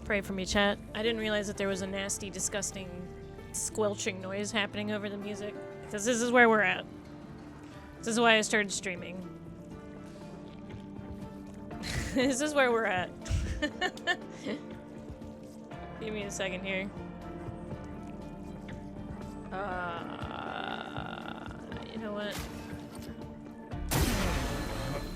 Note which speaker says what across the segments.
Speaker 1: Pray for me, chat. I didn't realize that there was a nasty, disgusting, squelching noise happening over the music. Because this is where we're at. This is why I started streaming. This is where we're at. Give me a second here. You know what?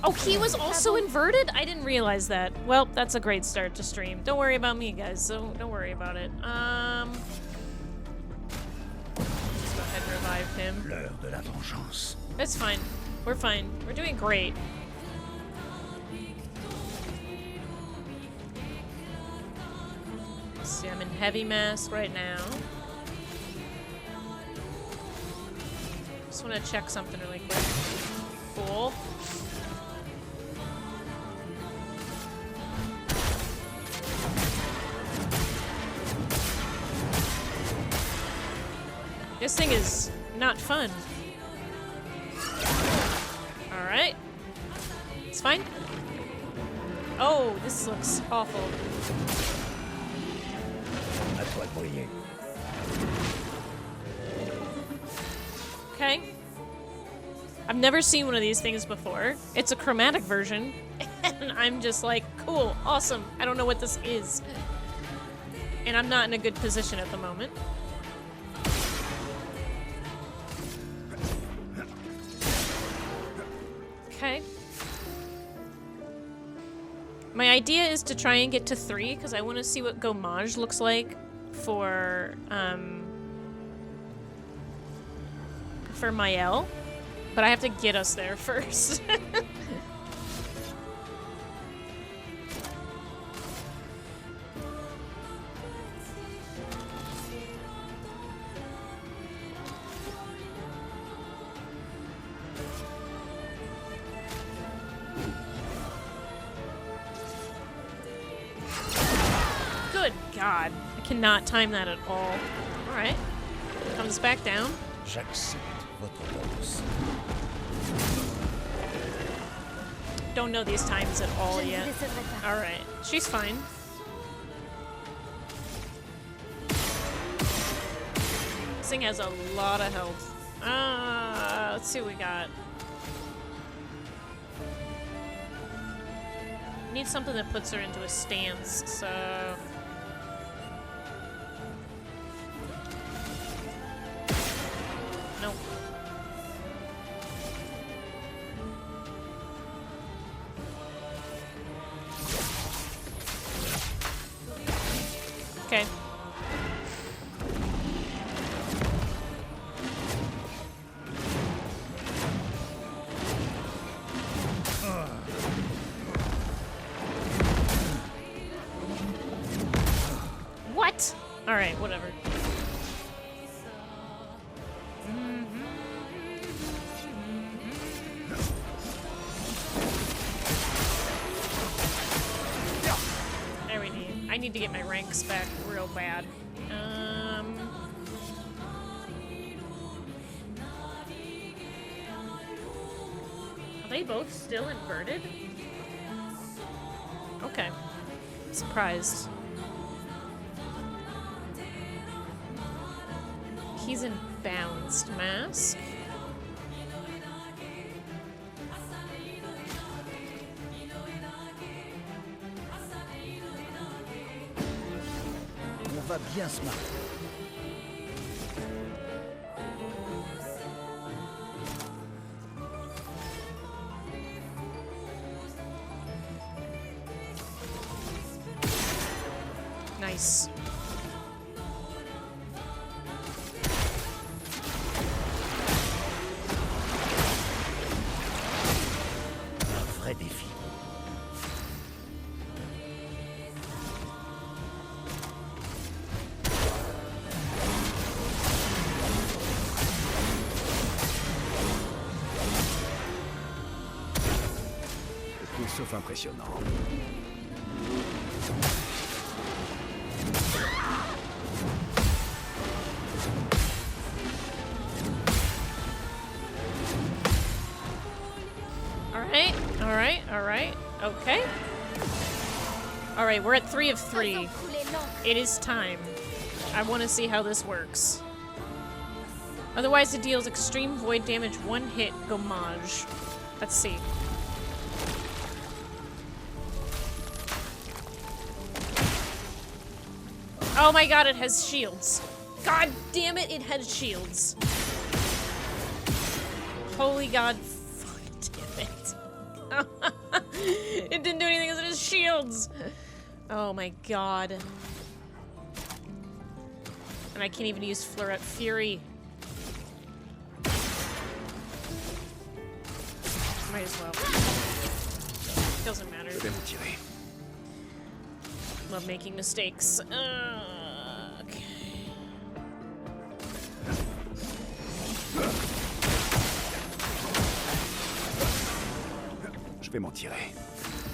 Speaker 1: Oh, he was also inverted? I didn't realize that. Well, that's a great start to stream. Don't worry about me, guys, so don't worry about it. Just go ahead and revive him.
Speaker 2: L'heure de la vengeance.
Speaker 1: That's fine. We're fine. We're doing great. Let's see, I'm in heavy mask right now. Just want to check something really quick. Cool. This thing is not fun. Alright. It's fine. Oh, this looks awful.
Speaker 2: À toi de briller.
Speaker 1: Okay. I've never seen one of these things before. It's a chromatic version. And I'm just like, cool, awesome. I don't know what this is. And I'm not in a good position at the moment. Okay. My idea is to try and get to 3 because I want to see what Gommage looks like for Mael. But I have to get us there first. Good God. I cannot time that at all. Alright. Comes back down.
Speaker 2: J'accepte votre dose.
Speaker 1: Don't know these times at all yet. Alright. She's fine. This thing has a lot of health. Let's see what we got. Need something that puts her into a stance, so... Nope. Okay. What? Alright, whatever. There we need. I need to get my ranks back real bad. Are they both still inverted? Okay. Surprised. He's in bounced mask.
Speaker 2: On va bien se marrer.
Speaker 1: Nice.
Speaker 2: Un vrai défi. Tout sauf impressionnant.
Speaker 1: Alright, alright, alright. Okay. Alright, we're at 3 of 3. It is time. I want to see how this works. Otherwise, it deals extreme void damage, one hit, gommage. Let's see. Oh my god, it has shields. God damn it, it has shields. Holy god, fuck damn it. It didn't do anything because it has shields. Oh my god. And I can't even use Fleur Fury. Might as well. Doesn't matter. Love making mistakes. Okay.
Speaker 2: Je vais m'en tirer.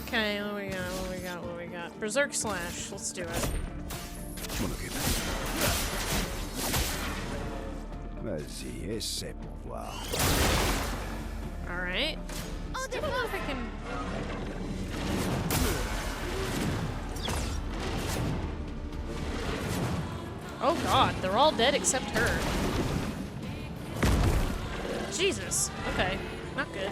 Speaker 1: Okay, what we got? What we got? What we got? Berserk Slash. Let's do it.
Speaker 2: Je m'en occupe. Vas-y, essaie pour voir.
Speaker 1: All right. Still don't know if I can. Oh god, they're all dead except her. Jesus. Okay, not good.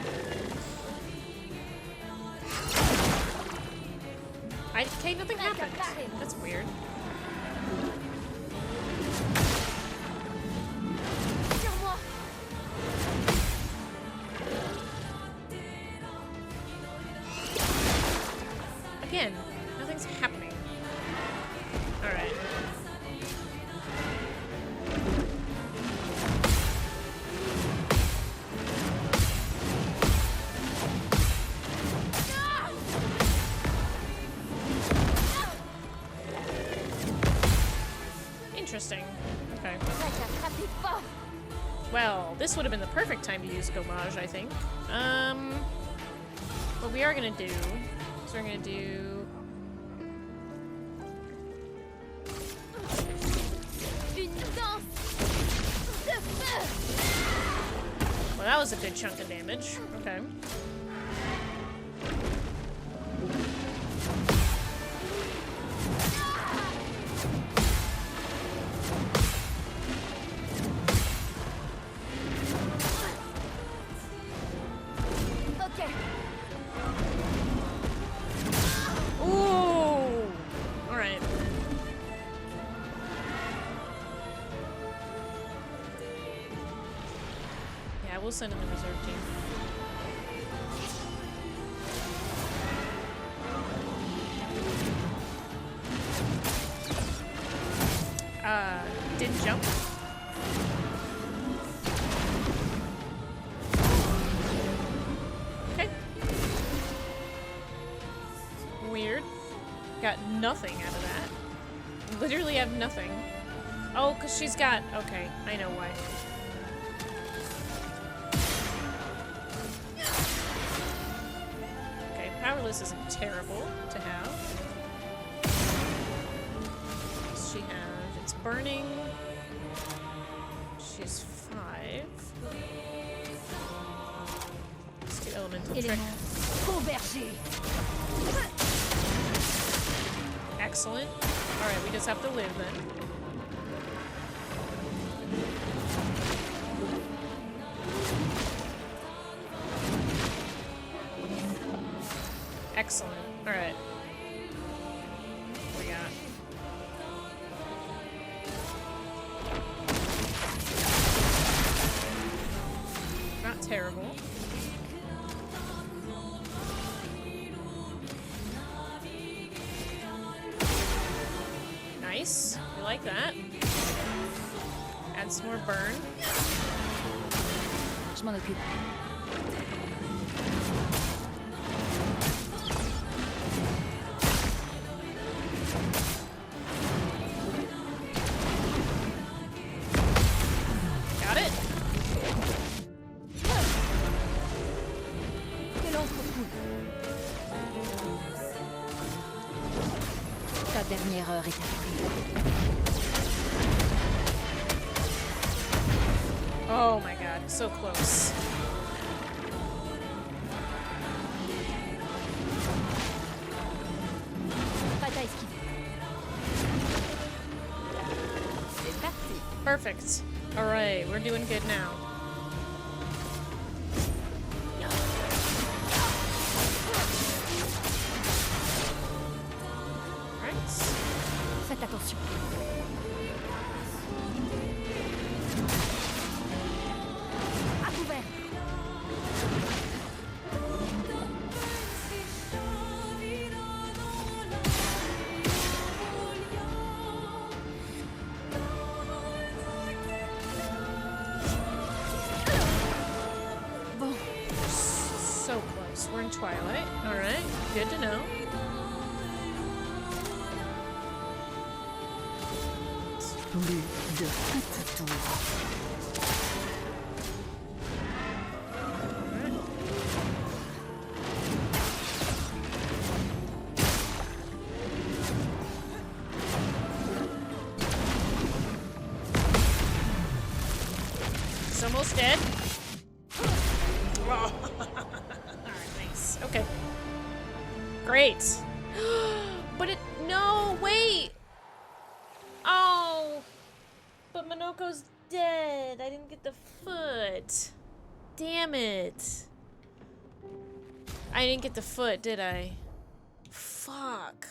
Speaker 1: Okay, nothing happened. That's weird. Again, nothing's happening. Alright. Interesting. Okay. Well, this would have been the perfect time to use Gommage, I think. What we are gonna do is we're gonna do. Well, that was a good chunk of damage. Okay. We'll send in the reserve team. Didn't jump. Okay. Weird. Got nothing out of that. Literally have nothing. Oh, because she's got... Okay, I know why. Powerless isn't terrible to have. She has... It's burning. She's 5. Let's do elemental trick. Excellent. Alright, we just have to live then. Excellent. Alright. What we got? Not terrible. Nice. We like that. Add some more burn.
Speaker 3: Je m'en occupe.
Speaker 1: Got it.
Speaker 3: Ta dernière heure est arrivée.
Speaker 1: Oh my god, so close.
Speaker 3: Pas à esquiver.
Speaker 1: Perfect. Alright, we're doing good now. Alright.
Speaker 3: Faites attention. À couvert.
Speaker 1: So close. We're in Twilight. Alright, good to know.
Speaker 3: Plus de petits tours.
Speaker 1: It's almost dead. Alright, nice. Okay. Great. But it. No, wait! Oh! But Minoko's dead. I didn't get the foot. Damn it. I didn't get the foot, did I? Fuck.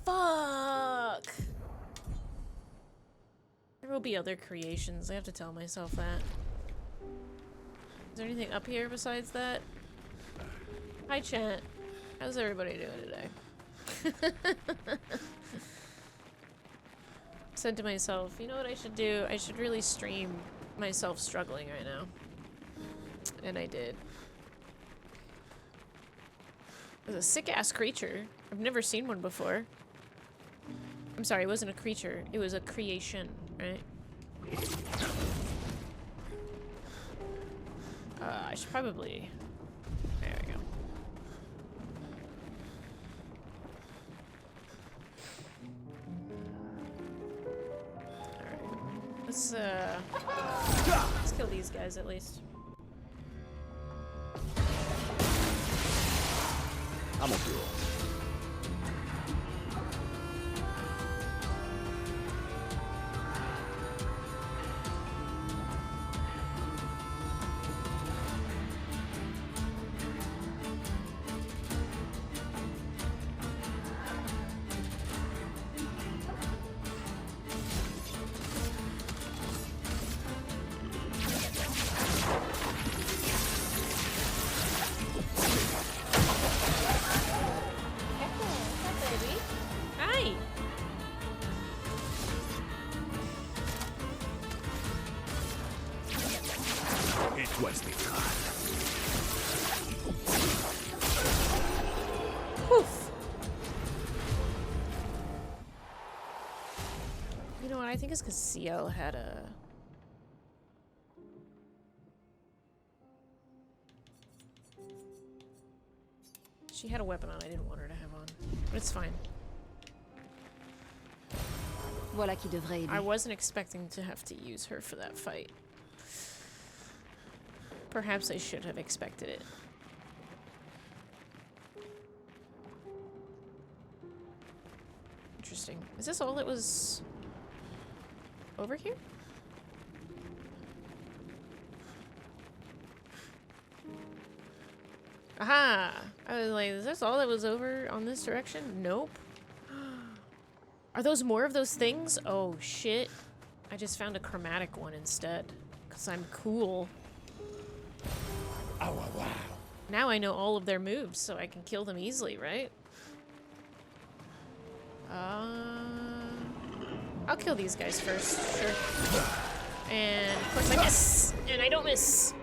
Speaker 1: Fuck. There will be other creations. I have to tell myself that. Is there anything up here besides that? Hi, chat. How's everybody doing today? Said to myself, you know what I should do? I should really stream myself struggling right now. And I did. It was a sick-ass creature. I've never seen one before. I'm sorry, it wasn't a creature. It was a creation, right? I should probably... There we go. Alright. Let's kill these guys at least.
Speaker 2: À mon tour.
Speaker 1: Hi!
Speaker 2: Et toi, spectral.
Speaker 1: Poof! You know what? I think it's because CL had a... She had a weapon on I didn't want her to have on. But it's fine.
Speaker 3: Voilà qui devrait aider.
Speaker 1: I wasn't expecting to have to use her for that fight. Perhaps I should have expected it. Interesting. Is this all that was over here? Aha! I was like, is this all that was over on this direction? Nope. Are those more of those things? Oh shit. I just found a chromatic one instead. Because I'm cool.
Speaker 2: Oh, wow.
Speaker 1: Now I know all of their moves, so I can kill them easily, right? I'll kill these guys first, sure. And of course I miss! And I don't miss!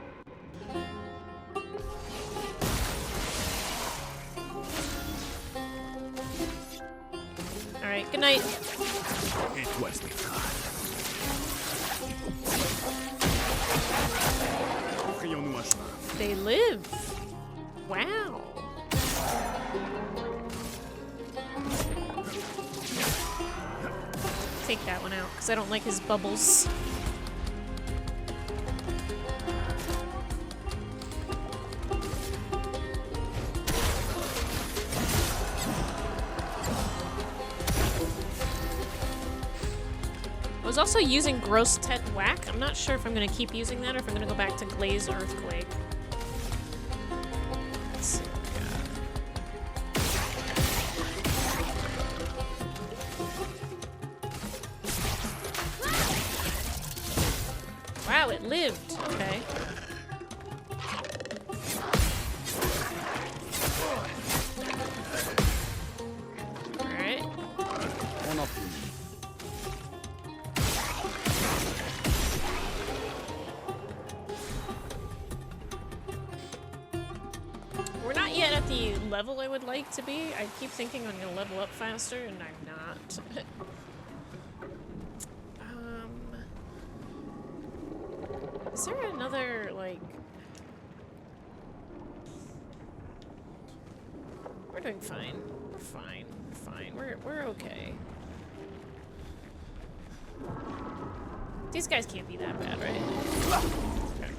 Speaker 1: Alright, good night.
Speaker 2: Et toi, spectral. Frayons-nous un chemin.
Speaker 1: They live! Wow! Take that one out, because I don't like his bubbles. was also using Gross Tet Whack. I'm not sure if I'm going to keep using that or if I'm going to go back to Glaze Earthquake. Let's see what we got. Wow, it lived. Okay. Alright.
Speaker 2: On en finit.
Speaker 1: We're not yet at the level I would like to be. I keep thinking I'm gonna level up faster, and I'm not. Is there another, like... We're doing fine. We're fine. We're fine. We're okay. These guys can't be that bad, right? Okay.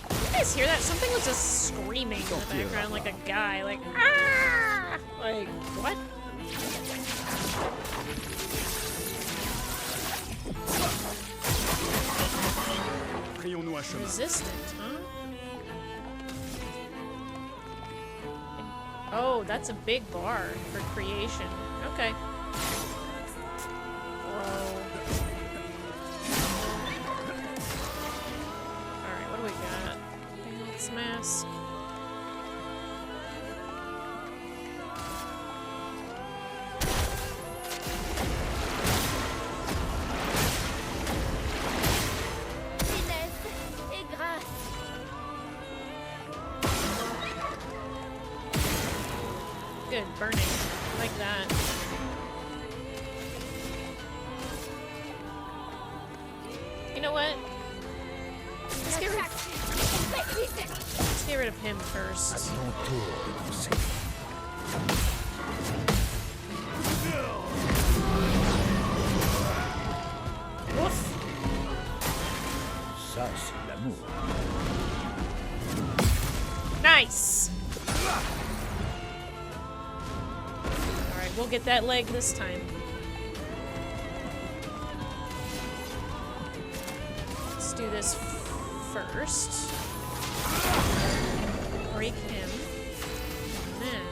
Speaker 1: You guys hear that? Something was just screaming in the background like a guy, like, ah! Like, what?
Speaker 2: Frayons-nous un chemin.
Speaker 1: Resistant, huh? Oh, that's a big bar for creation. Okay. Whoa. Alright, what do we got? Dance mask.
Speaker 3: Finesse et grâce.
Speaker 1: Good, burning. I like that. You know what? Let's get rid of him first.
Speaker 2: Ton tour de pousser.
Speaker 1: Woof.
Speaker 2: Ça, c'est l'amour.
Speaker 1: Nice. Alright, we'll get that leg this time. Let's do this first. Break him. And then...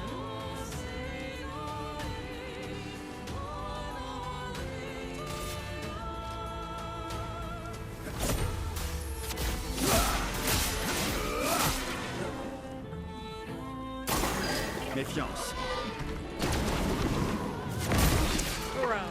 Speaker 2: Méfiance.
Speaker 1: Bro.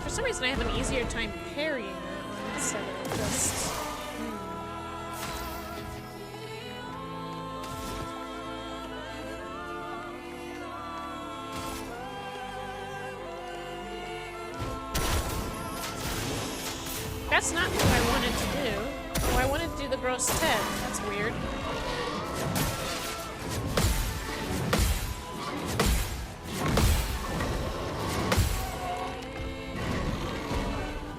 Speaker 1: For some reason, I have an easier time parrying that one instead of just... That's not what I wanted to do. Oh, I wanted to do the gross Ted. That's weird.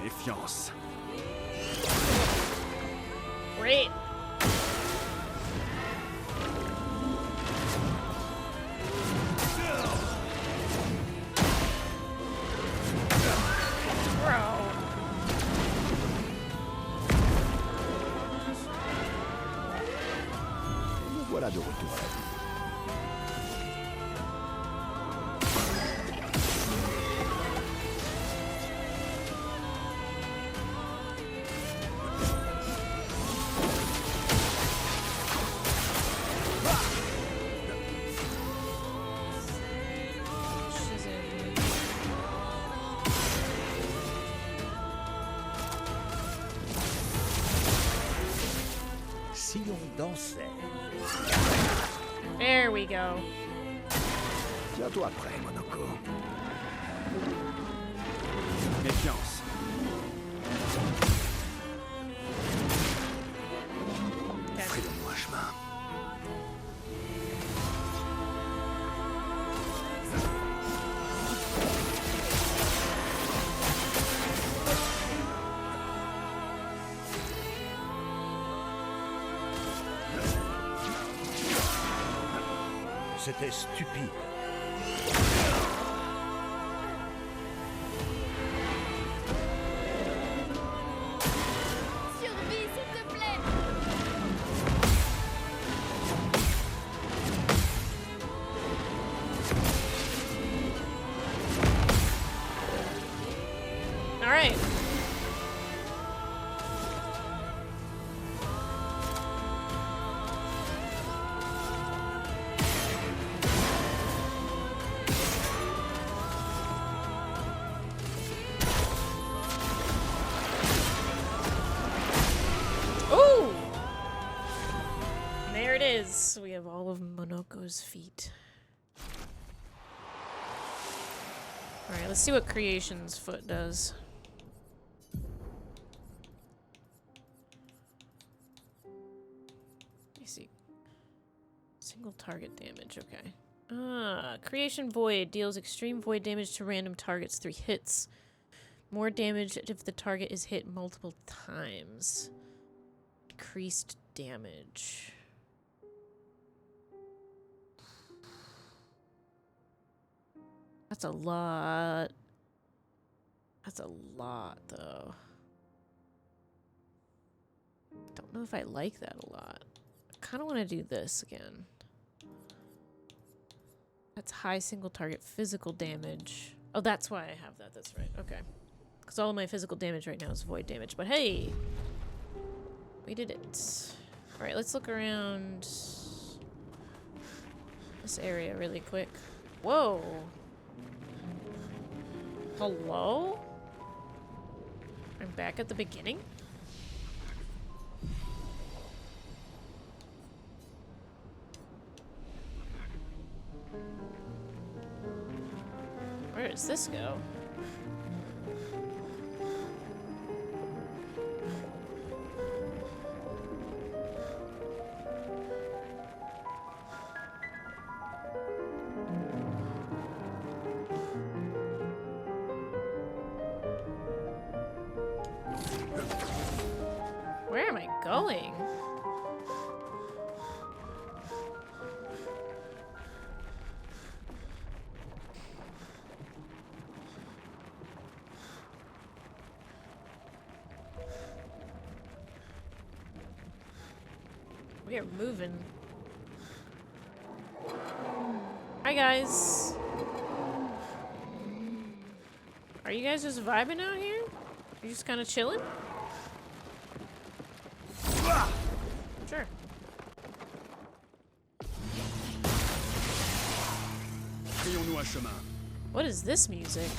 Speaker 2: Méfiance.
Speaker 1: Great. Bro.
Speaker 2: Nous voilà de retour à la vie.
Speaker 1: She's in.
Speaker 2: Si l'on dansait.
Speaker 1: There we go.
Speaker 2: Tiens-toi prêt, Monaco. Méfiance.
Speaker 1: Okay.
Speaker 2: Frayons-nous un chemin. C'était stupide.
Speaker 3: Survie, s'il te plaît.
Speaker 1: All right. Ooh! There it is. We have all of Monoko's feet. All right, let's see what Creation's foot does. Let me see. Single target damage, okay. Creation Void deals extreme void damage to random targets 3 hits. More damage if the target is hit multiple times. Increased damage. That's a lot. That's a lot, though. Don't know if I like that a lot. I kind of want to do this again. That's high single target physical damage. Oh, that's why I have that. That's right. Okay. Because all of my physical damage right now is void damage. But hey, we did it. All right, let's look around this area really quick. Whoa. Hello? I'm back at the beginning? Where does this go? Where am I going? We are moving. Hi guys. Are you guys just vibing out here? You just kind of chilling? Sure.
Speaker 2: Frayons-nous un chemin.
Speaker 1: What is this music?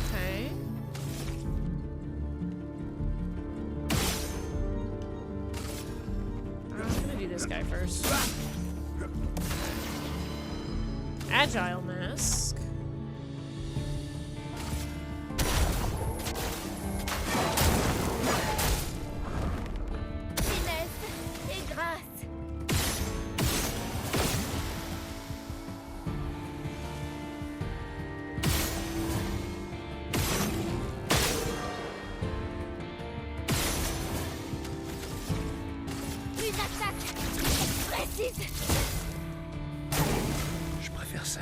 Speaker 1: Okay. I'm gonna do this guy first. Agile mask.
Speaker 3: Finesse et grâce. Une attaque précise.
Speaker 2: Je préfère ça.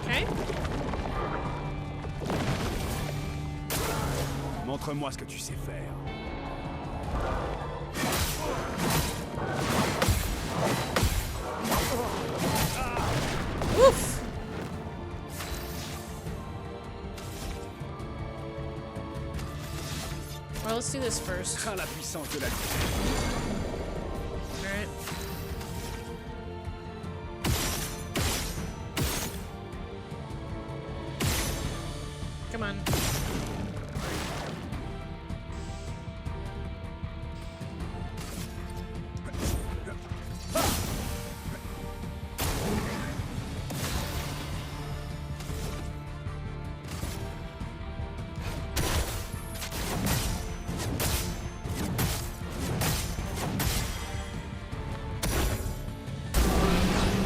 Speaker 1: Okay.
Speaker 2: Montre-moi ce que tu sais faire.
Speaker 1: Oof. Well, let's do this first.
Speaker 2: Crains la puissance de la vie.
Speaker 1: Alright. Come on.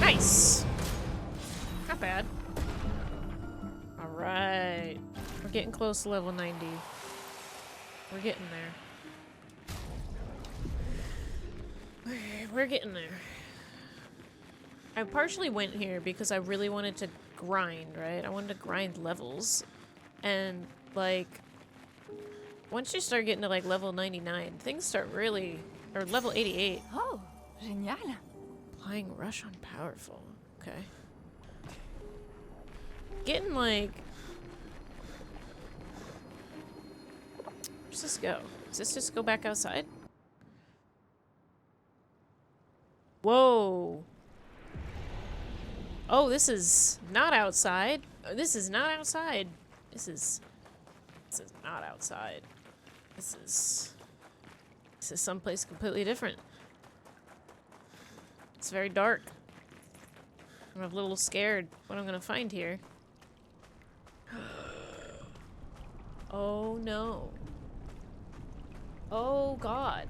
Speaker 1: Nice. Not bad. Alright. We're getting close to level 90. We're getting there. We're getting there. I partially went here because I really wanted to grind, right? I wanted to grind levels. And, like, once you start getting to, like, level 99, things start really... Or level 88.
Speaker 3: Oh, génial.
Speaker 1: Applying rush on powerful. Okay. Getting, like... Where's this go? Does this just go back outside? Whoa. Oh, this is not outside. This is not outside. This is not outside. This is someplace completely different. It's very dark. I'm a little scared what I'm gonna find here. Oh no. Oh God.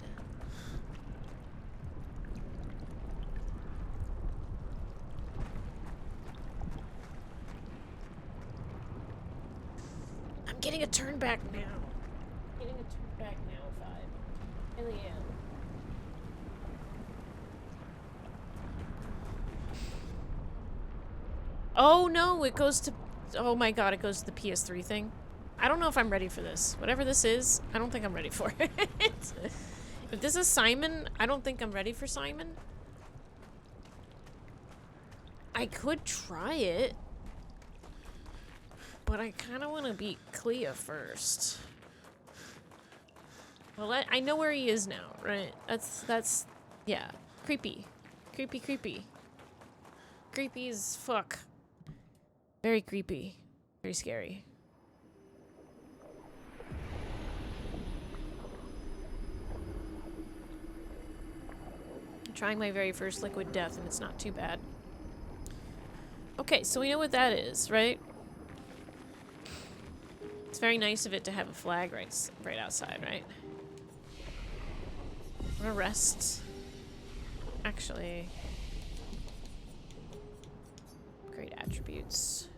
Speaker 1: I'm getting a turn back now. Getting a turn back now, vibe. Really am. Oh no, it goes to... Oh my God, it goes to the PS3 thing. I don't know if I'm ready for this. Whatever this is, I don't think I'm ready for it. If this is Simon, I don't think I'm ready for Simon. I could try it. But I kind of want to beat Clea first. Well, I know where he is now, right? That's, yeah. Creepy. Creepy, creepy. Creepy as fuck. Very creepy. Very scary. I'm trying my very first liquid death, and it's not too bad. Okay, so we know what that is, right? It's very nice of it to have a flag right outside, right? I'm gonna rest. Actually, great attributes.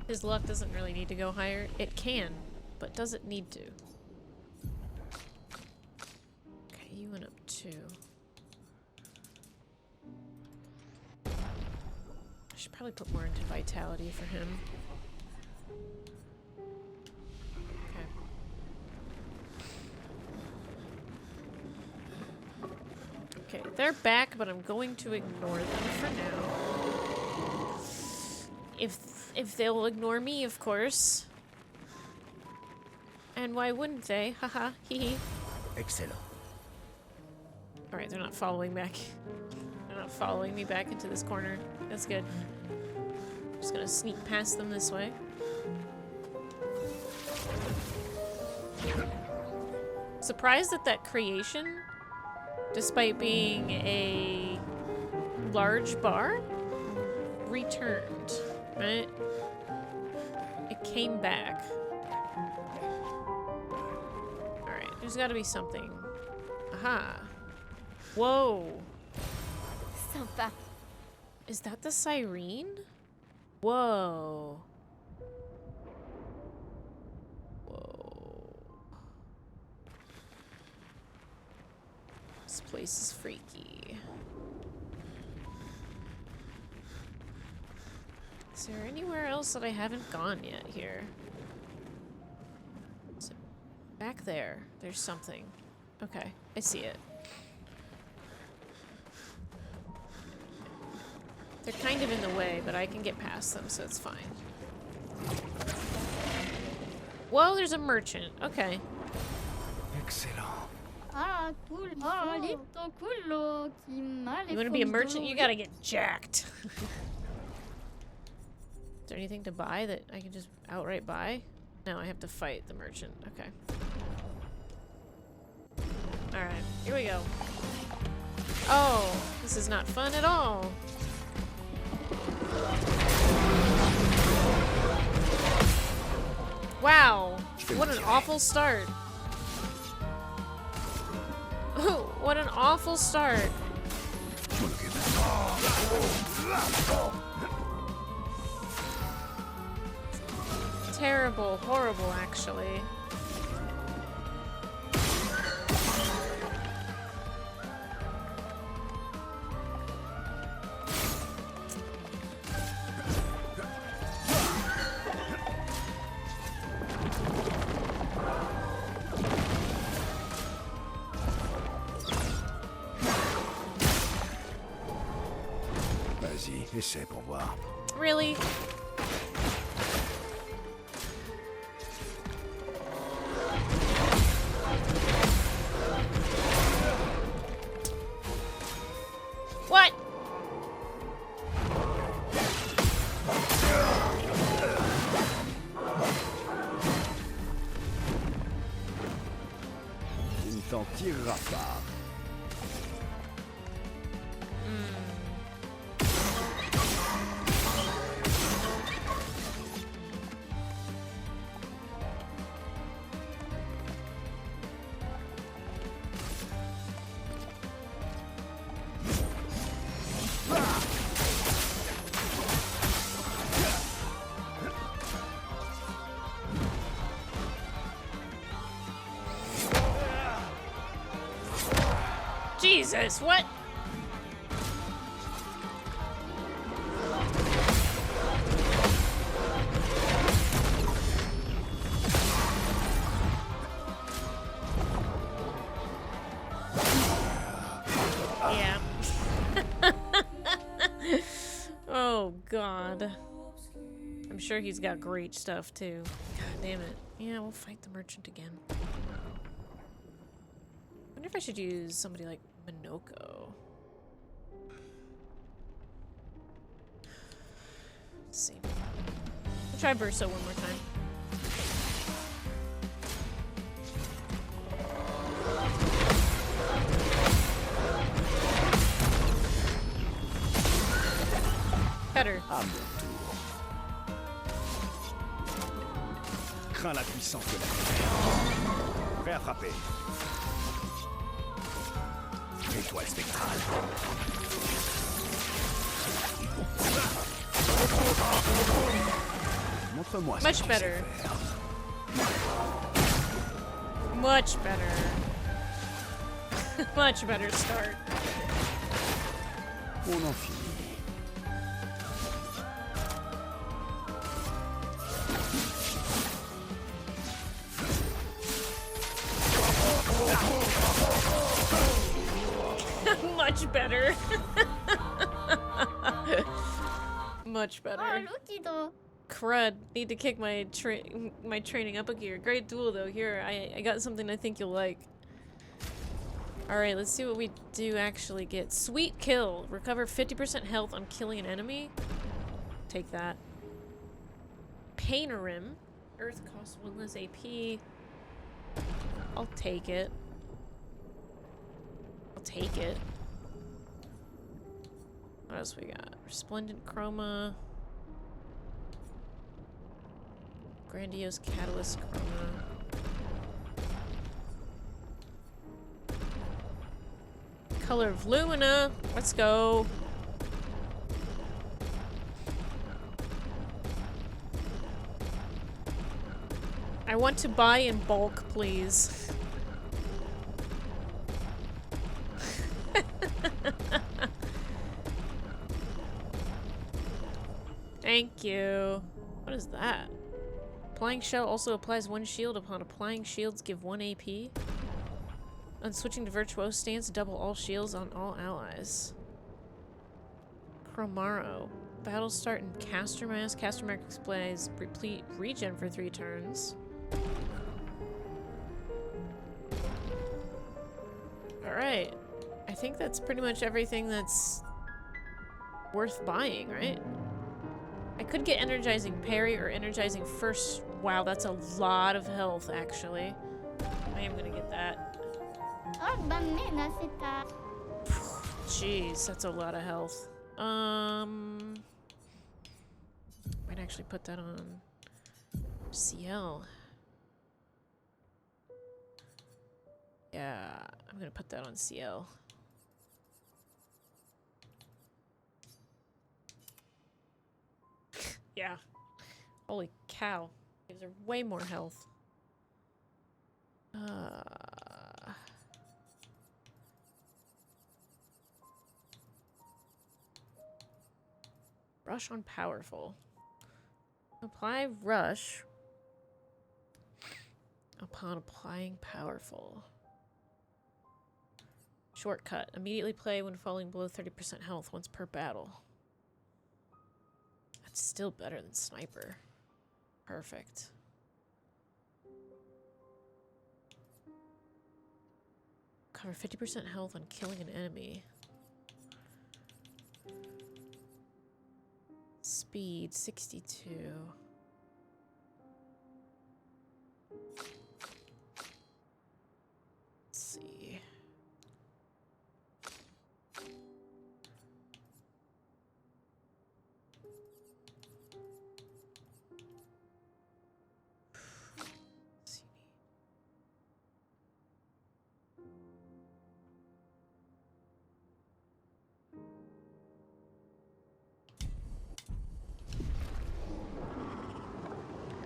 Speaker 1: His luck doesn't really need to go higher. It can, but doesn't need to. Okay, you went up 2. I should probably put more into vitality for him. Okay, they're back, but I'm going to ignore them for now. If they'll ignore me, of course. And why wouldn't they? Haha, hee.
Speaker 2: Excellent.
Speaker 1: Alright, they're not following back. They're not following me back into this corner. That's good. Just gonna sneak past them this way. Surprised at that creation, despite being a large bar, returned, right? It came back. Alright, there's gotta be something. Aha. Whoa.
Speaker 3: Sympa.
Speaker 1: Is that the siren? Whoa. Whoa. This place is freaky. Is there anywhere else that I haven't gone yet here? Is it back there? There's something. Okay, I see it. They're kind of in the way, but I can get past them, so it's fine. Whoa, there's a merchant. Okay.
Speaker 2: Excellent.
Speaker 3: Ah, cool. Ah, litto quello chi male.
Speaker 1: You want to be a merchant? You gotta get jacked. Is there anything to buy that I can just outright buy? No, I have to fight the merchant. Okay. Alright, here we go. Oh, this is not fun at all. Wow, what an awful start. What an awful start. Terrible, horrible, actually.
Speaker 2: Vas-y, essaie pour voir.
Speaker 1: Really? What?
Speaker 2: Tu ne t'en tireras pas.
Speaker 1: Jesus, what? Yeah. Oh, God. I'm sure he's got great stuff, too. God damn it. Yeah, we'll fight the merchant again. I wonder if I should use somebody like Minoko. Let's see. I'll try Burso one more time. Better.
Speaker 2: À mon tour. Crains la puissance de la terre. Prêt à frapper. Étoile spectrale. Montre-moi ce que
Speaker 1: Much
Speaker 2: tu
Speaker 1: better.
Speaker 2: sais faire.
Speaker 1: Much better. Much better start.
Speaker 2: On en finit.
Speaker 1: Much better. Much
Speaker 3: Oh,
Speaker 1: better.
Speaker 3: Lukido.
Speaker 1: Crud. Need to kick my training up a gear. Great duel though. Here, I got something I think you'll like. Alright, let's see what we do actually get. Sweet kill. Recover 50% health on killing an enemy. Take that. Painorim. Earth costs 1 less AP. I'll take it. I'll take it. What else we got? Resplendent Chroma. Grandiose Catalyst Chroma. Color of Lumina. Let's go. I want to buy in bulk, please. Thank you. What is that? Applying shell also applies 1 shield. Upon applying shields, give 1 AP. On switching to Virtuose stance, double all shields on all allies. Chromaro. Battle start in Caster Mask. Caster Mask displays replete regen for 3 turns. Alright. I think that's pretty much everything that's worth buying, right? I could get Energizing Parry or Energizing First. Wow, that's a lot of health, actually. I am gonna get that.
Speaker 3: Oh, bannina, c'est ta.
Speaker 1: Jeez, that's a lot of health. Might actually put that on CL. Yeah, I'm gonna put that on CL. Yeah. Holy cow. Gives her way more health. Rush on powerful. Apply rush upon applying powerful. Shortcut. Immediately play when falling below 30% health once per battle. That's still better than sniper. Perfect. Cover 50% health on killing an enemy. Speed 62. Let's see.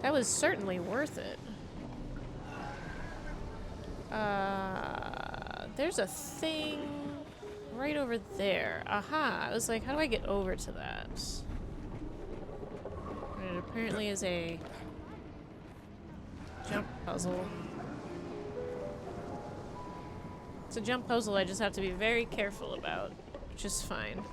Speaker 1: That was certainly worth it. There's a thing right over there. Aha! I was like, how do I get over to that? And it apparently is a jump puzzle. It's a jump puzzle I just have to be very careful about, which is fine.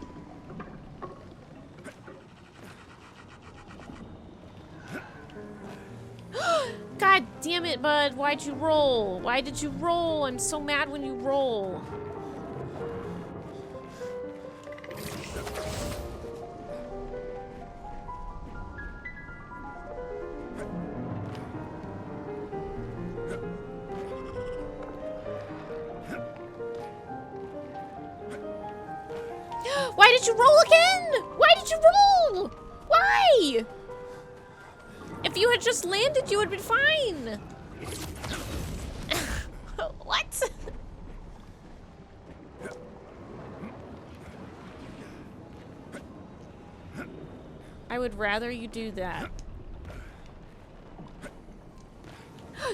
Speaker 1: God damn it, bud. Why'd you roll? Why did you roll? I'm so mad when you roll. Why did you roll again? Why did you roll? Why? If you had just landed, you would have been fine. What? I would rather you do that.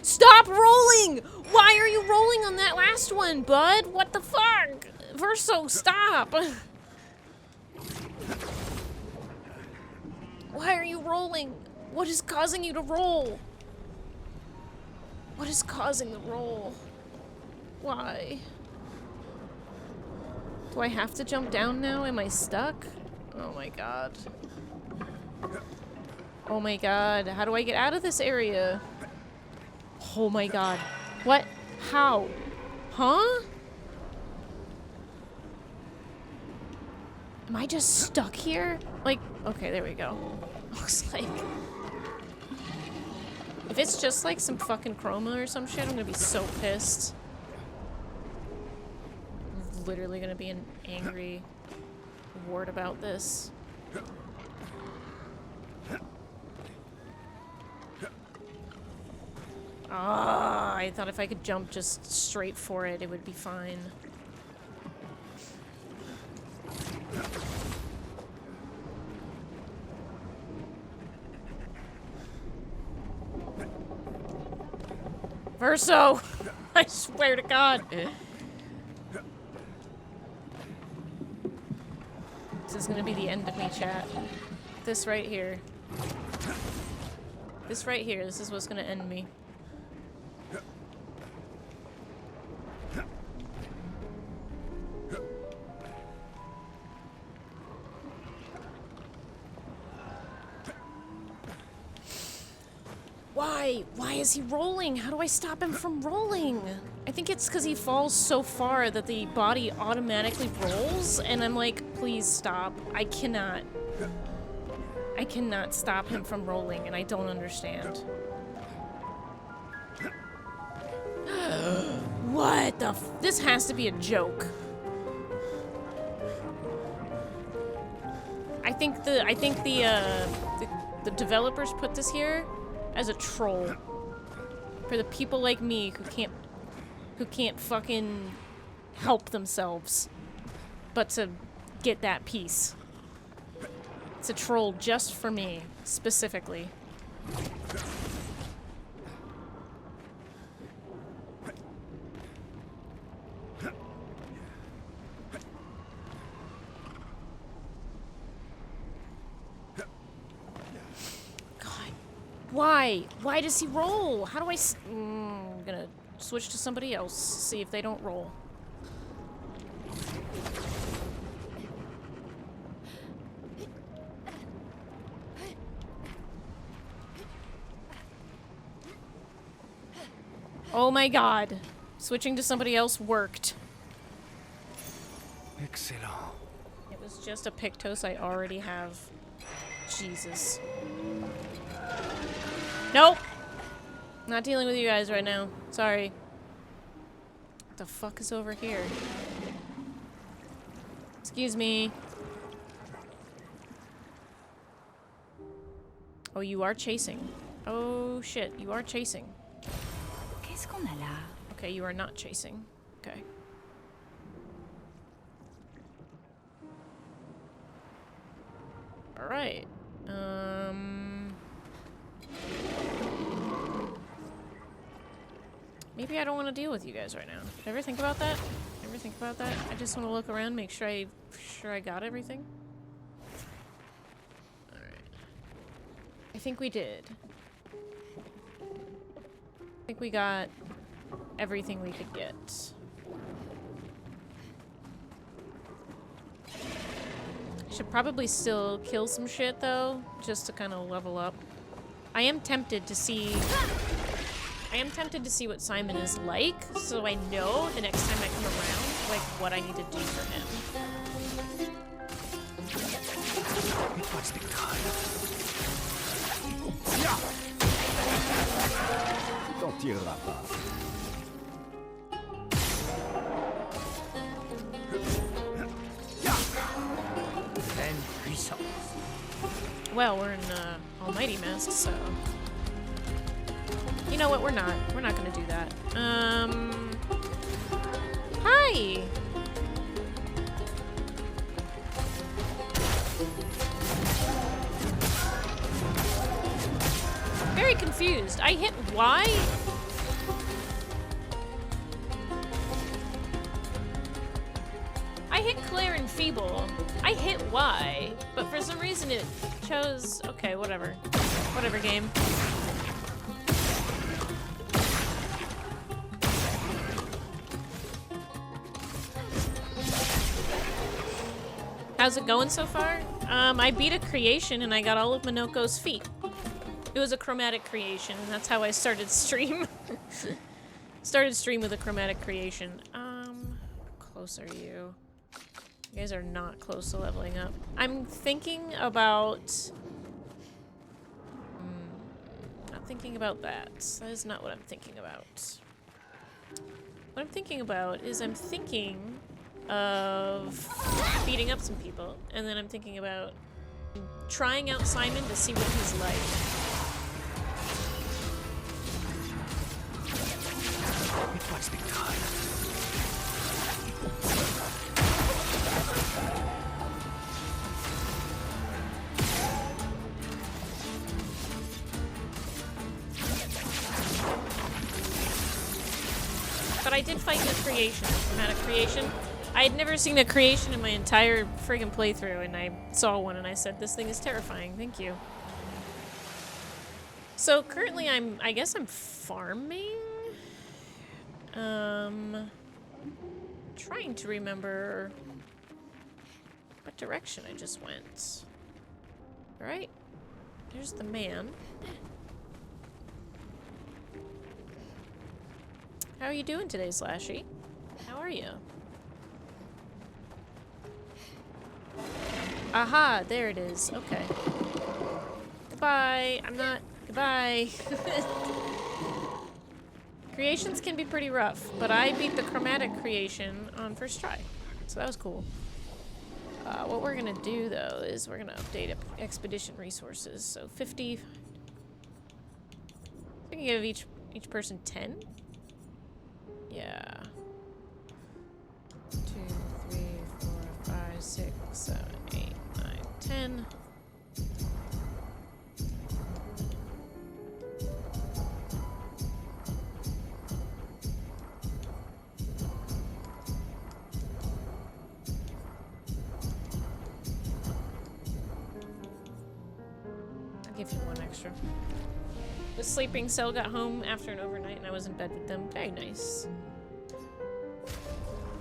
Speaker 1: Stop rolling! Why are you rolling on that last one, bud? What the fuck? Verso, stop! Why are you rolling? What is causing you to roll? What is causing the roll? Why? Do I have to jump down now? Am I stuck? Oh my god. Oh my god. How do I get out of this area? Oh my god. What? How? Huh? Am I just stuck here? Like, okay, there we go. Looks like... If it's just like some fucking chroma or some shit, I'm gonna be so pissed. I'm literally gonna be an angry wart about this. Ah, I thought if I could jump just straight for it, it would be fine. Verso! I swear to God. This is gonna be the end of me, chat. This right here. This right here. This is what's gonna end me. Why? Why is he rolling? How do I stop him from rolling? I think it's because he falls so far that the body automatically rolls, and I'm like, please stop. I cannot stop him from rolling, and I don't understand. What the f- This has to be a joke. I think the developers put this here as a troll for the people like me who can't fucking help themselves, but to get that piece. It's a troll just for me, specifically. Why? Why does he roll? How do I I'm gonna switch to somebody else, see if they don't roll. Oh my god. Switching to somebody else worked.
Speaker 2: Excellent.
Speaker 1: It was just a Pictos I already have. Jesus. Nope. Not dealing with you guys right now. Sorry. What the fuck is over here? Excuse me. Oh, you are chasing. Oh shit, you are chasing.
Speaker 4: Qu'est-ce qu'on a là?
Speaker 1: Okay, you are not chasing. Okay. Alright. Maybe I don't want to deal with you guys right now. Did I ever think about that? Ever think about that? I just want to look around, make sure I got everything. Alright. I think we did. I think we got everything we could get. Should probably still kill some shit though, just to kind of level up. I am tempted to see what Simon is like, so I know the next time I come around, like, what I need to do for him.
Speaker 2: It was the kind. T'en tireras pas. Pleine puissance.
Speaker 1: Well, we're in Almighty Mask, so... You know what, we're not gonna do that. Hi! Very confused. I hit Y? I hit Clair and Feeble. I hit Y, but for some reason it chose... Okay, whatever. Whatever, game. How's it going so far? I beat a creation and I got all of Minoko's feet. It was a chromatic creation, and that's how I started stream. Started stream with a chromatic creation. How close are you? You guys are not close to leveling up. I'm thinking about... not thinking about that. That is not what I'm thinking about. What I'm thinking about is I'm thinking of beating up some people, and then I'm thinking about trying out Simon to see what he's like.
Speaker 2: It was the kind.
Speaker 1: But I did fight the creation, chromatic creation. I had never seen a creation in my entire friggin' playthrough, and I saw one and I said, this thing is terrifying, thank you. So currently I guess I'm farming? Trying to remember what direction I just went. Alright, there's the man. How are you doing today, Slashy? How are you? Aha, there it is. Okay. Goodbye. I'm not... Goodbye. Creations can be pretty rough, but I beat the chromatic creation on first try. So that was cool. What we're gonna do, though, is we're gonna update expedition resources. So 50... We can give each person 10? Yeah. again. I'll give you one extra. The sleeping cell got home after an overnight and I was in bed with them. Very nice.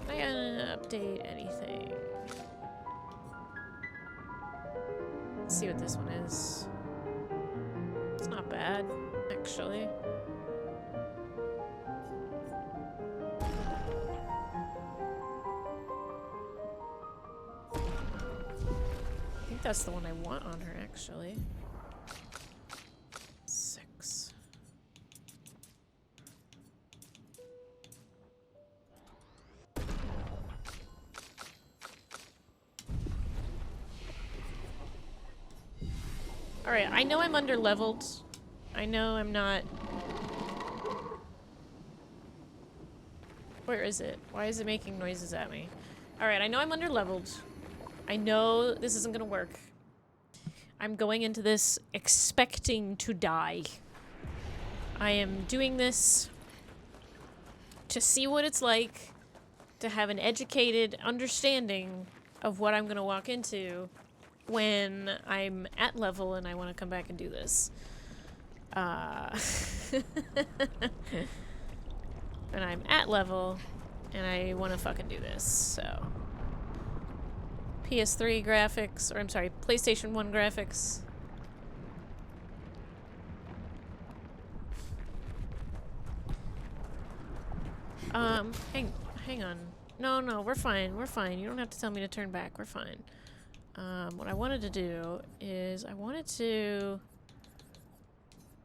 Speaker 1: Am I gonna update anything? Let's see what this one is. It's not bad, actually. I think that's the one I want on her, actually. 6. Alright, I know I'm under-leveled. I know I'm not... Where is it? Why is it making noises at me? Alright, I know I'm under-leveled. I know this isn't gonna work. I'm going into this expecting to die. I am doing this to see what it's like to have an educated understanding of what I'm gonna walk into when I'm at level and I want to come back and do this. When I'm at level and I want to fucking do this, so... PS3 graphics, or I'm sorry, PlayStation 1 graphics. Hang on. No, we're fine, we're fine. You don't have to tell me to turn back, we're fine. What I wanted to do is I wanted to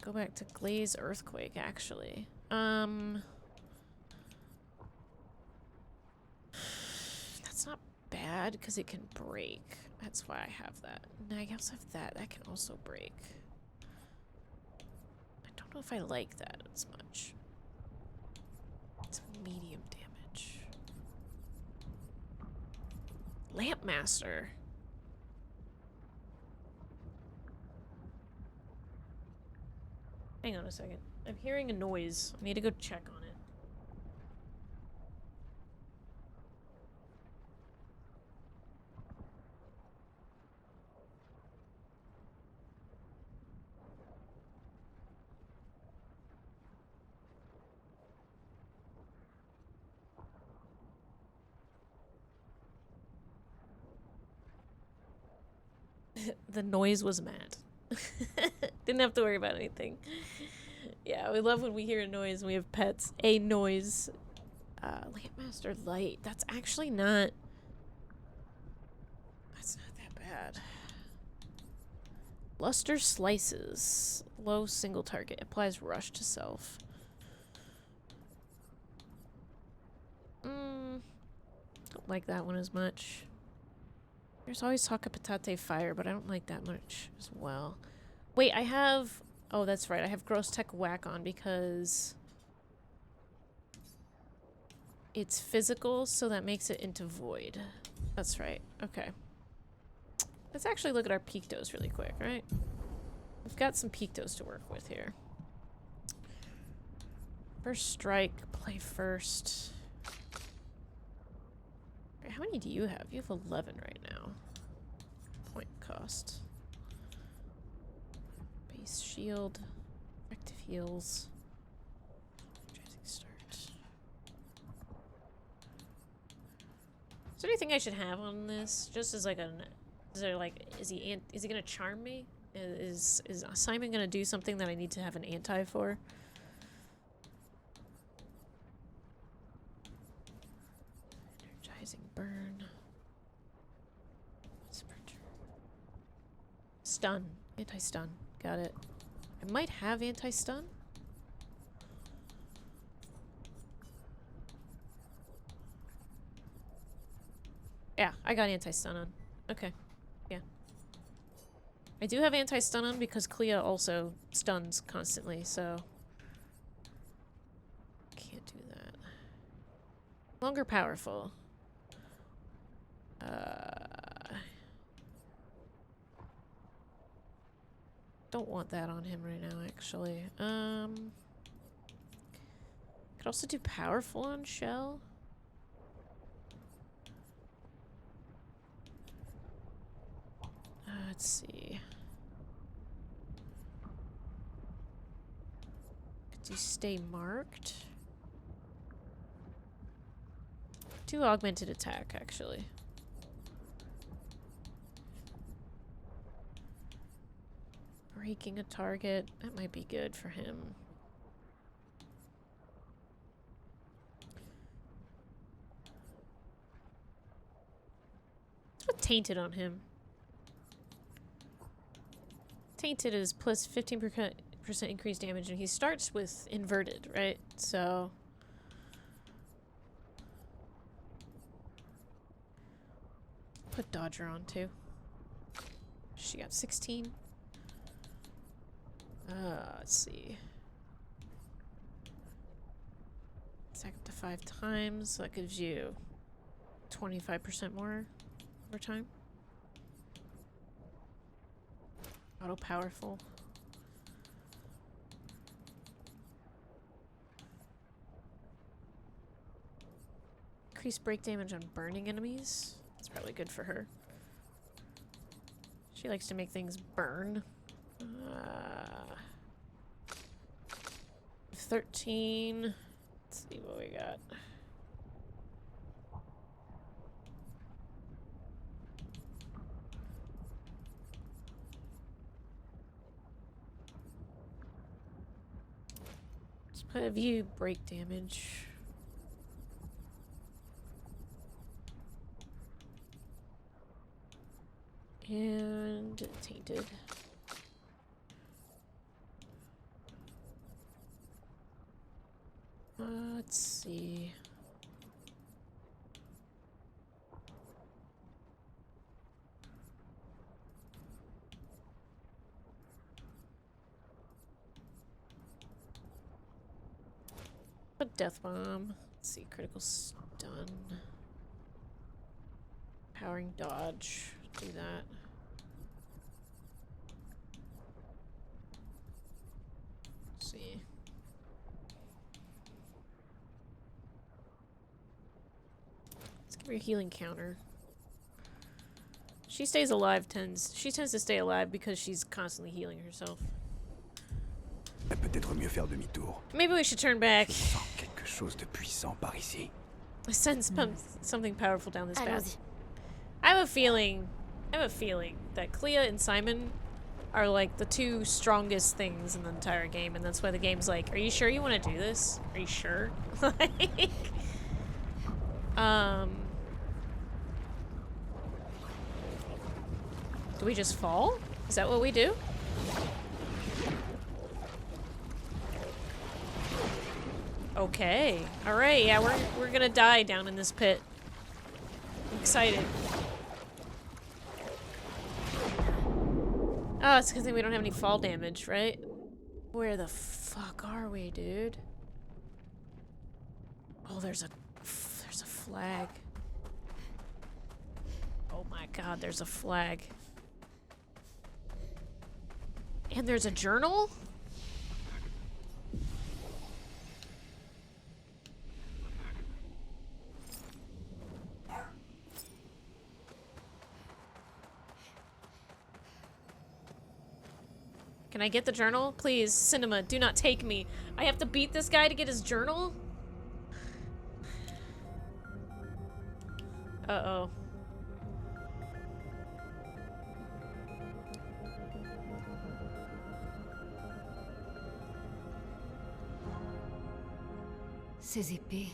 Speaker 1: go back to Glaze Earthquake, actually. That's not bad, because it can break. That's why I have that. And I also have that. That can also break. I don't know if I like that as much. It's medium damage. Lampmaster. Hang on a second. I'm hearing a noise. I need to go check on it. The noise was mad. Didn't have to worry about anything. Yeah, we love when we hear a noise and we have pets. A noise. Lampmaster Light. That's actually not... That's not that bad. Luster Slices. Low single target. Applies rush to self. Don't like that one as much. There's always Hakapatate Fire, but I don't like that much as well. Wait, I have... Oh, that's right. I have Gross Tech Whack on because... it's physical, so that makes it into Void. That's right. Okay. Let's actually look at our Pictos really quick, right? We've got some Pictos to work with here. First Strike, play first. How many do you have? You have 11 right now. Point cost. Base shield. Effective heals. Energizing start. Is there anything I should have on this? Just as like an... Is there like... Is he gonna charm me? Is Simon gonna do something that I need to have an anti for? Burn. Stun. Anti-stun. Got it. I might have anti-stun. Yeah, I got anti-stun on. Okay. Yeah. I do have anti-stun on because Clea also stuns constantly, so... Can't do that. Longer powerful. don't want that on him right now, actually. Could also do powerful on Shell. Let's see. Could do stay marked. Do augmented attack, actually. Breaking a target. That might be good for him. Let's put Tainted on him. Tainted is plus 15% increased damage, and he starts with inverted, right? So... put Dodger on, too. She got 16. Let's see. Attack up to 5 times. So that gives you 25% more over time. Auto powerful. Increase break damage on burning enemies. That's probably good for her. She likes to make things burn. 13. Let's see what we got. Let's put a view break damage. And tainted. Let's see. Put death bomb. Let's see, critical stun. Powering dodge. Do that. Let's see. Let's give her a healing counter. She stays alive. She tends to stay alive because she's constantly healing herself.
Speaker 2: Peut-être mieux faire demi-tour.
Speaker 1: Maybe we should turn back.
Speaker 2: Je sens quelque chose de puissant par ici.
Speaker 1: I sense something powerful down this path. I have a feeling that Clea and Simon are like the two strongest things in the entire game, and that's why the game's like, are you sure you want to do this? Are you sure? Like, do we just fall? Is that what we do? Okay. Alright, yeah, we're gonna die down in this pit. I'm excited. Oh, it's because we don't have any fall damage, right? Where the fuck are we, dude? Oh, there's a flag. Oh my god, there's a flag. And there's a journal? Can I get the journal? Please, Cinema, do not take me. I have to beat this guy to get his journal? Uh-oh.
Speaker 4: Ces épées,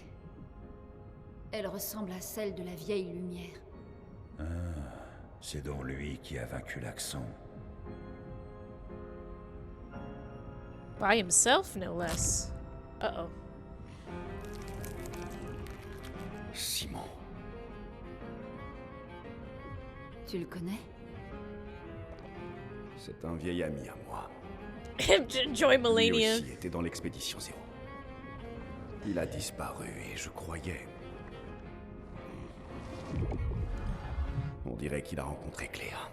Speaker 4: elles ressemblent à celles de la vieille lumière.
Speaker 5: Ah, c'est donc lui qui a vaincu l'accent.
Speaker 1: By himself, no less. Uh-oh.
Speaker 5: Simon.
Speaker 4: Tu le connais?
Speaker 2: C'est un vieil ami à moi.
Speaker 1: Enjoy
Speaker 2: Lui
Speaker 1: Melania.
Speaker 2: aussi était dans l'expédition 0. Il a disparu et je croyais... On dirait qu'il a rencontré Claire.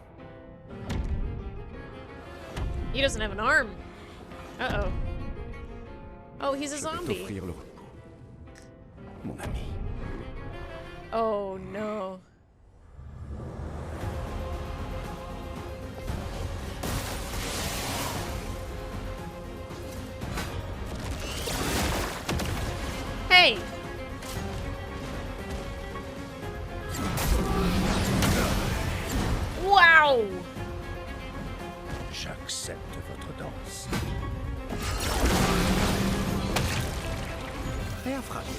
Speaker 1: He doesn't have an arm. Uh-oh. Oh, he's a
Speaker 2: Je vais
Speaker 1: zombie.
Speaker 2: t'offrir le... Mon ami.
Speaker 1: Oh, no. Hey! Wow!
Speaker 5: J'accepte votre danse.
Speaker 2: Prêt à frapper.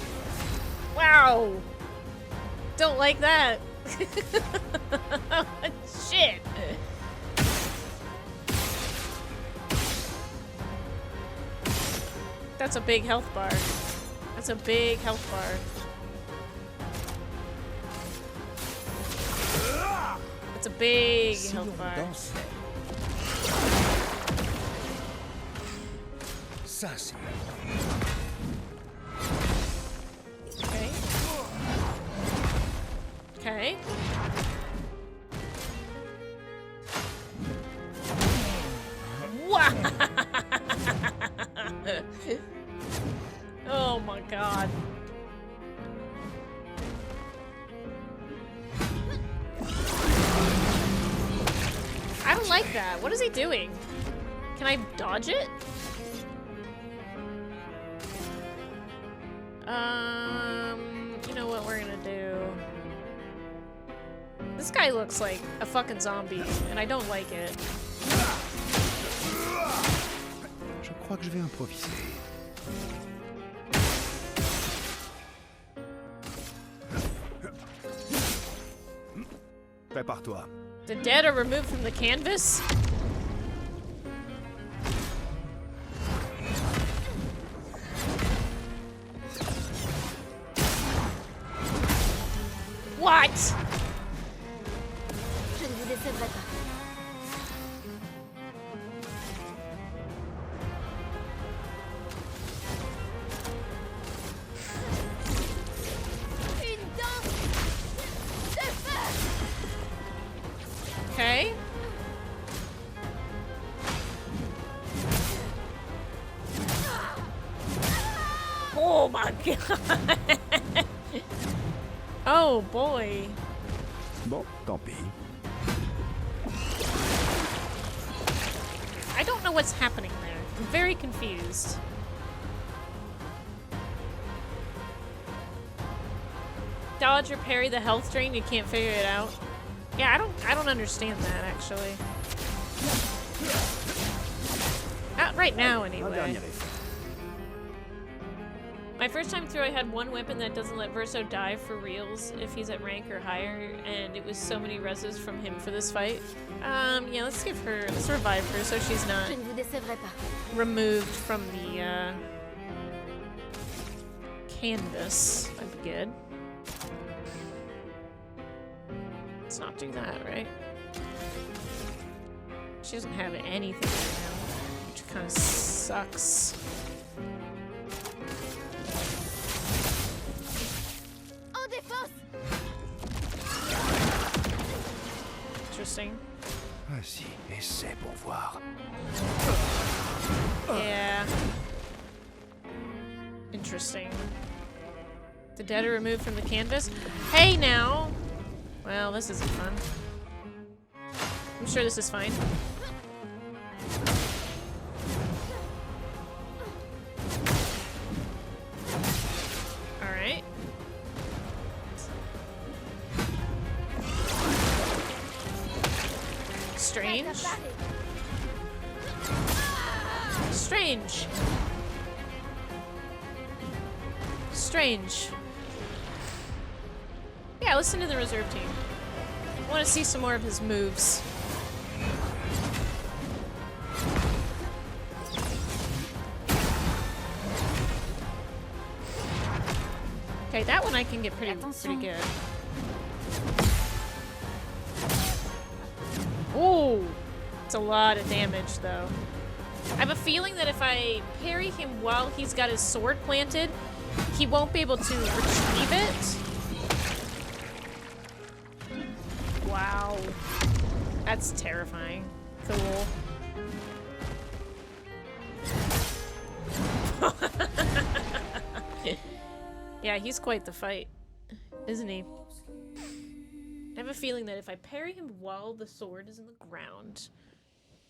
Speaker 1: Wow! Don't like that. Shit. That's a big health bar. That's a big health bar. It's a big
Speaker 5: Si
Speaker 1: health
Speaker 5: l'on
Speaker 1: bar.
Speaker 5: dansait. Ça, c'est...
Speaker 1: Okay. Okay. Wow! Oh my god. I don't like that. What is he doing? Can I dodge it? You know what we're gonna do? This guy looks like a fucking zombie, and I don't like it.
Speaker 2: Je crois que je vais improviser. Prépare-toi.
Speaker 1: The dead are removed from the canvas? What?
Speaker 3: Je ne vous décevrai pas. Une danse de feu.
Speaker 1: Okay. Oh my god. Oh boy.
Speaker 2: Bon, tant pis.
Speaker 1: I don't know what's happening there. I'm very confused. Dodge or parry the health drain, you can't figure it out. Yeah, I don't understand that actually. Not right now
Speaker 2: Un
Speaker 1: anyway.
Speaker 2: dernier effet.
Speaker 1: My first time through I had one weapon that doesn't let Verso die for reals if he's at rank or higher, and it was so many reses from him for this fight. Yeah, let's revive her so she's not
Speaker 3: Je ne vous décevrai pas.
Speaker 1: removed from the canvas. That'd be good. Let's not do that, right? She doesn't have anything right now, which kind of sucks.
Speaker 3: En défense.
Speaker 1: Interesting.
Speaker 2: Vas-y, essaie pour voir.
Speaker 1: Yeah. Interesting. The dead are removed from the canvas. Hey now! Well, this isn't fun. I'm sure this is fine. Alright. Strange. Strange. Strange. Yeah, listen to the reserve team. I want to see some more of his moves. Okay, that one I can get pretty good. Ooh, it's a lot of damage though. I have a feeling that if I parry him while he's got his sword planted, he won't be able to retrieve it. Wow. That's terrifying. Cool. Yeah, he's quite the fight, isn't he? I have a feeling that if I parry him while the sword is in the ground,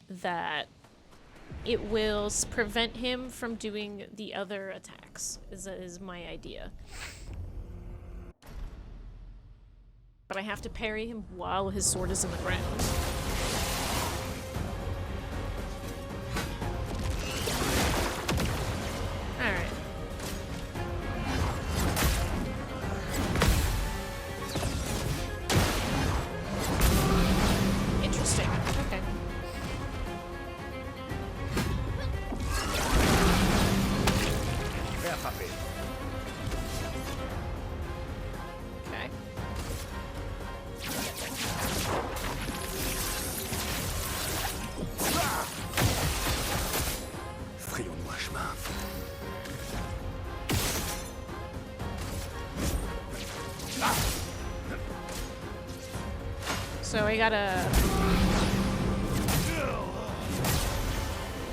Speaker 1: that it will prevent him from doing the other attacks, is my idea. But I have to parry him while his sword is in the ground. Alright. Interesting. Okay.
Speaker 2: Prêt à frapper.
Speaker 1: Okay.
Speaker 2: Frayons-nous un chemin.
Speaker 1: So I gotta...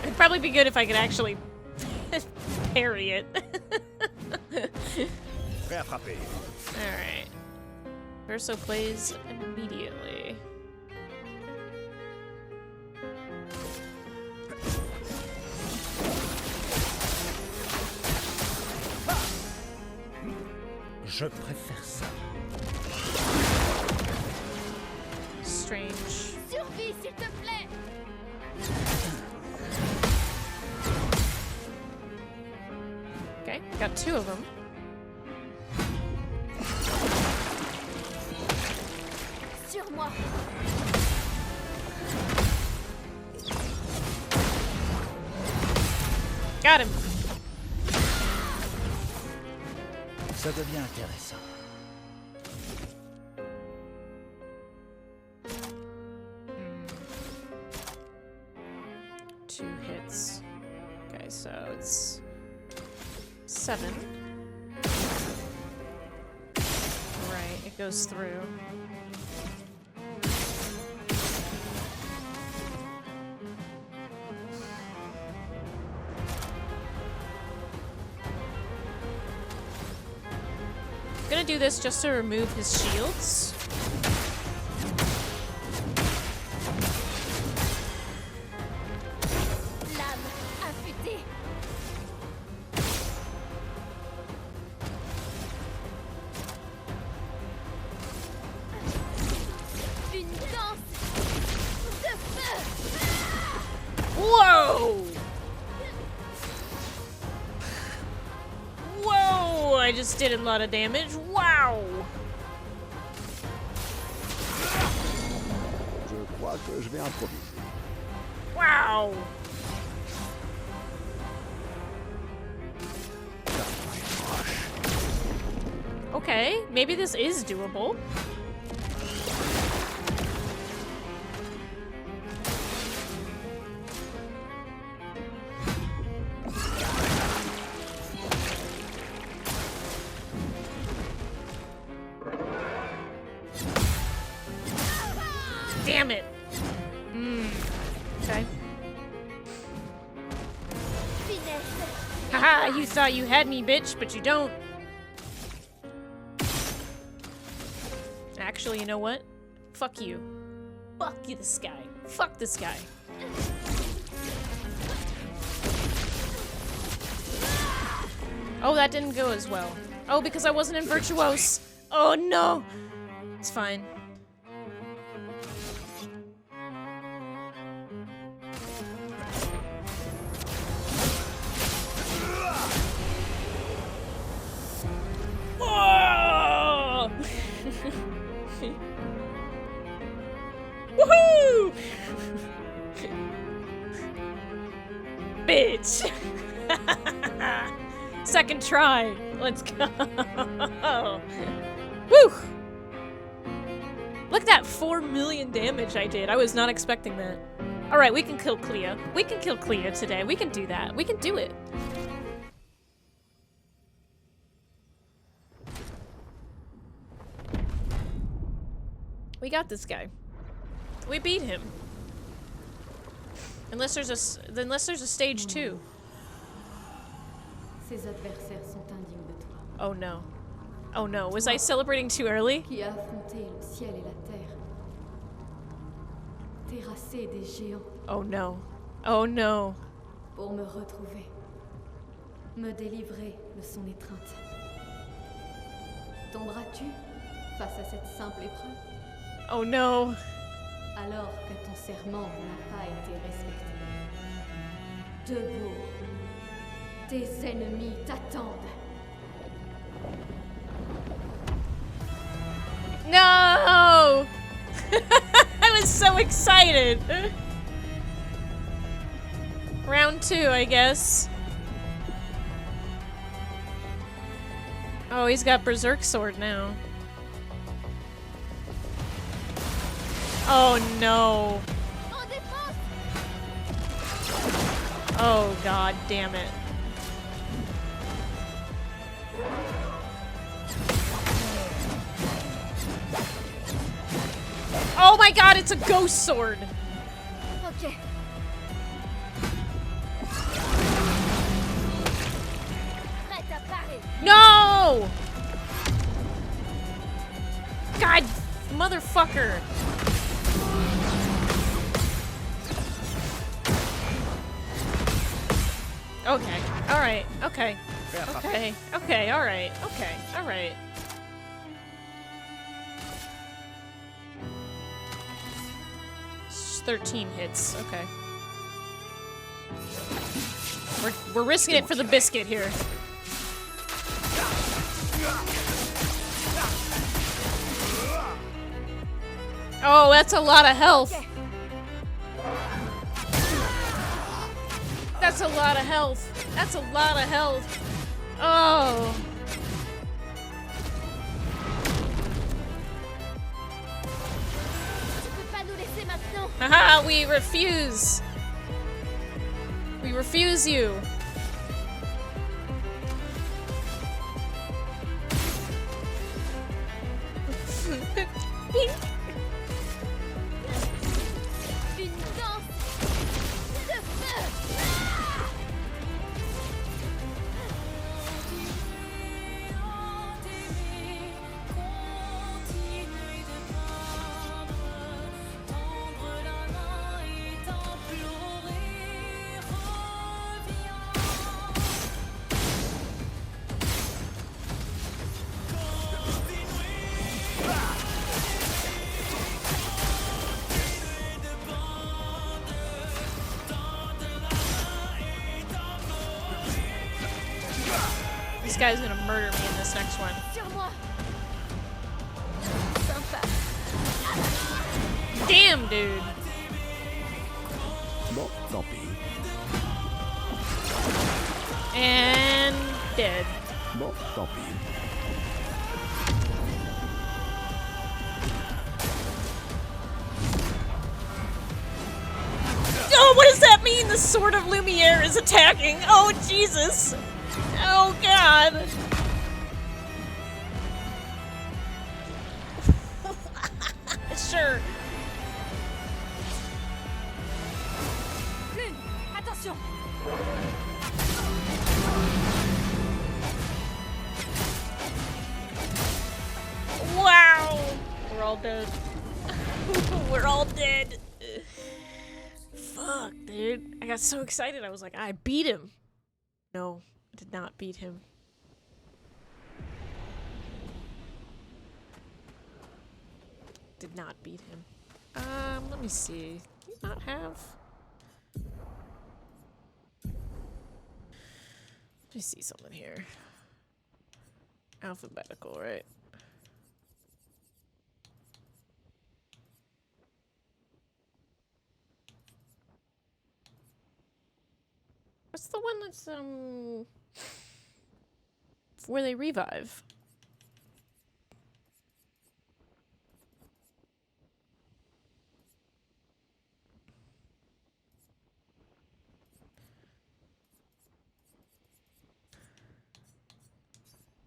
Speaker 1: It'd probably be good if I could actually parry it.
Speaker 2: Prêt à frapper.
Speaker 1: Alright. Verso plays immediately.
Speaker 2: Je préfère ça.
Speaker 1: Strange.
Speaker 3: Survie, s'il te plaît.
Speaker 1: Okay, got two of them.
Speaker 3: Sur moi.
Speaker 1: Got him.
Speaker 2: Ça devient intéressant.
Speaker 1: Two hits. Okay, so it's 7. Right, it goes through. Gonna do this just to remove his shields.
Speaker 3: Lame affûtée. Une danse de feu.
Speaker 1: Whoa! Whoa! I just did a lot of damage. Wow!
Speaker 2: Je crois que je vais improviser.
Speaker 1: Wow! Okay, maybe this is doable. Damn it! Okay.
Speaker 3: Finesse.
Speaker 1: Haha, you thought you had me, bitch, but you don't. Actually, you know what? Fuck you. Fuck you, this guy. Fuck this guy. Oh, that didn't go as well. Oh, because I wasn't in Virtuose. Oh, no. It's fine. Whoa! Woohoo! Bitch! Second try. Let's go. Woo! Look at that 4 million damage I did. I was not expecting that. Alright, we can kill Clea. We can kill Clea today. We can do that. We can do it. We got this guy. We beat him. Unless there's a stage 2.
Speaker 4: Ces adversaires sont indignes de toi.
Speaker 1: Oh no. Oh no, was I celebrating too early?
Speaker 4: Qui a affronté le ciel et la terre, terrassé des géants
Speaker 1: Oh no. Oh no.
Speaker 4: pour me retrouver, me délivrer de son étreinte. Tomberas-tu face à cette simple épreuve
Speaker 1: Oh no.
Speaker 4: alors que ton serment n'a pas été respecté? Debout, tes ennemis t'attendent.
Speaker 1: No! I was so excited. Round 2, I guess. Oh, he's got Berserk Sword now. Oh no. Oh god damn it. Oh my god, it's a ghost sword.
Speaker 3: Ok. Prête à parer.
Speaker 1: No! God, motherfucker. Okay, alright, okay. Okay, okay, alright, okay, alright. It's 13 hits, okay. We're risking it for the biscuit here. Oh, that's a lot of health. That's a lot of health. That's a lot of health. Oh.
Speaker 3: Tu peux pas nous laisser maintenant.
Speaker 1: Haha, we refuse. We refuse you.
Speaker 3: Une danse de feu.
Speaker 1: This guy's gonna murder me in this next one.
Speaker 3: Sur moi. Sympa.
Speaker 1: Damn, dude.
Speaker 2: Bon, tant pis.
Speaker 1: And dead.
Speaker 2: Bon, tant pis.
Speaker 1: Oh, what does that mean? The Sword of Lumiere is attacking. Oh, Jesus. Oh, God. Sure.
Speaker 3: Lune, attention.
Speaker 1: Wow. We're all dead. We're all dead. Fuck, dude. I got so excited. I was like, I beat him. No, I did not beat him. Did not beat him. Let me see. Do you not have? Let me see something here. Alphabetical, right? What's the one that's, where they revive?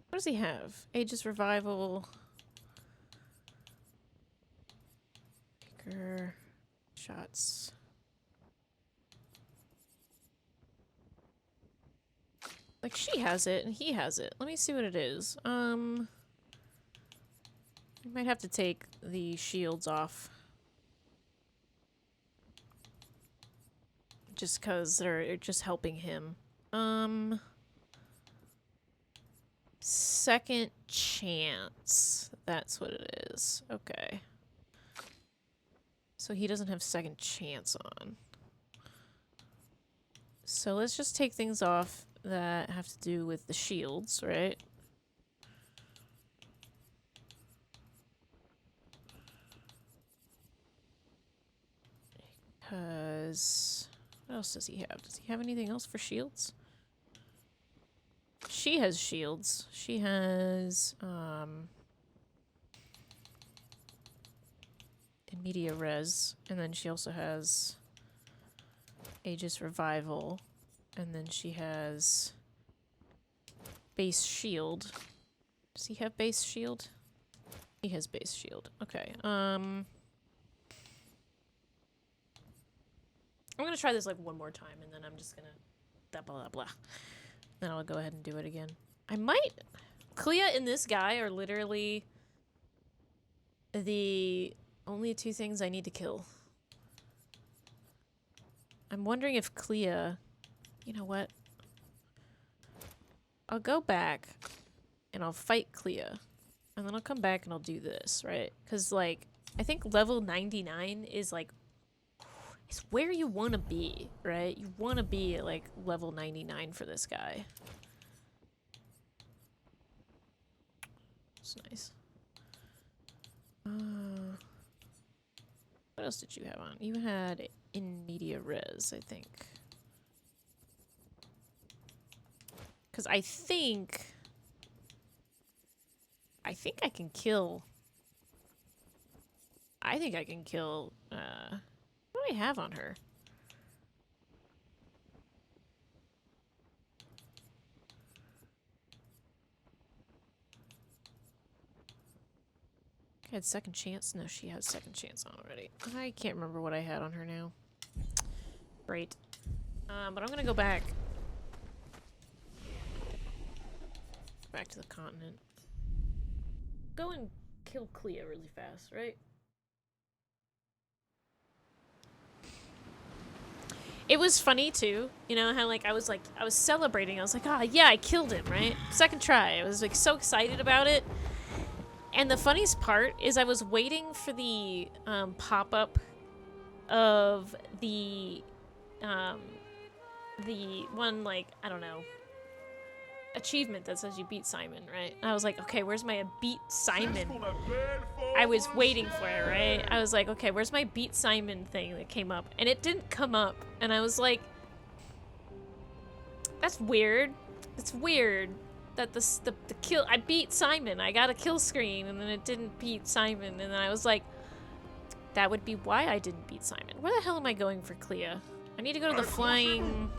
Speaker 1: What does he have? Aegis Revival. Maker. Shots. Like, she has it and he has it. Let me see what it is. We might have to take the shields off. Just because they're just helping him. Second chance. That's what it is. Okay. So he doesn't have second chance on. So let's just take things off that have to do with the shields, right? Because... what else does he have? Does he have anything else for shields? She has shields. She has, in media res. And then she also has Aegis Revival. And then she has base shield. Does he have base shield? He has base shield. Okay. I'm gonna try this like one more time, and then I'm just gonna blah blah blah. Then I'll go ahead and do it again. I might. Clea and this guy are literally the only two things I need to kill. I'm wondering if Clea. You know what? I'll go back and I'll fight Clea, and then I'll come back and I'll do this, right? Because like I think level 99 is like. It's where you want to be, right? You want to be at, like, level 99 for this guy. It's nice. What else did you have on? You had in media res, I think. Because I think I can kill... I think I can kill, what do I have on her? I had second chance? No, she has second chance on already. I can't remember what I had on her now. Great. But I'm gonna go back. Back to the continent. Go and kill Clea really fast, right? It was funny too, you know, how I was celebrating. I was like, ah, yeah, I killed him, right? Second try. I was like so excited about it. And the funniest part is I was waiting for the pop-up of the one, like, I don't know, achievement that says you beat Simon, right? And I was like, okay, where's my beat Simon? I was waiting for it, right? I was like, okay, where's my beat Simon thing that came up? And it didn't come up. And I was like, that's weird. It's weird that the kill, I beat Simon. I got a kill screen and then it didn't beat Simon. And then I was like, that would be why I didn't beat Simon. Where the hell am I going for Clea? I need to go to the flying...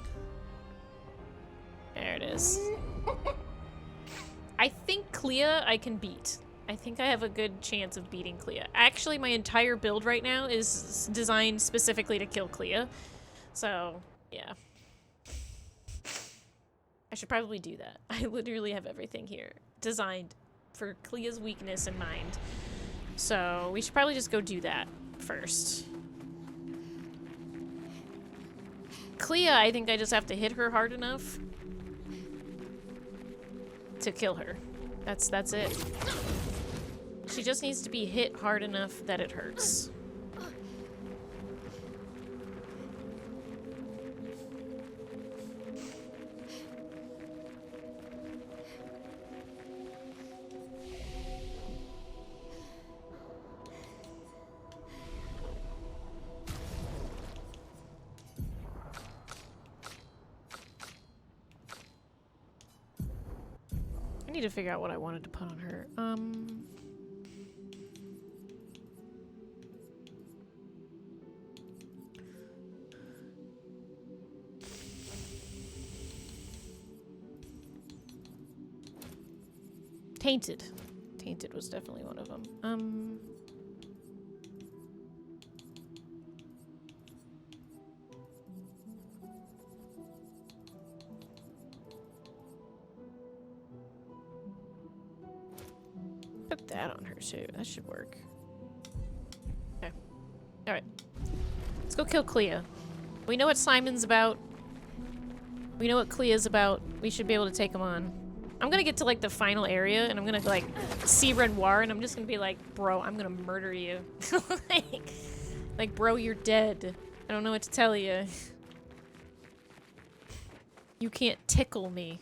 Speaker 1: There it is. I think Clea I can beat. I think I have a good chance of beating Clea. Actually, my entire build right now is designed specifically to kill Clea. So, yeah. I should probably do that. I literally have everything here designed for Clea's weakness in mind. So, we should probably just go do that first. Clea, I think I just have to hit her hard enough to kill her. That's it. She just needs to be hit hard enough that it hurts. I need to figure out what I wanted to put on her. Tainted. Tainted was definitely one of them. Put that on on her too. That should work. Okay. Alright. Let's go kill Clea. We know what Simon's about. We know what Clea's about. We should be able to take him on. I'm gonna get to like the final area and I'm gonna like see Renoir and I'm just gonna be like, bro, I'm gonna murder you. like, bro, you're dead. I don't know what to tell you. You can't tickle me.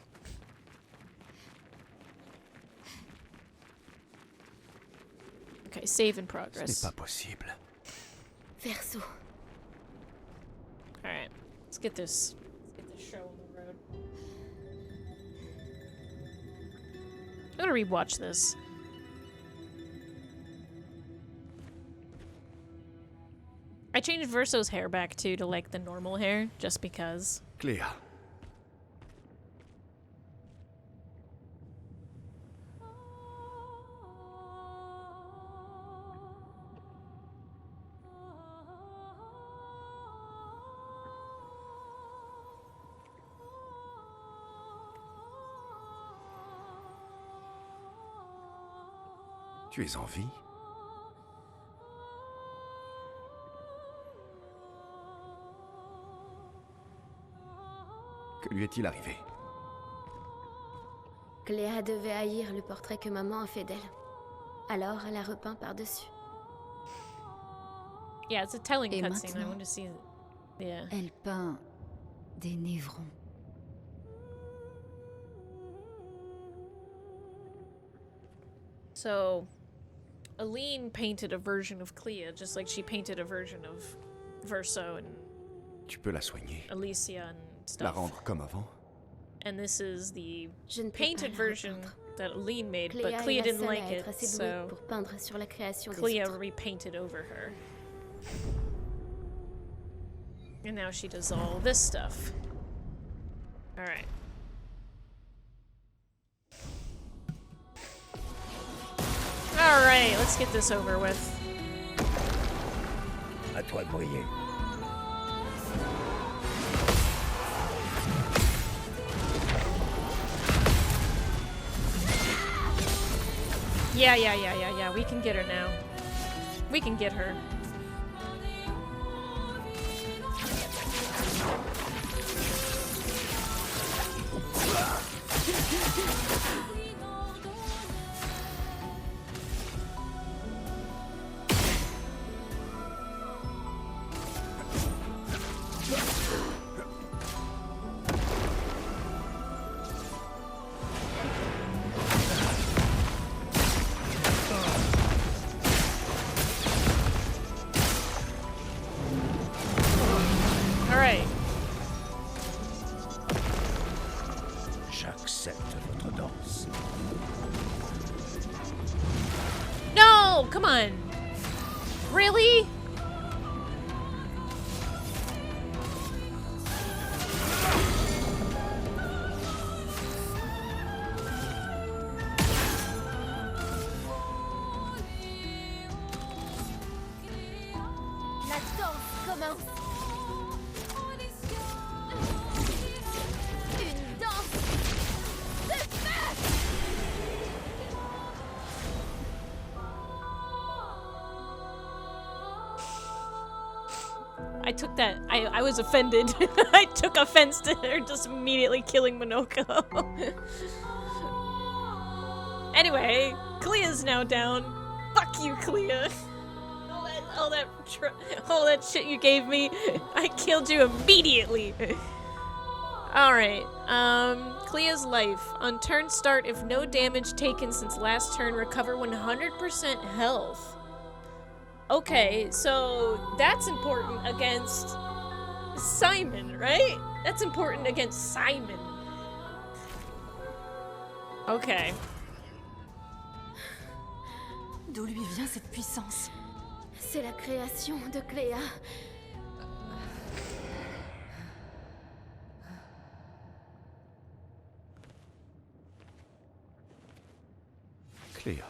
Speaker 1: Okay, save in progress.
Speaker 2: Ce n'est pas possible.
Speaker 4: Verso.
Speaker 1: Alright, let's get this show on the road. I'm gonna rewatch this. I changed Verso's hair back too to like the normal hair, just because.
Speaker 2: Cléa. Tu es en vie? Que lui est-il arrivé?
Speaker 6: Cléa devait haïr le portrait que maman a fait d'elle. Alors elle a repeint par-dessus.
Speaker 1: Yeah, it's a telling
Speaker 4: Et
Speaker 1: cutscene. I
Speaker 4: maintenant,
Speaker 1: want to see it. Yeah.
Speaker 4: Elle peint des névrons.
Speaker 1: So, Aline painted a version of Clea, just like she painted a version of Verso and
Speaker 2: Tu peux la soigner,
Speaker 1: Alicia and
Speaker 2: la
Speaker 1: stuff.
Speaker 2: rendre comme avant.
Speaker 1: And this is the
Speaker 6: Je ne peux
Speaker 1: painted
Speaker 6: pas la
Speaker 1: version
Speaker 6: repeindre.
Speaker 1: that Aline made,
Speaker 6: Cléa
Speaker 1: but
Speaker 6: est
Speaker 1: Clea
Speaker 6: la
Speaker 1: didn't
Speaker 6: seule
Speaker 1: like
Speaker 6: à
Speaker 1: it,
Speaker 6: être assez douée
Speaker 1: so
Speaker 6: pour peindre sur la création des
Speaker 1: Clea
Speaker 6: autres.
Speaker 1: repainted over her. And now she does all this stuff. Alright. Alright, let's get this over with.
Speaker 5: À toi de briller.
Speaker 1: Yeah. We can get her now. We can get her. Alright.
Speaker 5: J'accepte votre danse.
Speaker 1: No! Come on! Really?
Speaker 6: La danse commence. Une danse de feu.
Speaker 1: I took that. I was offended. I took offense to her just immediately killing Monoko. Anyway, Clea's now down. Fuck you, Clea. All that shit you gave me, I killed you immediately. Alright, Clea's life. On turn start, if no damage taken since last turn, recover 100% health. Okay, so that's important against Simon, right? That's important against Simon. Okay.
Speaker 4: D'où lui vient cette puissance?
Speaker 6: C'est la création de Cléa.
Speaker 2: Cléa.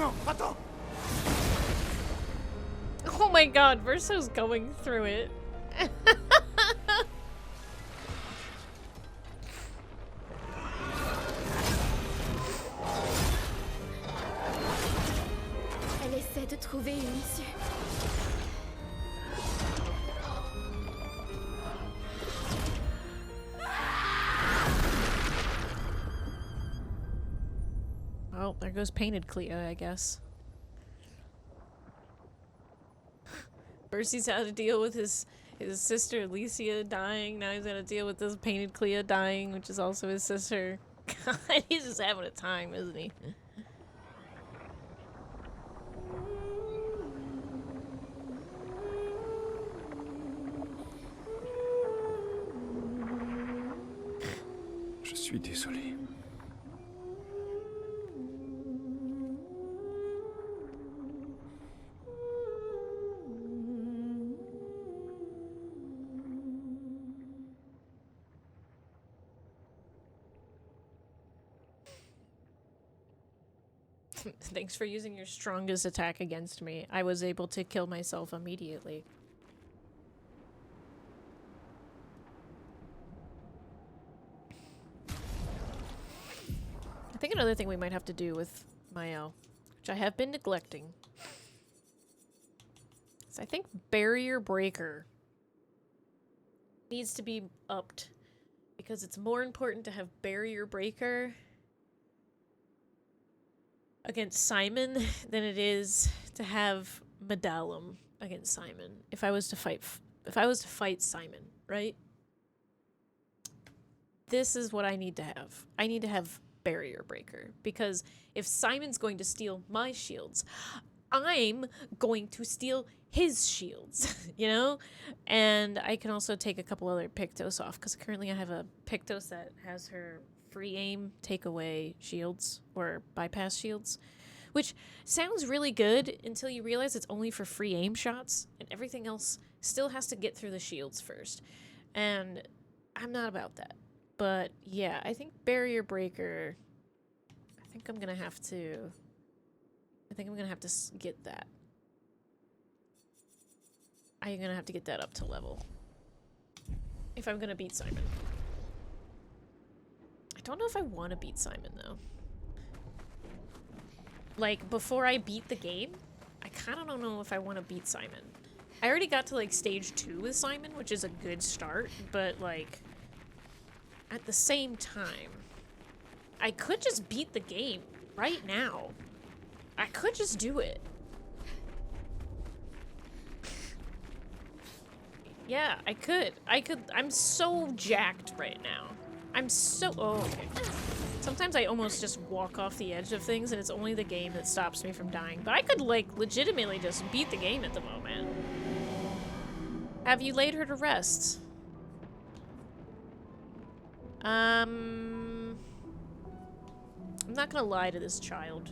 Speaker 2: Non, attends.
Speaker 1: Oh my god, Verso's going through it.
Speaker 6: Elle essaie de trouver une issue.
Speaker 1: Oh, there goes Painted Clea, I guess. First he's had to deal with his sister Alicia dying, now he's got to deal with this Painted Clea dying, which is also his sister. God, he's just having a time, isn't he?
Speaker 2: Je suis désolé.
Speaker 1: Thanks for using your strongest attack against me. I was able to kill myself immediately. I think another thing we might have to do with Mael, which I have been neglecting, is I think Barrier Breaker needs to be upped, because it's more important to have Barrier Breaker against Simon than it is to have Medallum against Simon. If I was to fight Simon, right? This is what I need to have. I need to have Barrier Breaker, because if Simon's going to steal my shields, I'm going to steal his shields, you know? And I can also take a couple other Pictos off, because currently I have a Pictos that has her free aim take away shields, or bypass shields, which sounds really good until you realize it's only for free aim shots, and everything else still has to get through the shields first. And I'm not about that. But yeah, I think Barrier Breaker, I think I'm gonna have to get that. I'm gonna have to get that up to level if I'm gonna beat Simon. I don't know if I want to beat Simon, though. Like, before I beat the game, I kind of don't know if I want to beat Simon. I already got to, like, stage 2 with Simon, which is a good start, but, like, at the same time, I could just beat the game right now. I could just do it. Yeah, I could. I'm so jacked right now. I'm so... Oh, okay. Sometimes I almost just walk off the edge of things and it's only the game that stops me from dying. But I could, like, legitimately just beat the game at the moment. Have you laid her to rest? I'm not gonna lie to this child.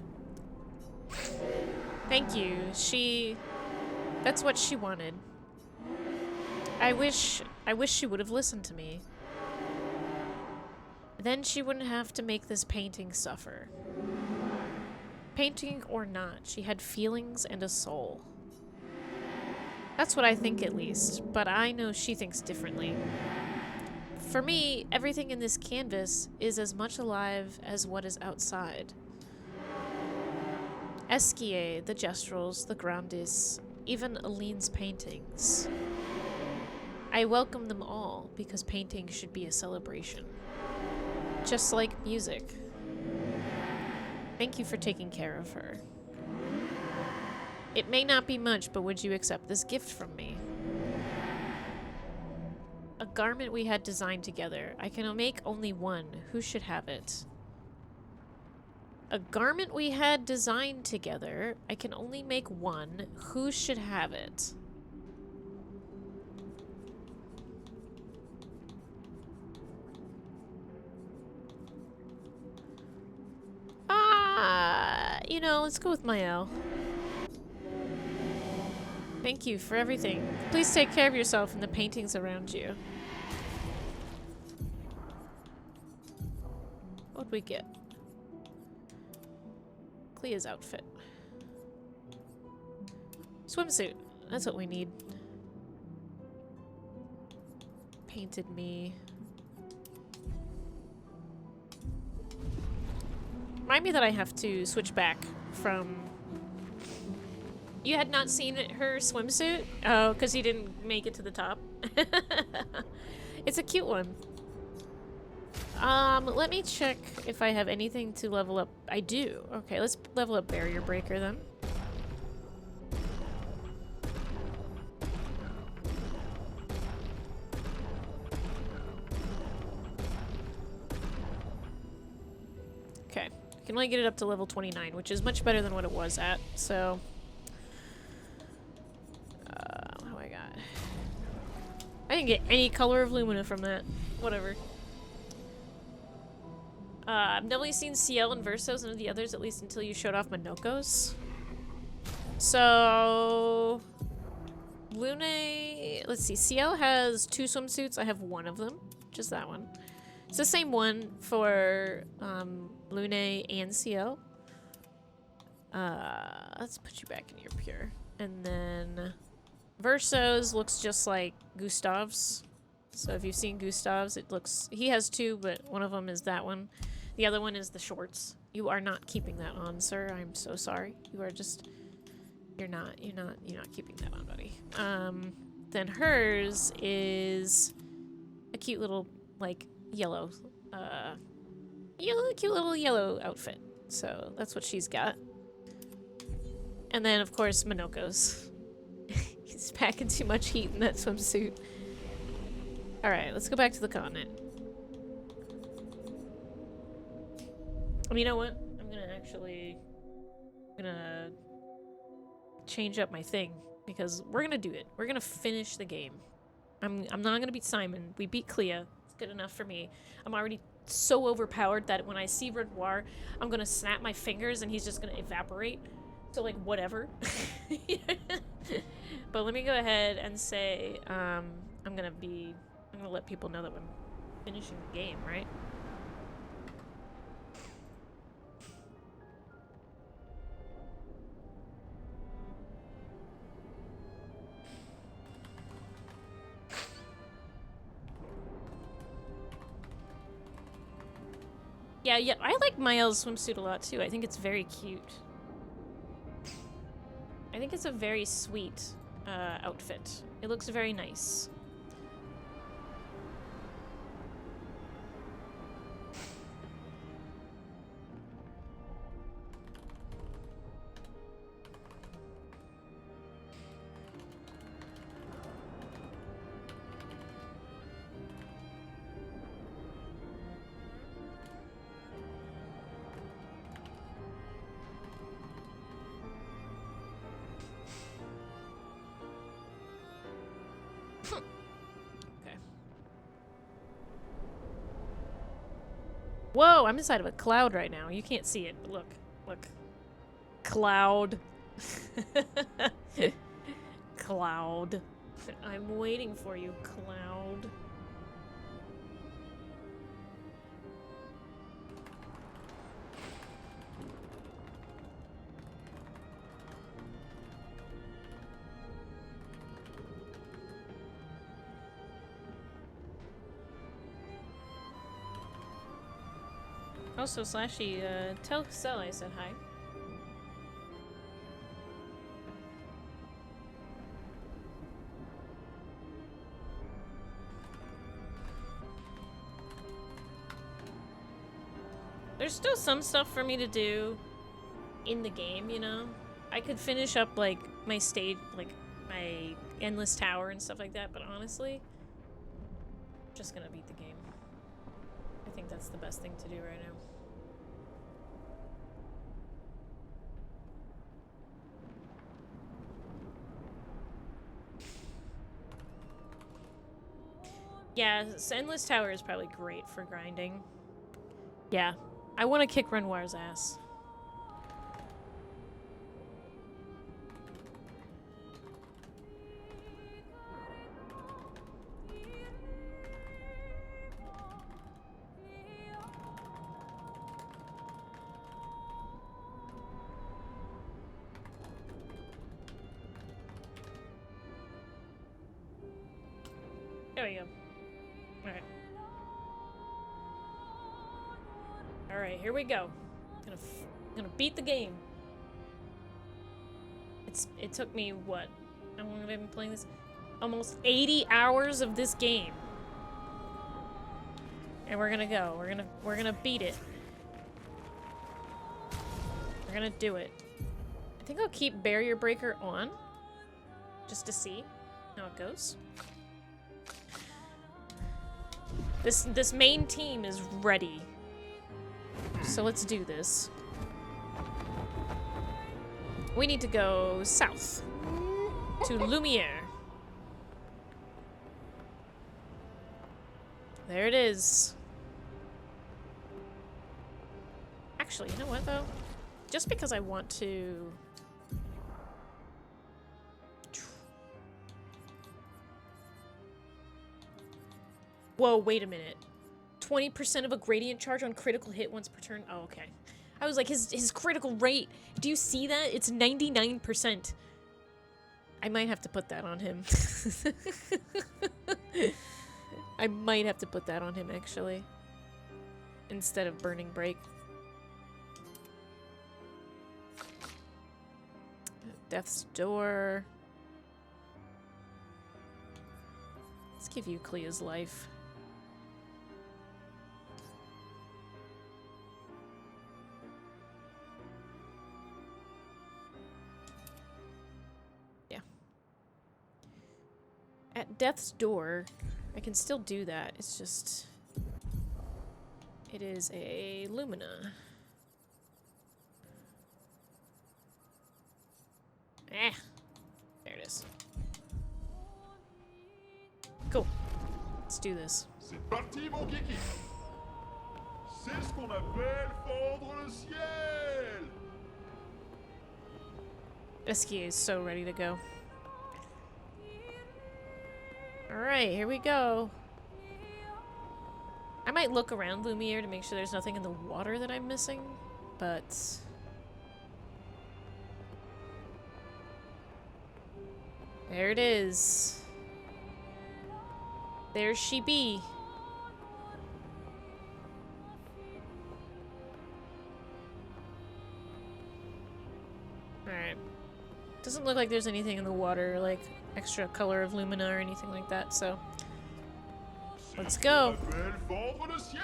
Speaker 1: Thank you. That's what she wanted. I wish she would have listened to me. Then she wouldn't have to make this painting suffer. Painting or not, she had feelings and a soul. That's what I think, at least, but I know she thinks differently. For me, everything in this canvas is as much alive as what is outside. Esquier, the Gestrels, the Grandis, even Aline's paintings. I welcome them all because painting should be a celebration. Just like music. Thank you for taking care of her. It may not be much, but would you accept this gift from me? A garment we had designed together. I can make only one. Who should have it? A garment we had designed together. I can only make one. Who should have it? You know, let's go with Mael. Thank you for everything. Please take care of yourself and the paintings around you. What'd we get? Clea's outfit. Swimsuit. That's what we need. Painted me. Remind me that I have to switch back from... You had not seen her swimsuit? Oh, because you didn't make it to the top. It's a cute one. Let me check if I have anything to level up. I do. Okay, let's level up Barrier Breaker then. Okay, I can only get it up to level 29, which is much better than what it was at, so... what do I got? I didn't get any color of Lumina from that. Whatever. I've definitely seen CL and Versos and the others, at least until you showed off Minoko's. So... Lune... Let's see, CL has 2 swimsuits. I have 1 of them. Just that one. It's the same one for Lune and CL. Let's put you back in your pure. And then Verso's looks just like Gustav's. So if you've seen Gustav's, it looks... He has 2, but one of them is that one. The other one is the shorts. You are not keeping that on, sir. I'm so sorry. You are just... You're not keeping that on, buddy. Then hers is a cute little, like, yellow, cute little yellow outfit. So that's what she's got. And then, of course, Minoko's. He's packing too much heat in that swimsuit. Alright, let's go back to the continent. You know what? I'm gonna change up my thing because we're gonna do it. We're gonna finish the game. I'm not gonna beat Simon. We beat Clea. It's good enough for me. I'm already so overpowered that when I see Renoir, I'm gonna snap my fingers and he's just gonna evaporate. So like whatever. But let me go ahead and say I'm gonna let people know that I'm finishing the game, right? Yeah, I like Mael's swimsuit a lot too. I think it's very cute. I think it's a very sweet outfit. It looks very nice. Whoa, I'm inside of a cloud right now. You can't see it, but look. Look. Cloud. Cloud. I'm waiting for you, Cloud. Also, Slashy, tell Cassell I said hi. There's still some stuff for me to do in the game, you know? I could finish up, like, my stage, like, my endless tower and stuff like that, but honestly, I'm just gonna beat the game. I think that's the best thing to do right now. Yeah, Endless Tower is probably great for grinding. Yeah, I want to kick Renoir's ass. There we go. Alright. Alright, here we go. Gonna beat the game. It took me, what? How long have I been playing this? Almost 80 hours of this game. And we're gonna go. We're gonna beat it. We're gonna do it. I think I'll keep Barrier Breaker on. Just to see how it goes. This main team is ready. So let's do this. We need to go south. To Lumiere. There it is. Actually, you know what though? Just because I want to... Whoa, wait a minute. 20% of a gradient charge on critical hit once per turn? Oh, okay. I was like, his critical rate, do you see that? It's 99%. I might have to put that on him. I might have to put that on him, actually. Instead of Burning Break. Death's Door. Let's give you Clea's life. Yeah. At Death's Door, I can still do that. It's just... It is a Lumina. Eh. There it is. Cool. Let's do this.
Speaker 7: C'est parti, mon kiki. C'est ce qu'on appelle fendre le ciel.
Speaker 1: Esquier is so ready to go. Alright, here we go. I might look around Lumiere to make sure there's nothing in the water that I'm missing, but... There it is. There she be. Alright. Doesn't look like there's anything in the water, like extra color of lumina or anything like that, so... Let's go!
Speaker 7: Fendre le ciel.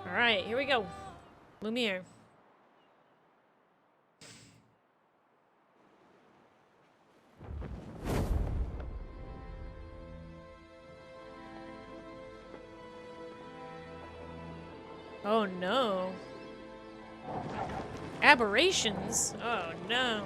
Speaker 1: Alright, here we go. Lumiere. Oh no. Aberrations? Oh no.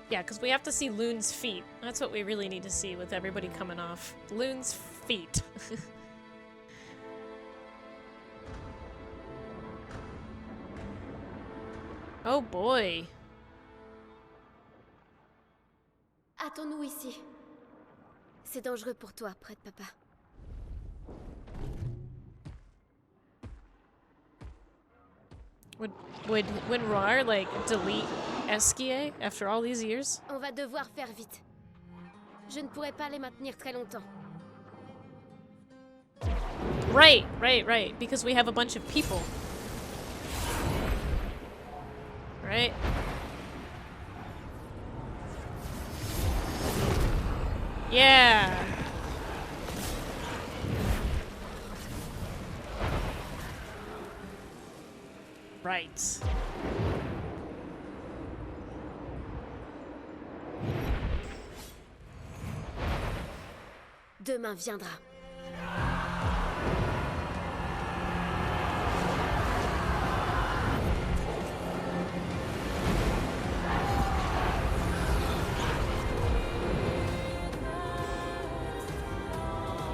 Speaker 1: Yeah, because we have to see Loon's feet. That's what we really need to see with everybody coming off. Loon's feet. Oh boy.
Speaker 6: Attends-nous ici. C'est dangereux pour toi, près de papa.
Speaker 1: Would Rar, like, delete Esquier after all these years?
Speaker 6: On va devoir faire vite. Je ne pourrai pas les maintenir très longtemps.
Speaker 1: Right, because we have a bunch of people. Right? Yeah! Right.
Speaker 6: Demain viendra.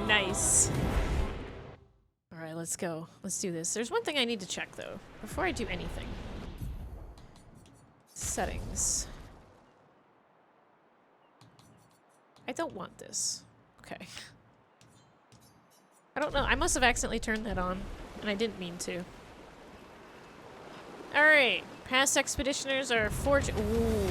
Speaker 1: Nice. Alright, let's go. Let's do this. There's one thing I need to check, though, before I do anything. Settings. I don't want this. Okay. I don't know. I must have accidentally turned that on, and I didn't mean to. Alright. Past expeditioners are fortunate. Ooh.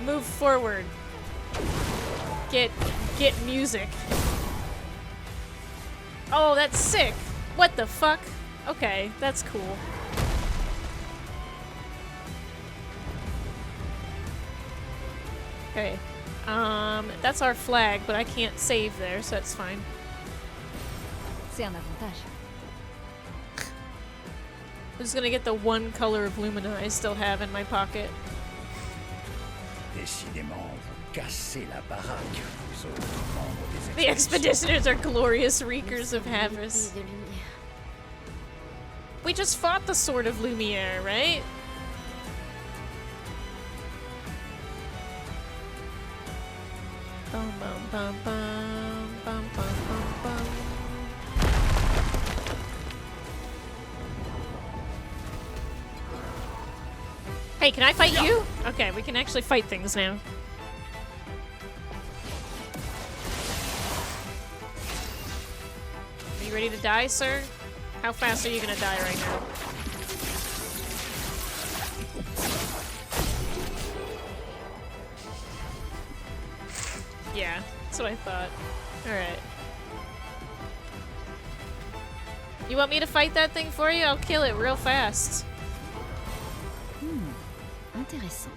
Speaker 1: Move forward. Get music. Oh, that's sick. What the fuck? Okay, that's cool. Okay. That's our flag, but I can't save there, so that's fine.
Speaker 4: C'est un avantage.
Speaker 1: I'm just gonna get the one color of Lumina I still have in my pocket.
Speaker 5: Décidément, vous cassez la baraque, vous autres membres des
Speaker 1: The expeditioners are glorious reekers of
Speaker 6: Épée
Speaker 1: Havris.
Speaker 6: de lumière.
Speaker 1: We just fought the Sword of Lumiere, right? Bum bum bum bum bum bum bum bum. Hey, can I fight you? Okay, we can actually fight things now. Are you ready to die, sir? How fast are you gonna die right now? Yeah, that's what I thought. Alright. You want me to fight that thing for you? I'll kill it real fast.
Speaker 4: Intéressant.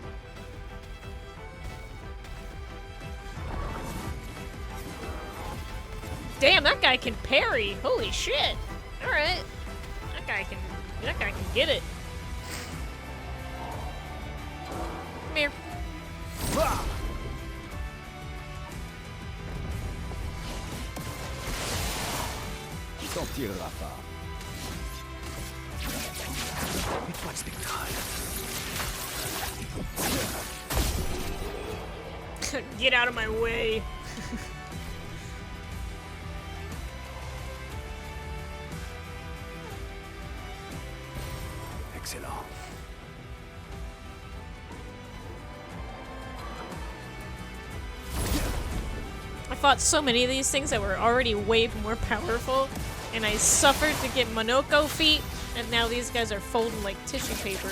Speaker 1: Damn, that guy can parry. Holy shit. Alright. That guy can get it. Come here.
Speaker 2: Tu t'en tireras pas. Mets-toi de spectral.
Speaker 1: Get out of my way.
Speaker 2: Excellent.
Speaker 1: I fought so many of these things that were already way more powerful, and I suffered to get Monoko feet, and now these guys are folding like tissue paper.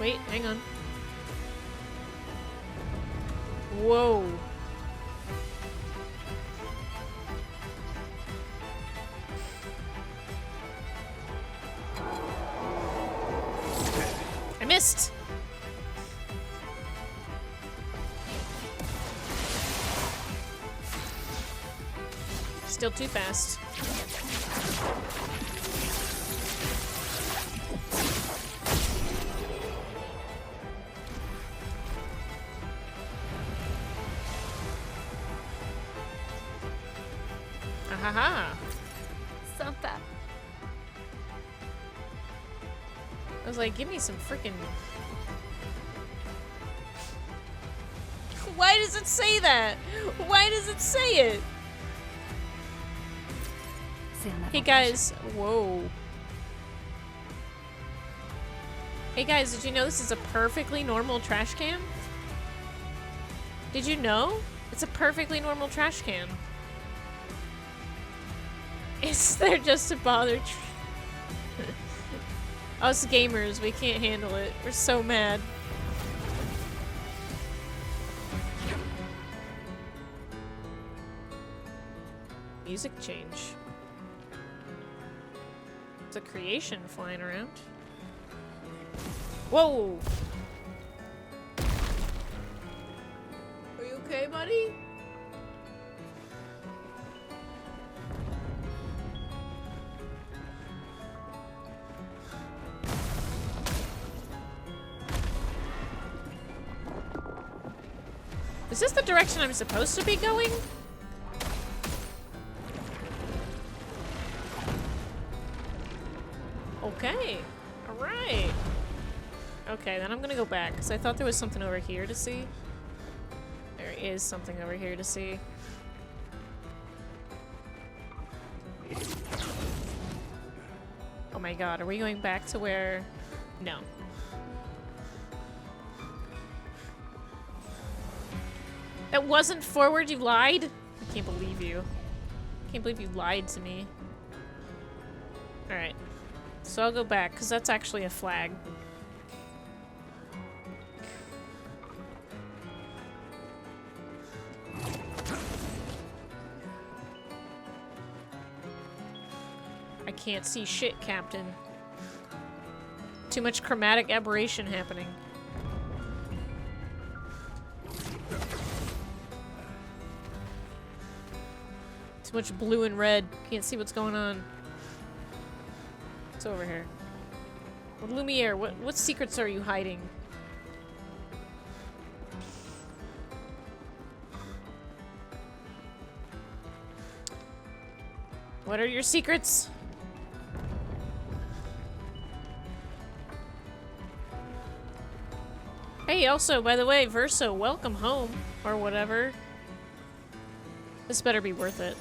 Speaker 1: Wait, hang on. Whoa. I missed. Still too fast. Ahaha.
Speaker 6: Sympa.
Speaker 1: I was like, give me some freaking. Why does it say that? Why does it say it?
Speaker 4: C'est un
Speaker 1: Hey
Speaker 4: avantage.
Speaker 1: guys, whoa. Hey guys, did you know this is a perfectly normal trash can? Did you know? It's a perfectly normal trash can. It's there just to bother us gamers. We can't handle it. We're so mad. Music change. It's a creation flying around. Whoa! Are you okay, buddy? Is this the direction I'm supposed to be going? Okay. Alright. Okay, then I'm gonna go back, because I thought there was something over here to see. There is something over here to see. Oh my god, are we going back to where... No. That wasn't forward, you lied? I can't believe you. I can't believe you lied to me. Alright. So I'll go back, because that's actually a flag. I can't see shit, Captain. Too much chromatic aberration happening. Too much blue and red. Can't see what's going on. What's over here? Well, Lumiere, what secrets are you hiding? What are your secrets? Hey, also, by the way, Verso, welcome home. Or whatever. This better be worth it.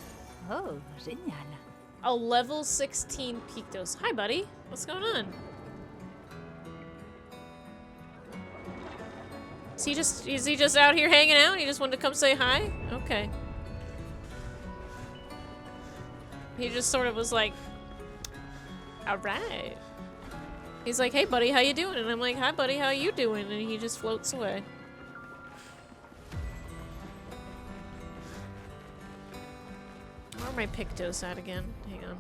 Speaker 8: Oh, génial.
Speaker 1: A level 16 Pictos. Hi, buddy. What's going on? Is he just out here hanging out? He just wanted to come say hi? Okay. He just sort of was like, alright. He's like, hey buddy, how you doing? And I'm like, hi buddy, how you doing? And he just floats away. Where are my Pictos at again? Hang on.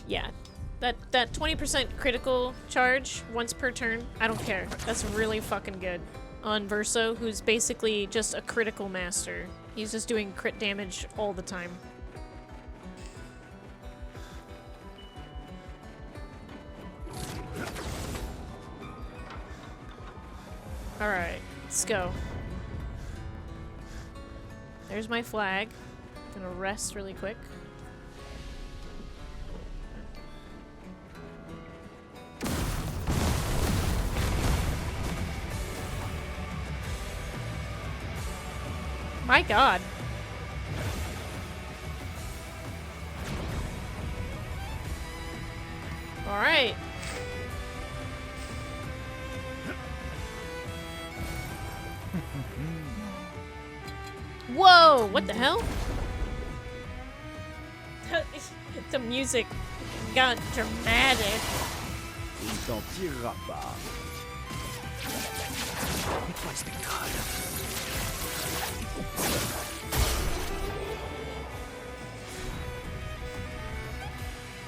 Speaker 1: Yeah. That 20% critical charge once per turn, I don't care. That's really fucking good. On Verso, who's basically just a critical master. He's just doing crit damage all the time. Alright, let's go. There's my flag. Gonna rest really quick. My god. Alright. Whoa! What the hell? The music got dramatic.
Speaker 2: Il t'en tirera pas. Nettoie le spectral.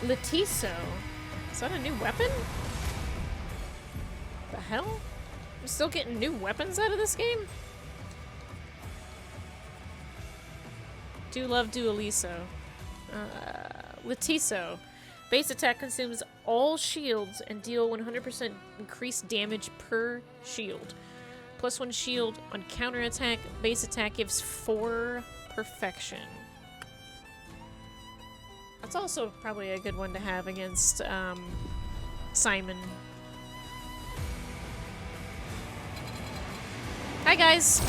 Speaker 1: Letiso? Is that a new weapon? The hell? I'm still getting new weapons out of this game? Do love Dualiso. Letiso. Base attack consumes all shields and deal 100% increased damage per shield. +1 shield on counterattack. Base attack gives 4 perfection. That's also probably a good one to have against Simon. Hi guys!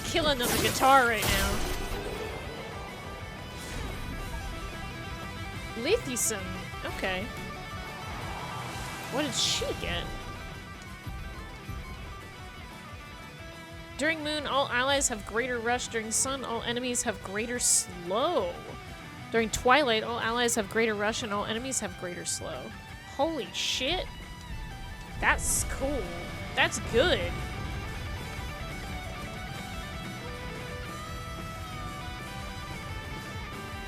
Speaker 1: Killing on the guitar right now. Lethison. Okay. What did she get? During Moon, all allies have greater rush. During Sun, all enemies have greater slow. During Twilight, all allies have greater rush and all enemies have greater slow. Holy shit. That's cool. That's good.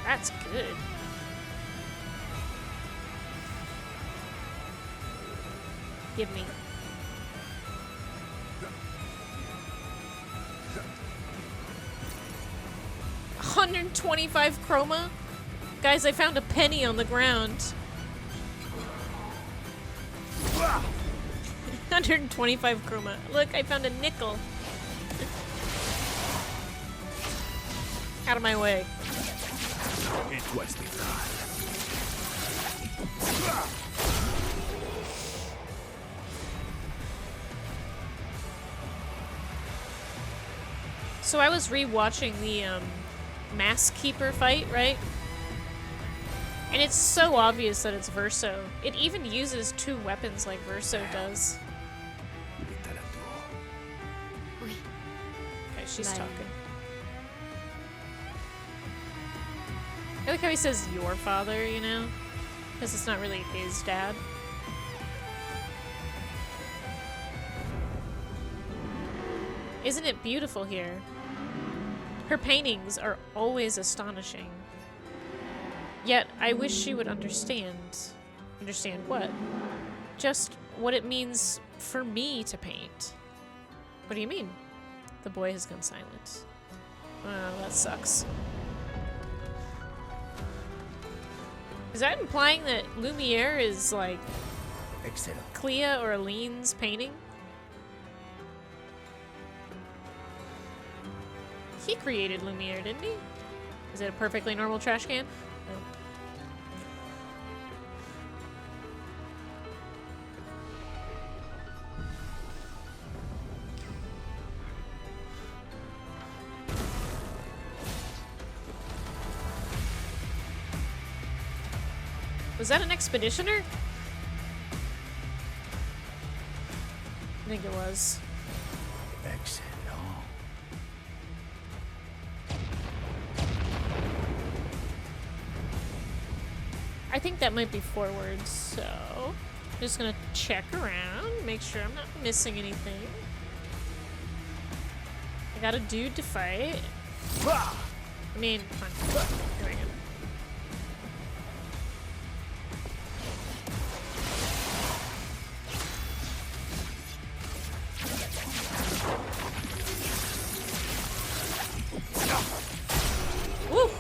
Speaker 1: That's good. Give me. $125 chroma? Guys, I found a penny on the ground. 125 chroma. Look, I found a nickel. Out of my way.
Speaker 2: Et toi, Stéphane.
Speaker 1: So I was re-watching the Mask Keeper fight, right? And it's so obvious that it's Verso. It even uses 2 weapons like Verso does.
Speaker 2: Il est à la tour.
Speaker 6: Oui.
Speaker 1: Okay, she's
Speaker 6: Bye.
Speaker 1: talking. I like how he says your father, you know? Because it's not really his dad. Isn't it beautiful here? Her paintings are always astonishing. Yet, I wish she would understand. Understand what? Just what it means for me to paint. What do you mean? The boy has gone silent. Oh, that sucks. Is that implying that Lumiere is like
Speaker 5: Excellent.
Speaker 1: Clea or Aline's painting? He created Lumiere, didn't he? Is it a perfectly normal trash can? No. Was that an expeditioner? I think it was.
Speaker 5: Excellent.
Speaker 1: I think that might be forward, so I'm just gonna check around, make sure I'm not missing anything. I got a dude to fight. I mean, come on. Here we go. Woo!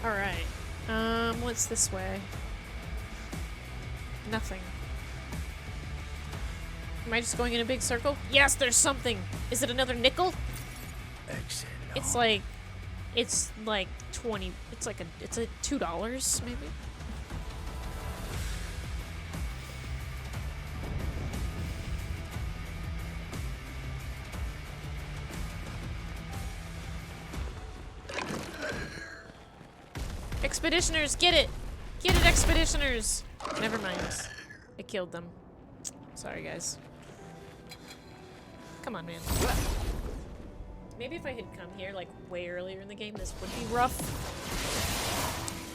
Speaker 1: Alright. What's this way? Nothing. Am I just going in a big circle? Yes, there's something! Is it another nickel?
Speaker 5: Excellent.
Speaker 1: It's like 20, it's a $2 maybe? Expeditioners, get it! Get it, expeditioners! Never mind. I killed them. Sorry, guys. Come on, man. Maybe if I had come here, like, way earlier in the game, this would be rough.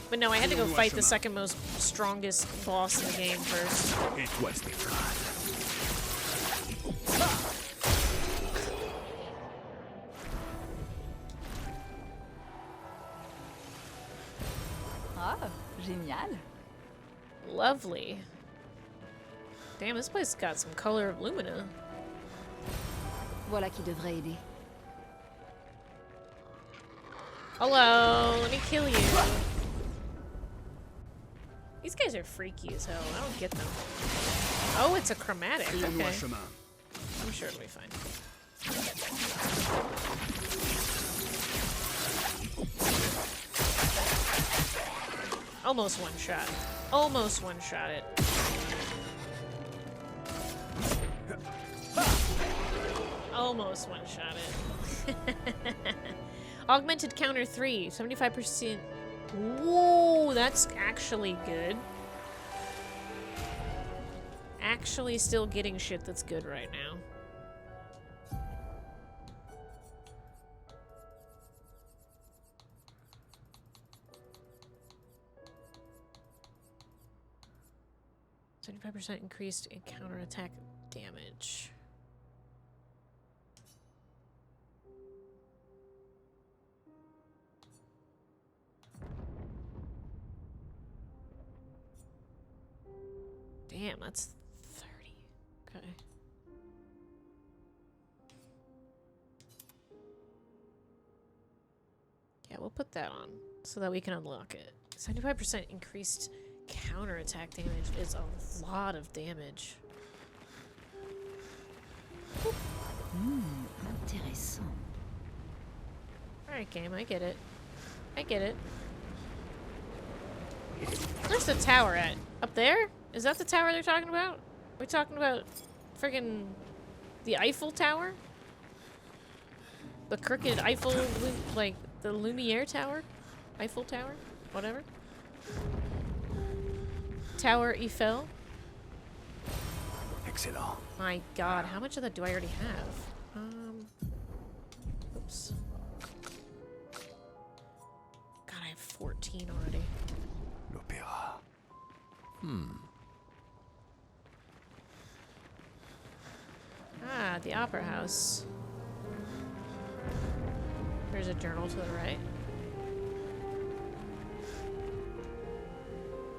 Speaker 1: But no, I had to go fight the second most strongest boss in the game first.
Speaker 2: Et toi, Stéphane.
Speaker 8: Ah, génial.
Speaker 1: Lovely. Damn, this place got some color of Lumina.
Speaker 4: Voilà qui devrait aider.
Speaker 1: Hello, let me kill you. These guys are freaky as hell. I don't get them. Oh, it's a chromatic.
Speaker 2: Ayons-nous
Speaker 1: Okay.
Speaker 2: un chemin.
Speaker 1: I'm sure it'll be fine. Almost one shot. Almost one shot it. Almost one shot it. Augmented counter 3, 75%. Whoa, that's actually good. Actually still getting shit that's good right now. %75% increased in counterattack damage. Damn, that's 30. Okay. Yeah, we'll put that on so that we can unlock it. 75% increased counterattack damage is a lot of damage.
Speaker 4: Intéressant.
Speaker 1: Alright, game, I get it. I get it. Where's the tower at? Up there? Is that the tower they're talking about? We're talking about friggin' the Eiffel Tower? The crooked Eiffel, like the Lumiere Tower? Eiffel Tower? Whatever. Tower Eiffel?
Speaker 2: Excellent.
Speaker 1: My god, how much of that do I already have? Oops. God, I have 14 already.
Speaker 2: L'opéra.
Speaker 1: Ah, the Opera House. There's a journal to the right.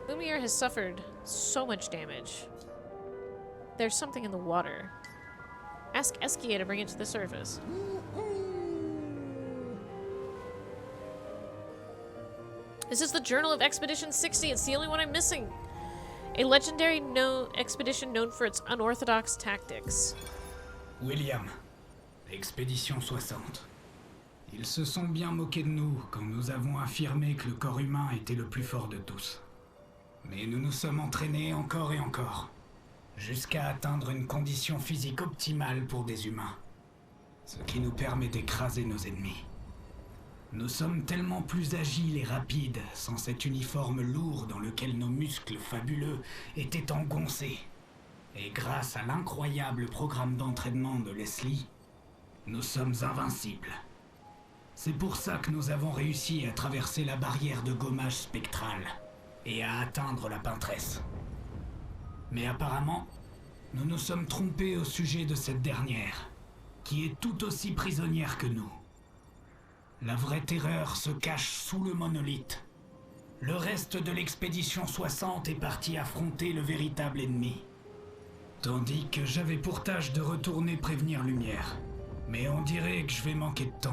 Speaker 1: Lumiere has suffered so much damage. There's something in the water. Ask Eskia to bring it to the surface. This is the Journal of Expedition 60. It's the only one I'm missing. A legendary expedition known for its unorthodox tactics.
Speaker 8: William, Expédition 60. Ils se sont bien moqués de nous quand nous avons affirmé que le corps humain était le plus fort de tous. Mais nous nous sommes entraînés encore et encore, jusqu'à atteindre une condition physique optimale pour des humains, ce qui nous permet d'écraser nos ennemis. Nous sommes tellement plus agiles et rapides sans cet uniforme lourd dans lequel nos muscles fabuleux étaient engoncés. Et grâce à l'incroyable programme d'entraînement de Leslie, nous sommes invincibles. C'est pour ça que nous avons réussi à traverser la barrière de gommage spectrale et à atteindre la peintresse. Mais apparemment, nous nous sommes trompés au sujet de cette dernière, qui est tout aussi prisonnière que nous. La vraie terreur se cache sous le monolithe. Le reste de l'expédition 60 est parti affronter le véritable ennemi. Tandis que j'avais pour tâche de retourner prévenir Lumière. Mais on dirait que je vais manquer de temps.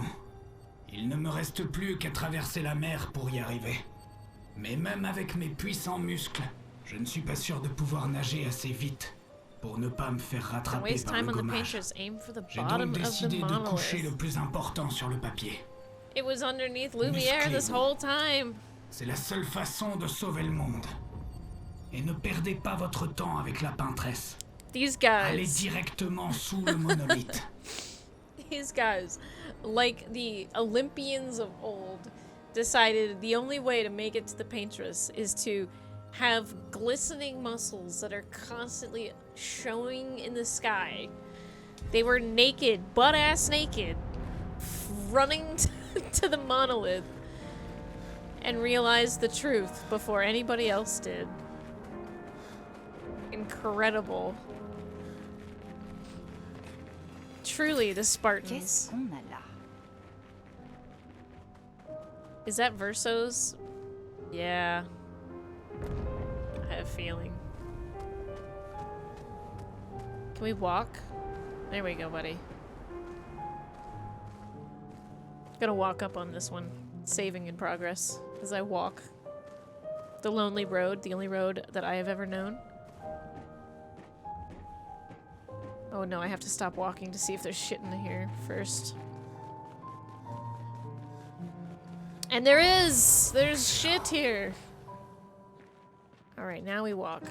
Speaker 8: Il ne me reste plus qu'à traverser la mer pour y arriver. Mais même avec mes puissants muscles, je ne suis pas sûr de pouvoir nager assez vite pour ne pas me faire rattraper
Speaker 1: Waste
Speaker 8: par
Speaker 1: time
Speaker 8: le
Speaker 1: on the
Speaker 8: gommage.
Speaker 1: painters. Aim for the
Speaker 8: J'ai
Speaker 1: bottom
Speaker 8: donc
Speaker 1: of the
Speaker 8: décidé de coucher le
Speaker 1: monolith.
Speaker 8: plus important sur le papier.
Speaker 1: It was underneath Lumiere this
Speaker 8: Musclez-vous.
Speaker 1: whole time.
Speaker 8: C'est la seule façon de sauver le monde. Et ne perdez pas votre temps avec la peintresse.
Speaker 1: These
Speaker 8: Allez
Speaker 1: guys.
Speaker 8: directement sous le monolithe.
Speaker 1: These guys, like the Olympians of old, decided the only way to make it to the paintress is to have glistening muscles that are constantly showing in the sky. They were naked, butt-ass naked, running to the monolith and realized the truth before anybody else did. Incredible. Truly, the Spartans.
Speaker 4: Qu'est-ce qu'on a là?
Speaker 1: Is that Verso's? Yeah. I have a feeling. Can we walk? There we go, buddy. Gonna walk up on this one. Saving in progress as I walk. The lonely road, the only road that I have ever known. Oh no, I have to stop walking to see if there's shit in here first. And there is! There's shit here! Alright, now we walk.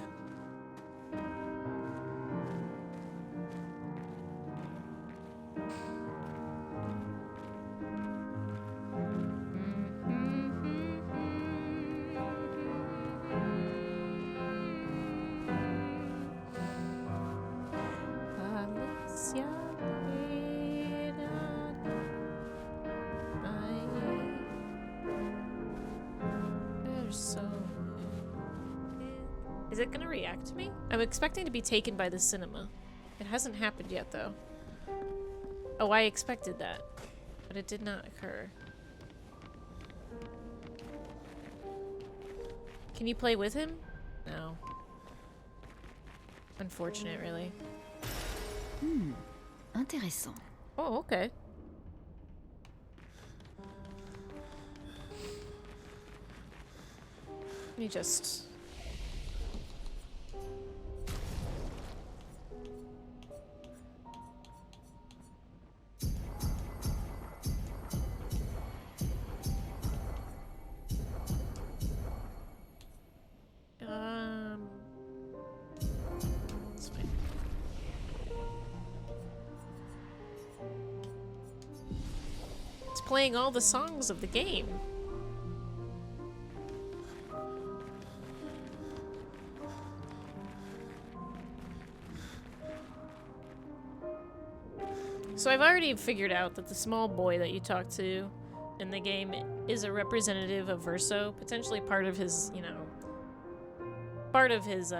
Speaker 1: Is it gonna react to me? I'm expecting to be taken by the cinema. It hasn't happened yet, though. Oh, I expected that. But it did not occur. Can you play with him? No. Unfortunate, really.
Speaker 4: Intéressant.
Speaker 1: Oh, okay. Let me just playing all the songs of the game. So I've already figured out that the small boy that you talk to in the game is a representative of Verso, potentially part of his, you know, part of his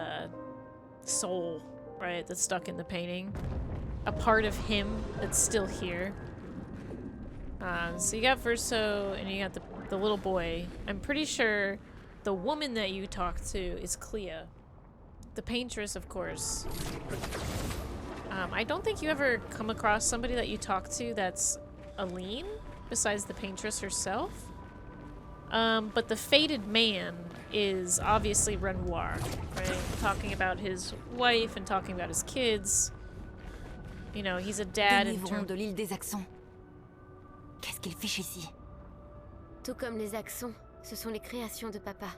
Speaker 1: soul, right, that's stuck in the painting. A part of him that's still here. So you got Verso and you got the little boy. I'm pretty sure the woman that you talk to is Clea. The paintress, of course. I don't think you ever come across somebody that you talk to that's Aline, besides the paintress herself. But the fated man is obviously Renoir, right? Talking about his wife and talking about his kids. You know, he's a dad in terms...
Speaker 9: de l'île des Accents. Qu'est-ce qu'ils fichent ici?
Speaker 6: Tout comme les Axons, ce sont les créations de papa,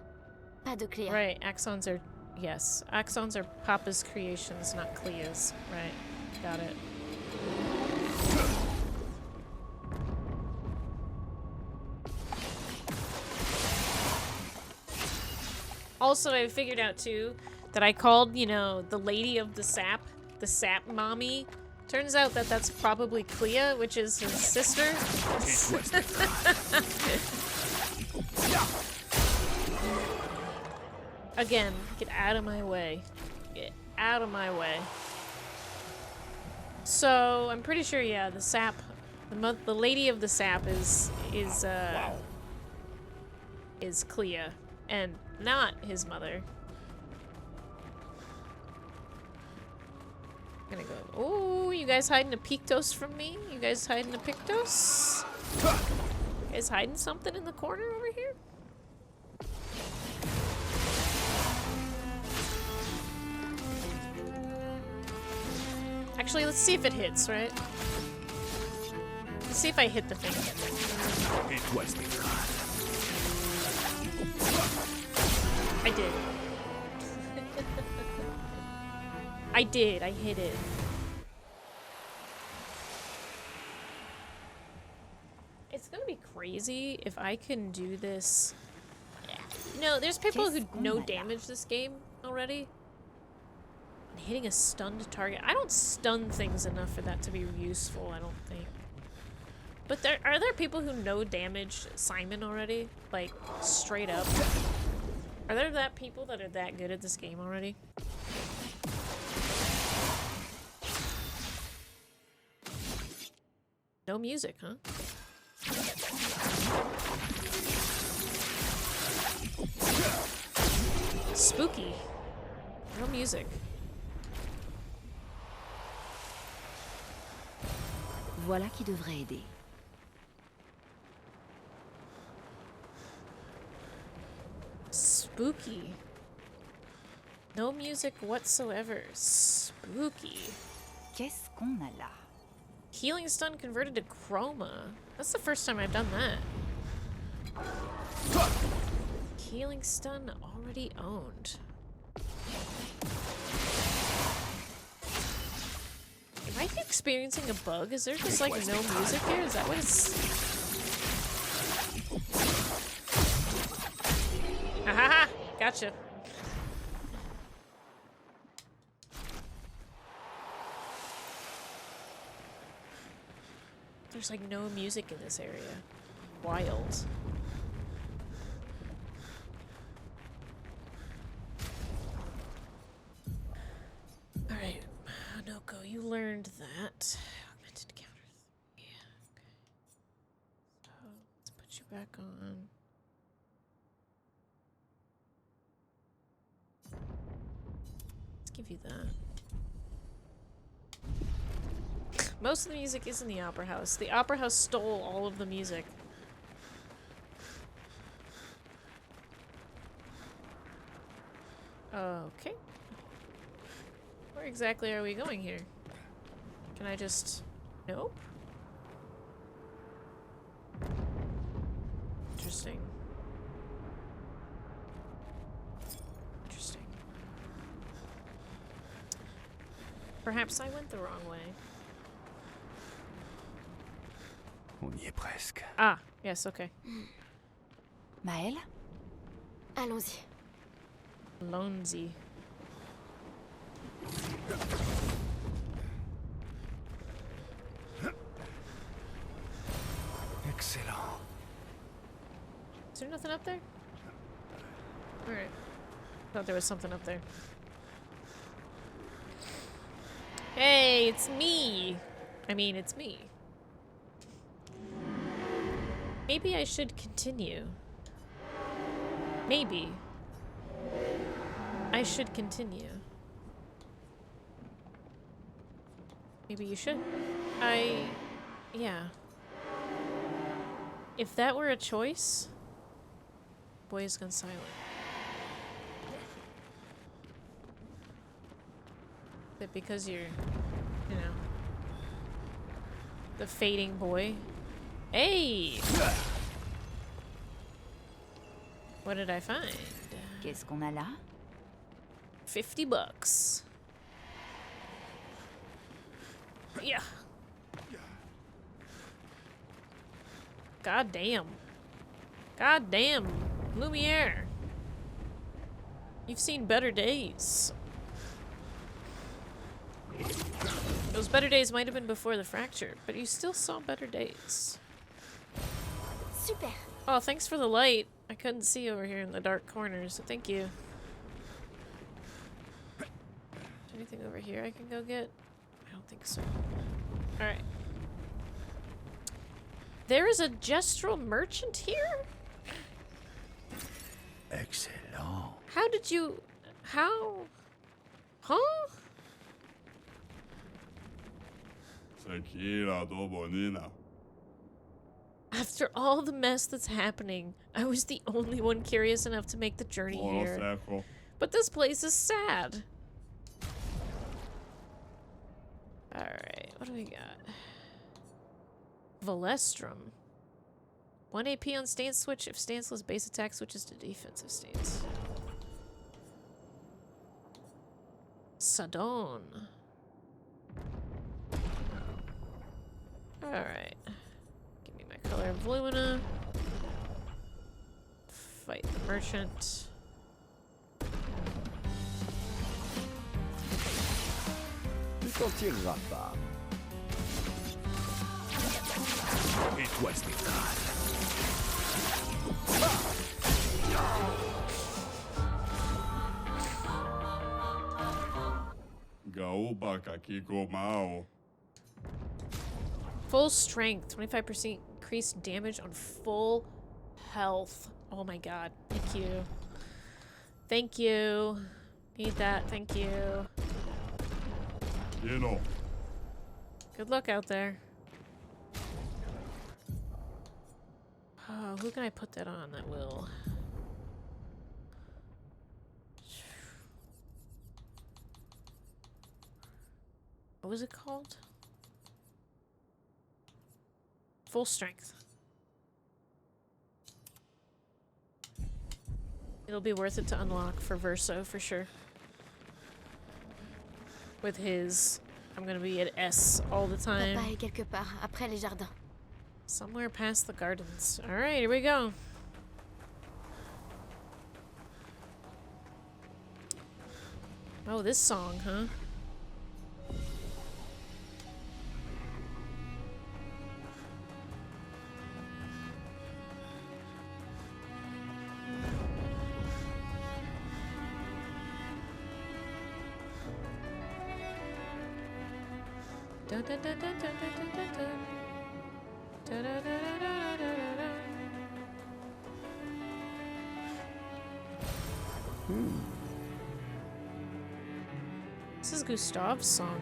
Speaker 6: pas de Cléa.
Speaker 1: Right, Axons are... Yes, Axons are Papa's creations, not Clea's. Right, got it. Also, I figured out, too, that I called, you know, the lady of the sap mommy. Turns out that that's probably Clea, which is his sister. Again, get out of my way. Get out of my way. So, I'm pretty sure, yeah, the sap, the lady of the sap is Clea, and not his mother. I'm gonna go. Oh, you guys hiding a Pictos from me? You guys hiding a Pictos? You guys hiding something in the corner over here? Actually, let's see if it hits, right? Let's see if I hit the thing.
Speaker 2: It was the
Speaker 1: I did. I did. I hit it. It's gonna be crazy if I can do this. No, there's people who no damage this game already. And hitting a stunned target. I don't stun things enough for that to be useful, I don't think. But are there people who no damage Simon already? Like, straight up? Are there that people that are that good at this game already? No music, huh? Spooky. No music.
Speaker 9: Voilà qui devrait aider.
Speaker 1: Spooky. No music whatsoever. Spooky.
Speaker 9: Qu'est-ce qu'on a là?
Speaker 1: Healing stun converted to chroma. That's the first time I've done that. Healing stun already owned. Am I experiencing a bug? Is there just like no music here? Is that what it's... Ahaha! Gotcha. There's like no music in this area. Wild. Alright, Hanoko, you learned that. Augmented counter 3. Okay. So, let's put you back on. Let's give you that. Most of the music is in the Opera House. The Opera House stole all of the music. Okay. Where exactly are we going here? Can I just... Nope. Interesting. Interesting. Perhaps I went the wrong way.
Speaker 2: On y est presque.
Speaker 1: Ah, yes, okay.
Speaker 9: Maëlle?
Speaker 6: Allons-y.
Speaker 1: Lonesy.
Speaker 2: Excellent.
Speaker 1: Is there nothing up there? Alright. Thought there was something up there. Hey, it's me! I mean, it's me. Maybe I should continue. Maybe. I should continue. Maybe you should. Yeah. If that were a choice, boy has gone silent. That because you're, you know, the fading boy. Hey! What did I find?
Speaker 9: Qu'est-ce qu'on a là?
Speaker 1: $50. Yeah. God damn. God damn. Lumiere. You've seen better days. Those better days might have been before the fracture, but you still saw better days.
Speaker 6: Super.
Speaker 1: Oh, thanks for the light. I couldn't see over here in the dark corners, so thank you. Anything over here I can go get? I don't think so. Alright. There is a gestural merchant here?
Speaker 5: Excellent.
Speaker 1: How did you... How? Huh?
Speaker 7: Tequila do bonina.
Speaker 1: After all the mess that's happening, I was the only one curious enough to make the journey here.
Speaker 7: Seco.
Speaker 1: But this place is sad. Alright, what do we got? Valestrum. 1 AP on stance switch if stanceless base attack switches to defensive stance. Sadon. Alright. Give me my color of Volumina. Fight the merchant.
Speaker 2: Tu t'en tireras pas. Étoile spectrale.
Speaker 7: Gaoba kakiko mao.
Speaker 1: Full strength, 25% increased damage on full health. Oh my god. Thank you. Thank you. Need that. Thank you.
Speaker 7: You know.
Speaker 1: Good luck out there. Oh, who can I put that on that will? What was it called? Full strength. It'll be worth it to unlock for Verso for sure. With his, I'm gonna be at S all the time.
Speaker 6: Papa est quelque part, après les jardins.
Speaker 1: Somewhere past the gardens. Alright, here we go. Oh, this song, huh? Da da da da da da da da. Da da da da da da da. This is Gustav's song.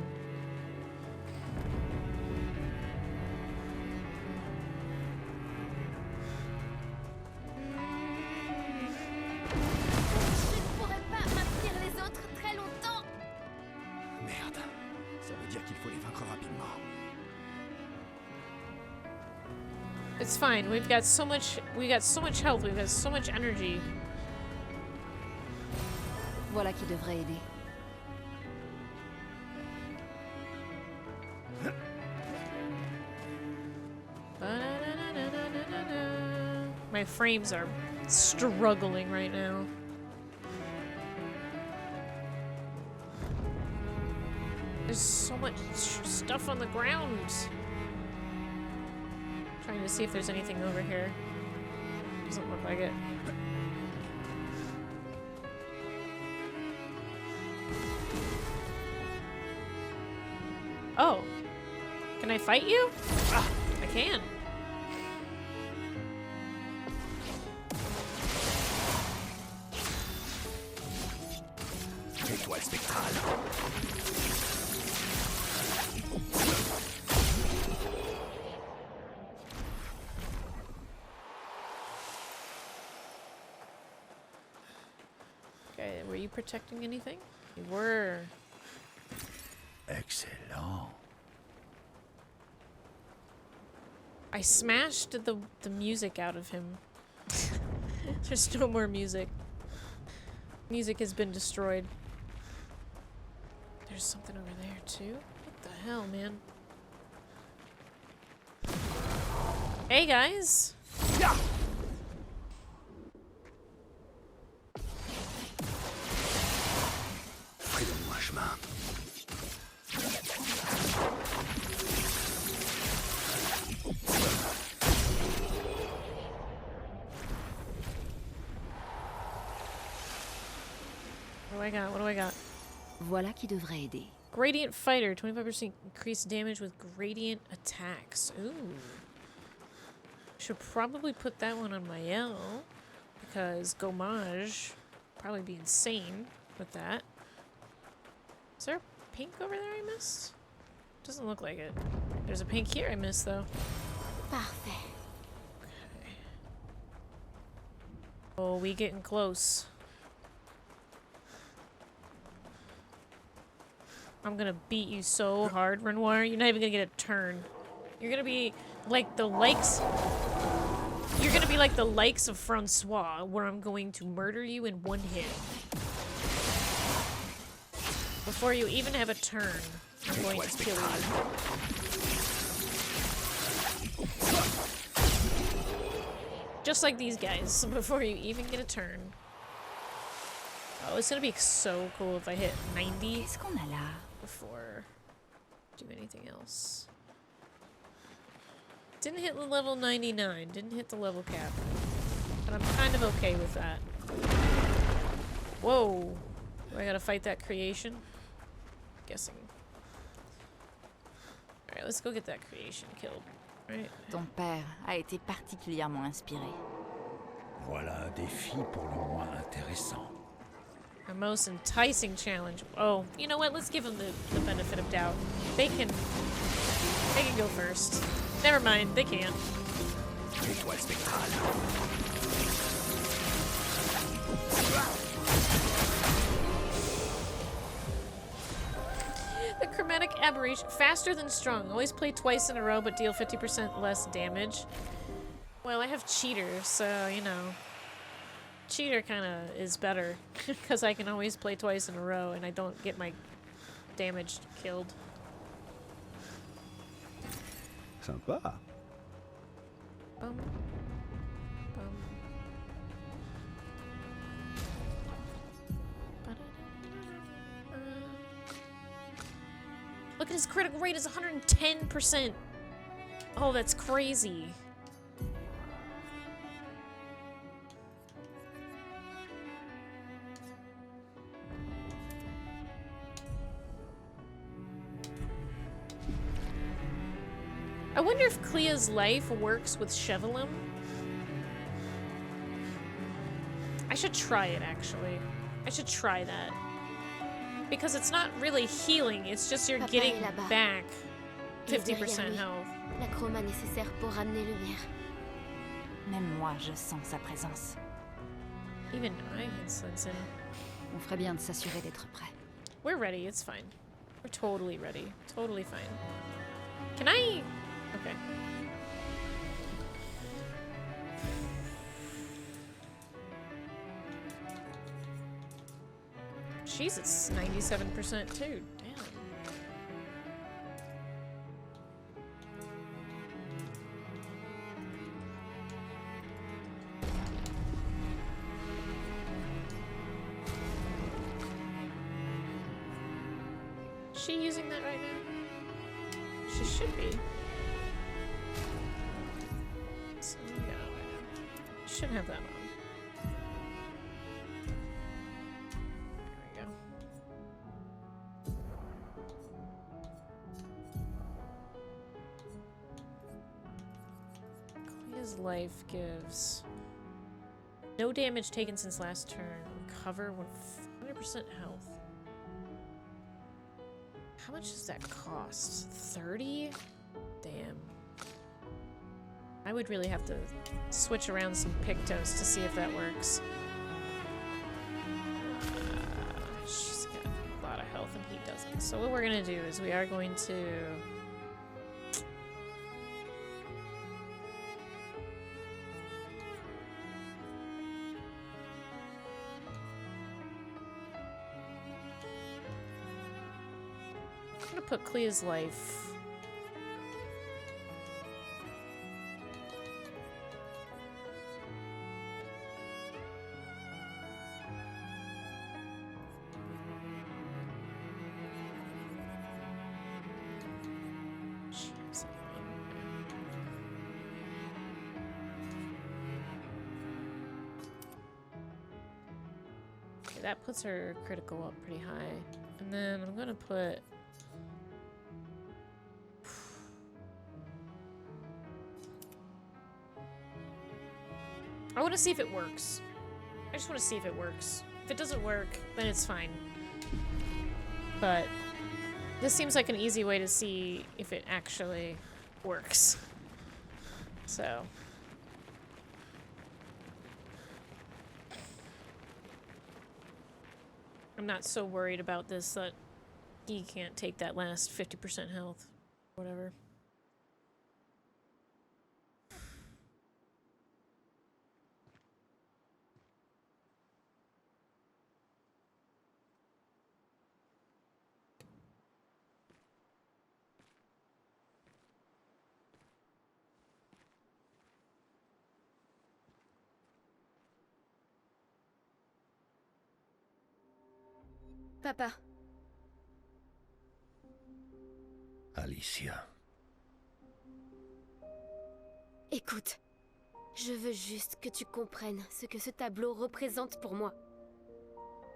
Speaker 6: Je ne pourrais pas maintenir les autres très longtemps.
Speaker 2: Merde. Ça veut dire qu'il faut les vaincre rapidement.
Speaker 1: It's fine. We got so much health. We've got so much energy.
Speaker 4: Voilà qui devrait aider.
Speaker 1: Ba-da-da. frames are struggling right now. There's so much stuff on the ground. Trying to see if there's anything over here. Doesn't look like it. Oh. Can I fight you? Ah, I can.
Speaker 2: Étoile spectrale.
Speaker 1: Okay, were you protecting anything? You were.
Speaker 5: Excellent.
Speaker 1: I smashed the music out of him. There's no more music. Music has been destroyed. There's something over there too? What the hell, man? Hey guys!
Speaker 2: Yeah.
Speaker 5: Frayons-moi un chemin.
Speaker 1: What do I got? What do I got?
Speaker 9: Voilà qui devrait aider.
Speaker 1: Gradient Fighter, 25% increased damage with gradient attacks. Ooh. Should probably put that one on my L, because Gommage probably be insane with that. Is there a pink over there I missed? Doesn't look like it. There's a pink here I missed though.
Speaker 6: Parfait.
Speaker 1: Okay. Oh, we getting close. I'm gonna beat you so hard, Renoir. You're not even gonna get a turn. You're gonna be like the likes. You're gonna be like the likes of Francois, where I'm going to murder you in one hit. Before you even have a turn, I'm going to kill you. Just like these guys, before you even get a turn. Oh, it's gonna be so cool if I hit 90
Speaker 9: Qu'est-ce qu'on a là?
Speaker 1: before do anything else. Didn't hit the level 99, didn't hit the level cap. But I'm kind of okay with that. Whoa! Do I gotta fight that creation? Guessing. Alright, let's go get that creation killed. Right?
Speaker 9: Ton père a été particulièrement inspiré.
Speaker 5: Voilà un défi pour le moins intéressant.
Speaker 1: Our most enticing challenge. Oh, you know what? Let's give them the benefit of doubt. They can go first. Never mind, they can't.
Speaker 2: Étoile spectrale.
Speaker 1: The chromatic aberration. Faster than strong. Always play twice in a row but deal 50% less damage. Well, I have cheater, so, you know. Cheater kind of is better. Because I can always play twice in a row and I don't get my damage killed.
Speaker 2: Sympa.
Speaker 1: Bum. Bum. Look at his critical rate is 110%. Oh, that's crazy. I wonder if Clea's life works with Chevelum. I should try it, actually. I should try that. Because it's not really healing, it's just you're
Speaker 6: Papa
Speaker 1: getting
Speaker 6: est là-bas.
Speaker 1: back
Speaker 6: Il est derrière
Speaker 1: 50%
Speaker 6: lui.
Speaker 1: health.
Speaker 6: La chroma nécessaire pour ramener lumière.
Speaker 9: Même moi, je sens sa présence.
Speaker 1: Even I can sense it.
Speaker 4: On ferait bien de s'assurer d'être prêt.
Speaker 1: We're ready, it's fine. We're totally ready. Totally fine. Can I... Okay. Jeez, it's 97% too. Damn. Is she using that right now? She should be. So yeah, should have that on. There we go. Clea's life gives no damage taken since last turn. Recover 100% health. How much does that cost? 30? Damn. I would really have to switch around some Pictos to see if that works. She's got a lot of health and he doesn't. So what we're gonna do is we are going to... I'm gonna put Clea's life... Okay, that puts her critical up pretty high. And then I'm gonna put... I want to see if it works. I just want to see if it works. If it doesn't work, then it's fine. But this seems like an easy way to see if it actually works. So... I'm not so worried about this that he can't take that last 50% health. Whatever.
Speaker 6: Papa,
Speaker 5: Alicia.
Speaker 6: écoute. Je veux juste que tu comprennes ce que ce tableau représente pour moi.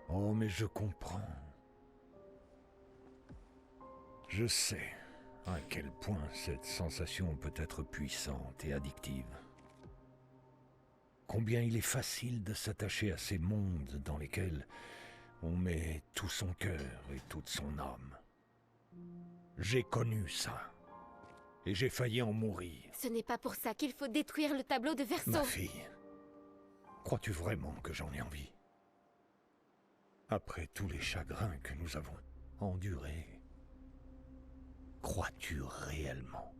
Speaker 5: Oh, mais je comprends. Je sais à quel point cette sensation peut être puissante et addictive. Combien il est facile de s'attacher à ces mondes dans lesquels on met tout son cœur et toute son âme. J'ai connu ça. Et j'ai failli en mourir.
Speaker 6: Ce n'est pas pour ça qu'il faut détruire le tableau de Verso.
Speaker 5: Ma fille, crois-tu vraiment que j'en ai envie? Après tous les chagrins que nous avons endurés, crois-tu réellement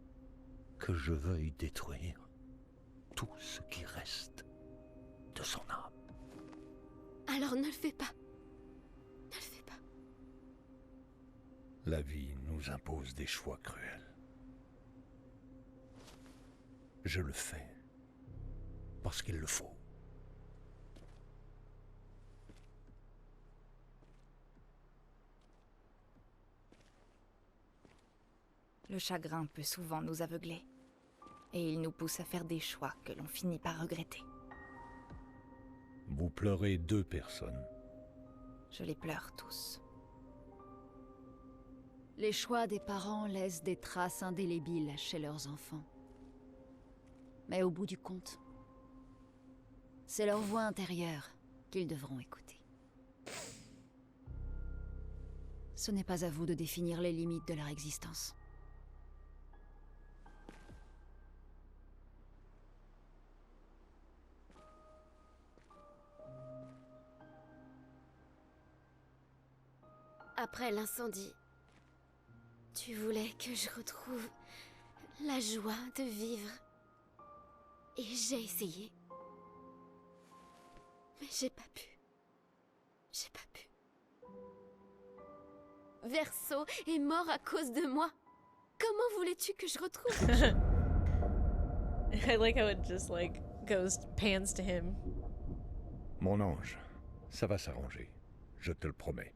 Speaker 5: que je veuille détruire tout ce qui reste de son âme?
Speaker 6: Alors ne le fais pas. Ne le fais pas.
Speaker 5: La vie nous impose des choix cruels. Je le fais parce qu'il le faut.
Speaker 9: Le chagrin peut souvent nous aveugler. Et il nous pousse à faire des choix que l'on finit par regretter.
Speaker 5: Vous pleurez 2 personnes.
Speaker 9: Je les pleure tous.
Speaker 4: Les choix des parents laissent des traces indélébiles chez leurs enfants. Mais au bout du compte, c'est leur voix intérieure qu'ils devront écouter. Ce n'est pas à vous de définir les limites de leur existence.
Speaker 6: Après l'incendie, tu voulais que je retrouve la joie de vivre. Et j'ai essayé. Mais j'ai pas pu. J'ai pas pu. Verso est mort à cause de moi. Comment voulais-tu que je retrouve?
Speaker 1: I like how it just like pans to him.
Speaker 5: Mon ange, ça va s'arranger. Je te le promets.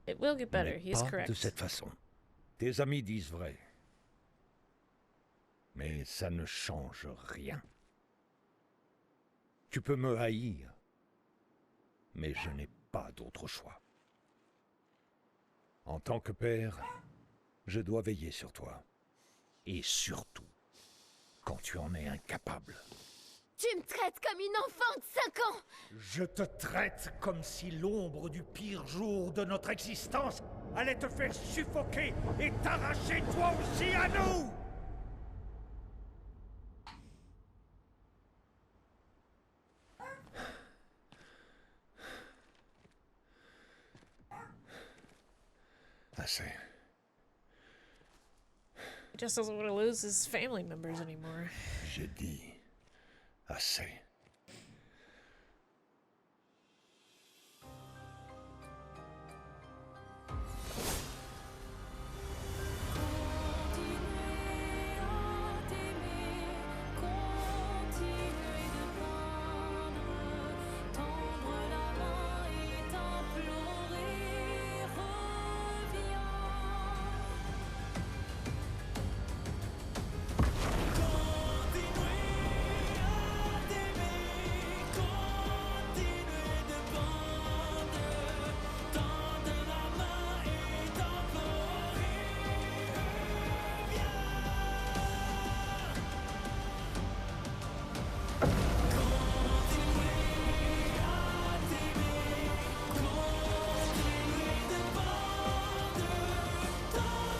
Speaker 1: It will get better,
Speaker 5: Mais
Speaker 1: he's
Speaker 5: pas
Speaker 1: correct.
Speaker 5: de cette façon. Tes amis disent vrai. Mais ça ne change rien. Tu peux me haïr, mais je n'ai pas d'autre choix. En tant que père, je dois veiller sur toi. Et surtout, quand tu en es incapable.
Speaker 6: Tu me traites comme une enfant de 5 ans!
Speaker 5: Je te traite comme si l'ombre du pire jour de notre existence allait te faire suffoquer et t'arracher toi aussi à nous! Assez.
Speaker 1: He just doesn't want to lose his family members anymore.
Speaker 5: J'ai dit assez.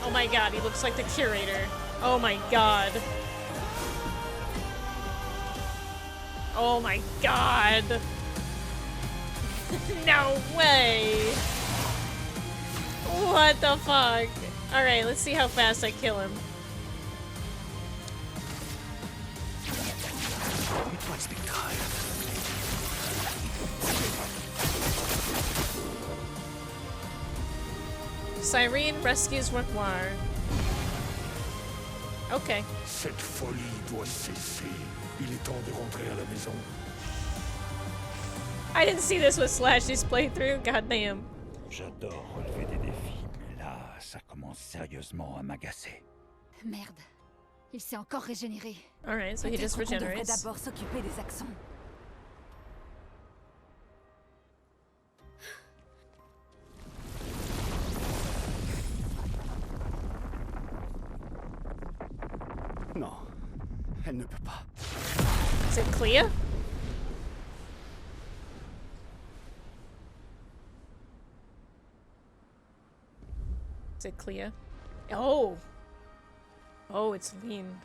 Speaker 1: Oh my god, he looks like the curator. Oh my god. Oh my god. No way. What the fuck? Alright, let's see how fast I kill him. Cyrene rescues Require. Okay.
Speaker 5: Cette folie doit cesser. Il est temps de rentrer à la maison.
Speaker 1: I didn't see this with Slash's playthrough. Goddamn.
Speaker 2: J'adore relever des défis, mais là, ça commence sérieusement à m'agacer.
Speaker 4: Merde. Il s'est encore régénéré.
Speaker 1: Alright, so he just
Speaker 4: Peut-être qu'on devrait
Speaker 1: regenerates.
Speaker 4: d'abord s'occuper des accents.
Speaker 2: Non, elle ne peut pas.
Speaker 1: Is it Clea? Is it Clea? Oh! Oh, it's Lean.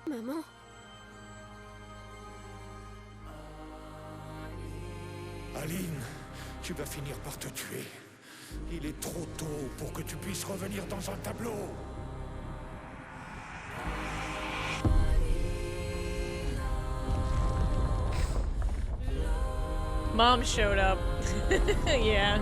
Speaker 6: Maman,
Speaker 5: Aline, tu vas finir par te tuer. Il est trop tôt pour que tu puisses revenir dans un tableau.
Speaker 1: Mom showed up. Yeah.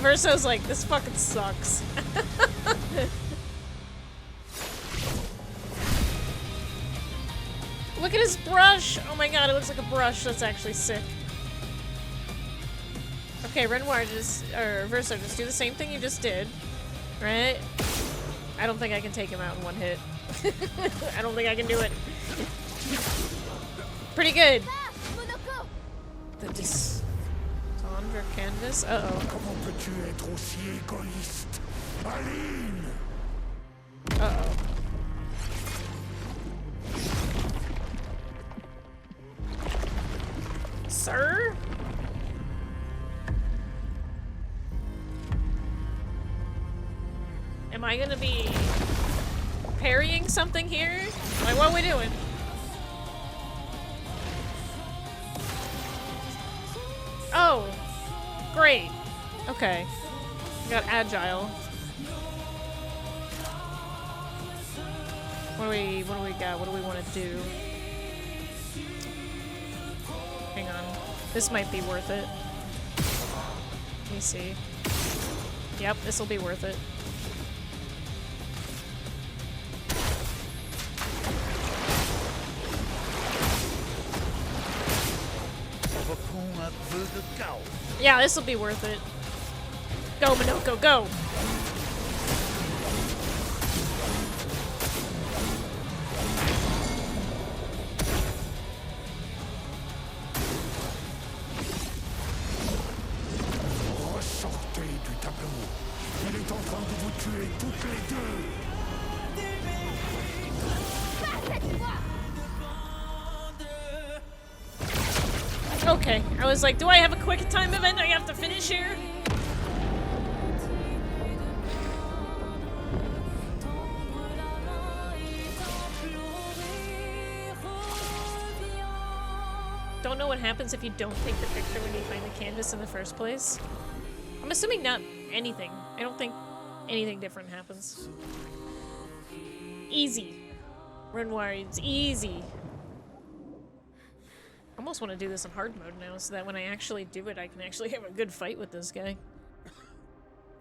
Speaker 1: Verso's like, this fucking sucks. Look at his brush! Oh my god, it looks like a brush. That's actually sick. Okay, Renoir or Verso, just do the same thing you just did. Right? I don't think I can take him out in one hit. I don't think I can do it. Pretty good. The Tundra canvas? Uh-oh.
Speaker 5: Comment peux-tu être aussi égoïste, Aline?
Speaker 1: Uh-oh. sir? Am I gonna be parrying something here? Like, what are we doing? Oh, great. Okay. I got agile. What do we got? What do we want to do? Hang on. This might be worth it. Let me see. Yep, this will be worth it. Yeah, this will be worth it. Go, Minoko, go!
Speaker 5: Ressortez du tableau. Il est en train de vous tuer toutes les deux.
Speaker 1: Okay, I was like, do I have a quick time event I have to finish here? Don't know what happens if you don't take the picture when you find the canvas in the first place. I'm assuming not anything. I don't think anything different happens. Easy. Renoir, it's easy. I almost want to do this in hard mode now so that when I actually do it, I can actually have a good fight with this guy.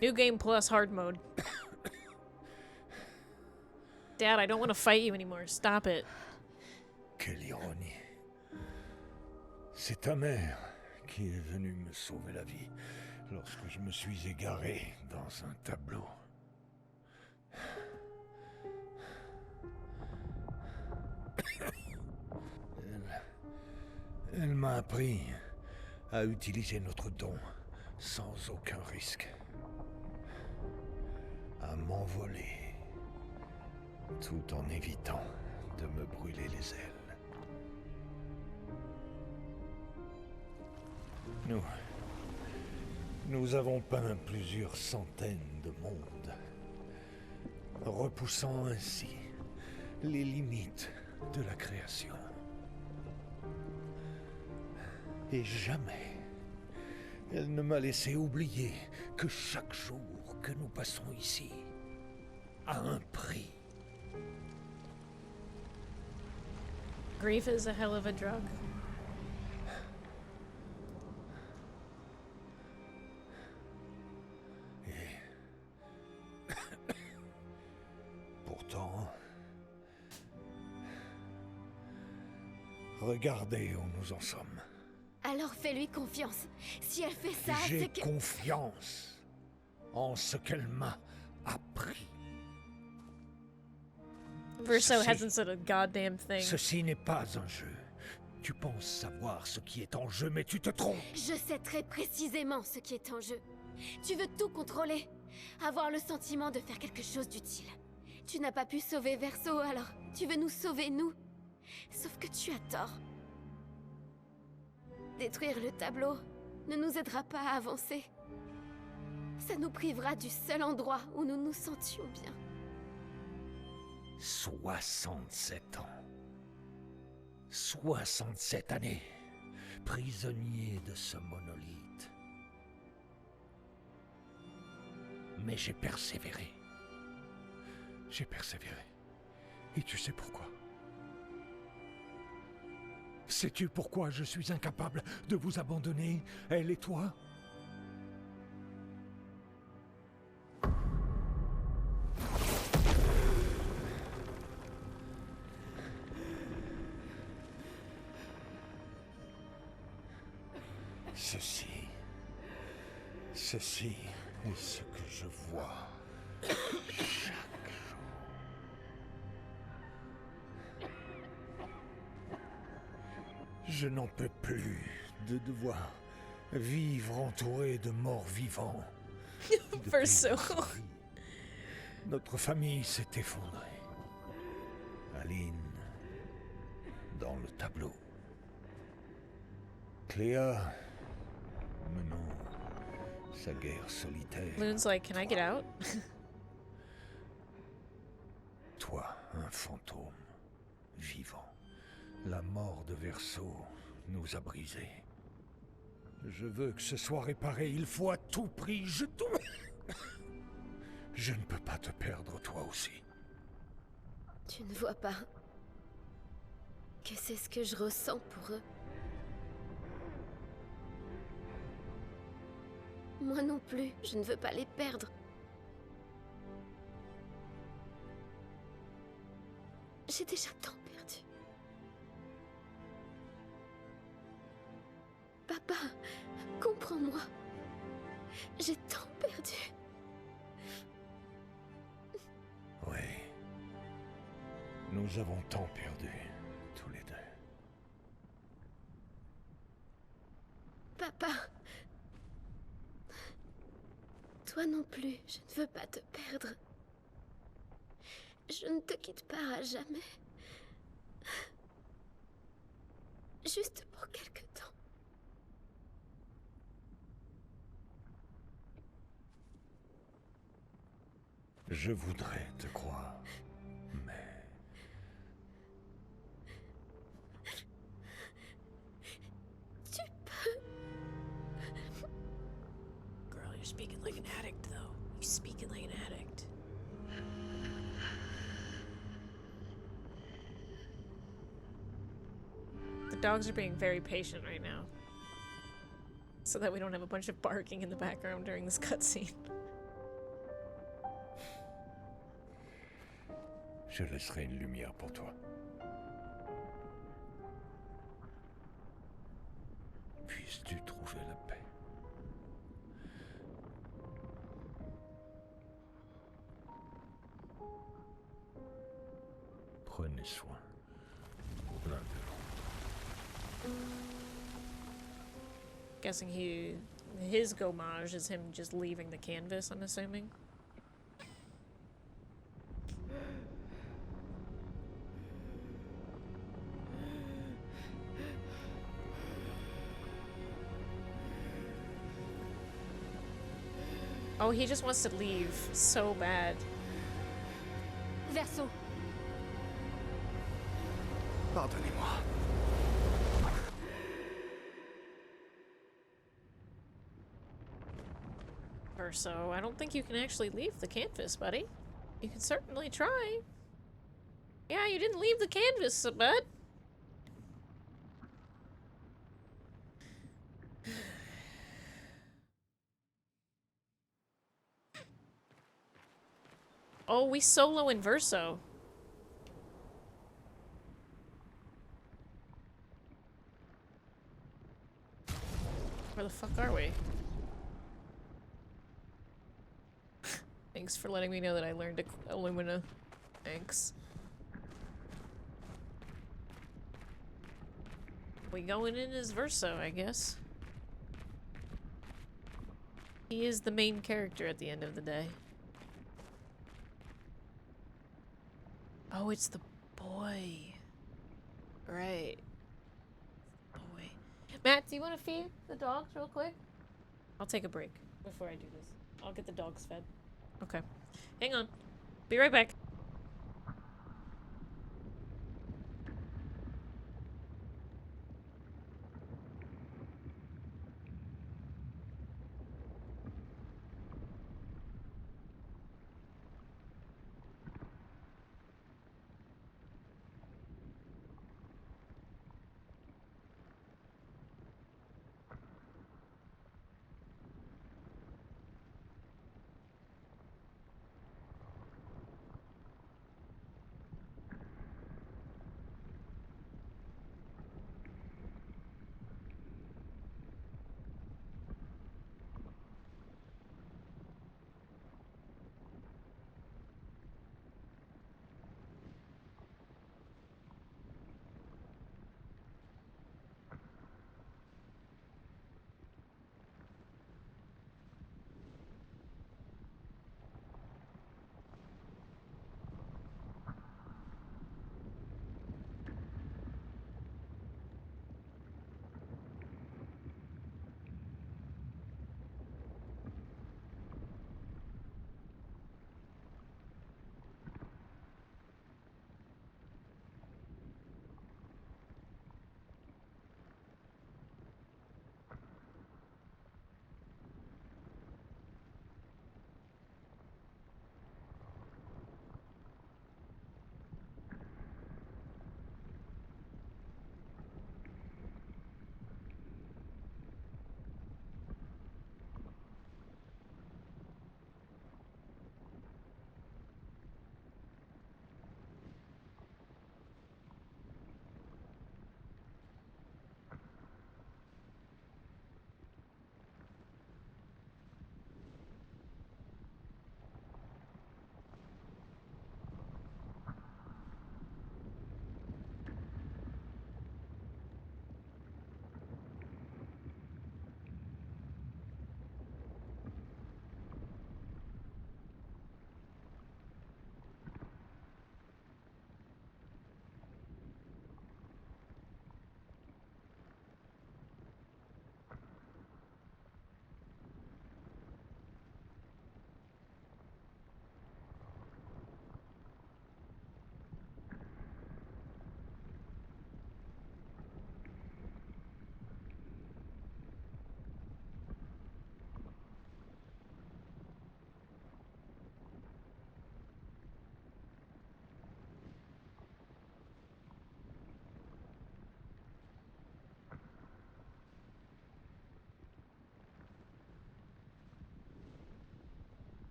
Speaker 1: New game plus hard mode. Dad, I don't want to fight you anymore. Stop it.
Speaker 5: Quelle ironie. C'est ta mère qui est venue me sauver la vie lorsque je me suis égaré dans un tableau. Elle m'a appris à utiliser notre don sans aucun risque. À m'envoler, tout en évitant de me brûler les ailes. Nous avons peint plusieurs centaines de mondes, repoussant ainsi les limites de la création. Et jamais elle ne m'a laissé oublier que chaque jour que nous passons ici a un prix.
Speaker 1: Grief is a hell of a drug.
Speaker 5: Pourtant, regardez où nous en sommes.
Speaker 6: Alors fais-lui confiance. Si elle fait ça,
Speaker 5: J'ai
Speaker 6: c'est que...
Speaker 5: confiance en ce qu'elle m'a appris.
Speaker 1: Verso
Speaker 5: Ceci-
Speaker 1: hasn't said a goddamn thing.
Speaker 5: Ceci n'est pas un jeu. Tu penses savoir ce qui est en jeu, mais tu te trompes.
Speaker 6: Je sais très précisément ce qui est en jeu. Tu veux tout contrôler. Avoir le sentiment de faire quelque chose d'utile. Tu n'as pas pu sauver Verso, alors tu veux nous sauver, nous. Sauf que tu as tort. Détruire le tableau ne nous aidera pas à avancer. Ça nous privera du seul endroit où nous nous sentions bien.
Speaker 5: 67 ans. 67 années. Prisonnier de ce monolithe. Mais j'ai persévéré. J'ai persévéré. Et tu sais pourquoi? Sais-tu pourquoi je suis incapable de vous abandonner, elle et toi? Ceci est ce que je vois chaque jour. Je n'en peux plus de devoir vivre entouré de morts vivants.
Speaker 1: Verso.
Speaker 5: Notre famille s'est effondrée. Aline, dans le tableau. Cléa, menant sa guerre solitaire.
Speaker 1: Loon's like, can I get out?
Speaker 5: Toi, un fantôme, vivant. La mort de Verso nous a brisés. Je veux que ce soit réparé, il faut à tout prix, Je ne peux pas te perdre, toi aussi.
Speaker 6: Tu ne vois pas que c'est ce que je ressens pour eux. Moi non plus, je ne veux pas les perdre. J'ai déjà tant perdu. Papa, comprends-moi. J'ai tant perdu.
Speaker 5: Oui. Nous avons tant perdu, tous les deux.
Speaker 6: Papa. Toi non plus, je ne veux pas te perdre. Je ne te quitte pas à jamais. Juste pour quelque temps.
Speaker 5: Je voudrais te croire, mais...
Speaker 6: Tu peux...
Speaker 1: Girl, you're speaking like an addict, though. You're speaking like an addict. The dogs are being very patient right now. So that we don't have a bunch of barking in the background during this cutscene.
Speaker 5: Je laisserai une lumière pour toi. Puisses-tu trouver la paix. Prenez soin l'un de l'autre.
Speaker 1: Guessing his gommage is him just leaving the canvas, I'm assuming. Oh, he just wants to leave so bad.
Speaker 3: Verso.
Speaker 2: Pardonnez-moi.
Speaker 1: Verso, I don't think you can actually leave the canvas, buddy. You can certainly try. Yeah, you didn't leave the canvas, bud. Oh, we solo in Verso. Where the fuck are we? Thanks for letting me know that I learned Illumina. Thanks. We going in as Verso, I guess. He is the main character at the end of the day. Oh, it's the boy. Right. Boy. Matt, do you want to feed the dogs real quick? I'll take a break before I do this. I'll get the dogs fed. Okay. Hang on. Be right back.